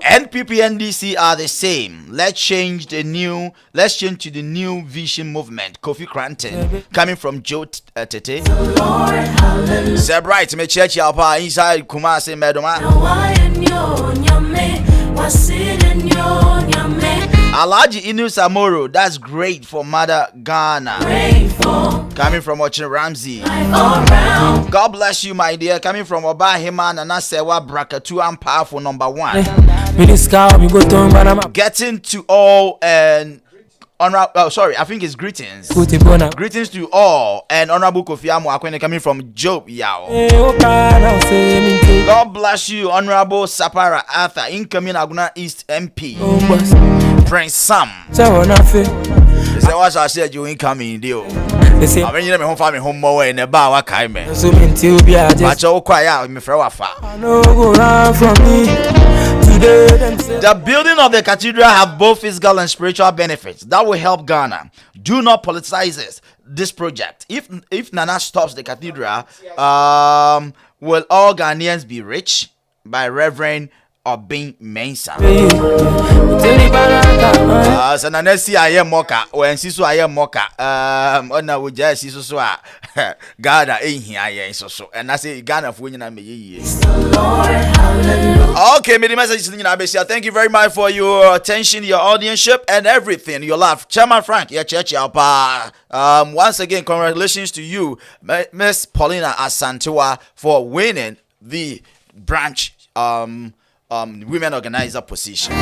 NPP and NDC are the same. Let's change to the new vision movement. Kofi Cranton. Coming from Joe Tete. Sebright me church yapa inside Kumasi Medoma. Alhaji Inu Samoro, that's great for Mother Ghana. Coming from Ochin Ramsey. God bless you, my dear. Coming from Oba Himan and Asewa Brakatu and powerful number 1. Getting to all and I think it's greetings. Greetings to all and Honorable Kofi Amu coming from Job Yao. God bless you, Honorable Sapara Arthur, incoming Aguna East MP. Prince Sam. Say what I said you incoming deal. I mean you me home farm home more in the bar wa kai me. But you quiet me for wafa. The building of the cathedral have both physical and spiritual benefits that will help Ghana. Do not politicize this project. If Nana stops the cathedral, will all Ghanaians be rich? By Reverend Obin Mensa. So Nana see I am mocha when Sisu I am mocha. Ona we just Sisu so Ghana in here so and I say Ghana for winning me. Okay, many messages in Abesia. Thank you very much for your attention, your audienceship, and everything. Your love. Chairman Frank, yeah, church, once again, congratulations to you, Miss Paulina Asantewa, for winning the branch women organizer position.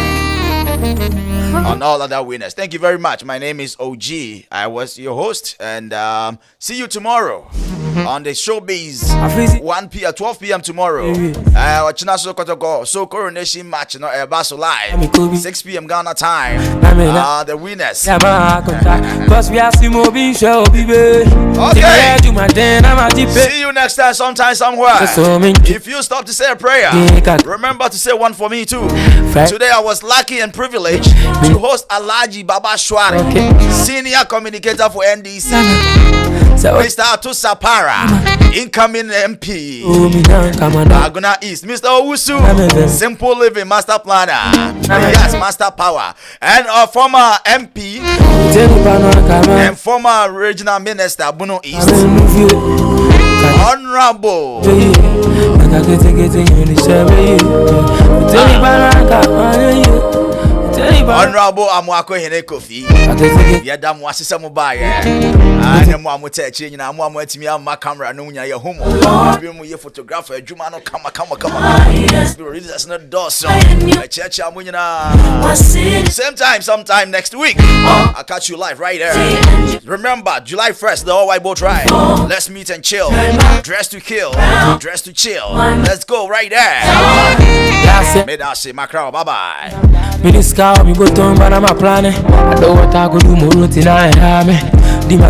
On all other winners. Thank you very much. My name is OG. I was your host, and see you tomorrow on the showbiz 12 p.m. tomorrow. So coronation match, Basso live 6 p.m. Ghana time. The winners. Okay. See you next time, sometime, somewhere. If you stop to say a prayer, remember to say one for me too. Today I was lucky and privileged to host Alhaji Baba Shwari, senior communicator for NDC. Mr. Atu Sapara, incoming MP, Aguna East. Mr. Owusu, simple living master planner. Yes, master power. And our former MP and former regional minister, Bono East. Honorable Honorable Amwako Hene Kofi. Yadam wasisa mubaye. Ane mo amutechi nyina mo amwatimi amma camera no nya ye homo. Bi mu ye photographer adwuma no kama. That's not doso. Church amu nyina. Same time sometime next week. I'll catch you live right there. Remember July 1st the all white boat ride. Let's meet and chill. Dress to kill, dress to chill. Let's go right there. May I say macro, bye-bye. Me this car, me go turn, but I'm a planning. I don't want to go do more routine. I have me.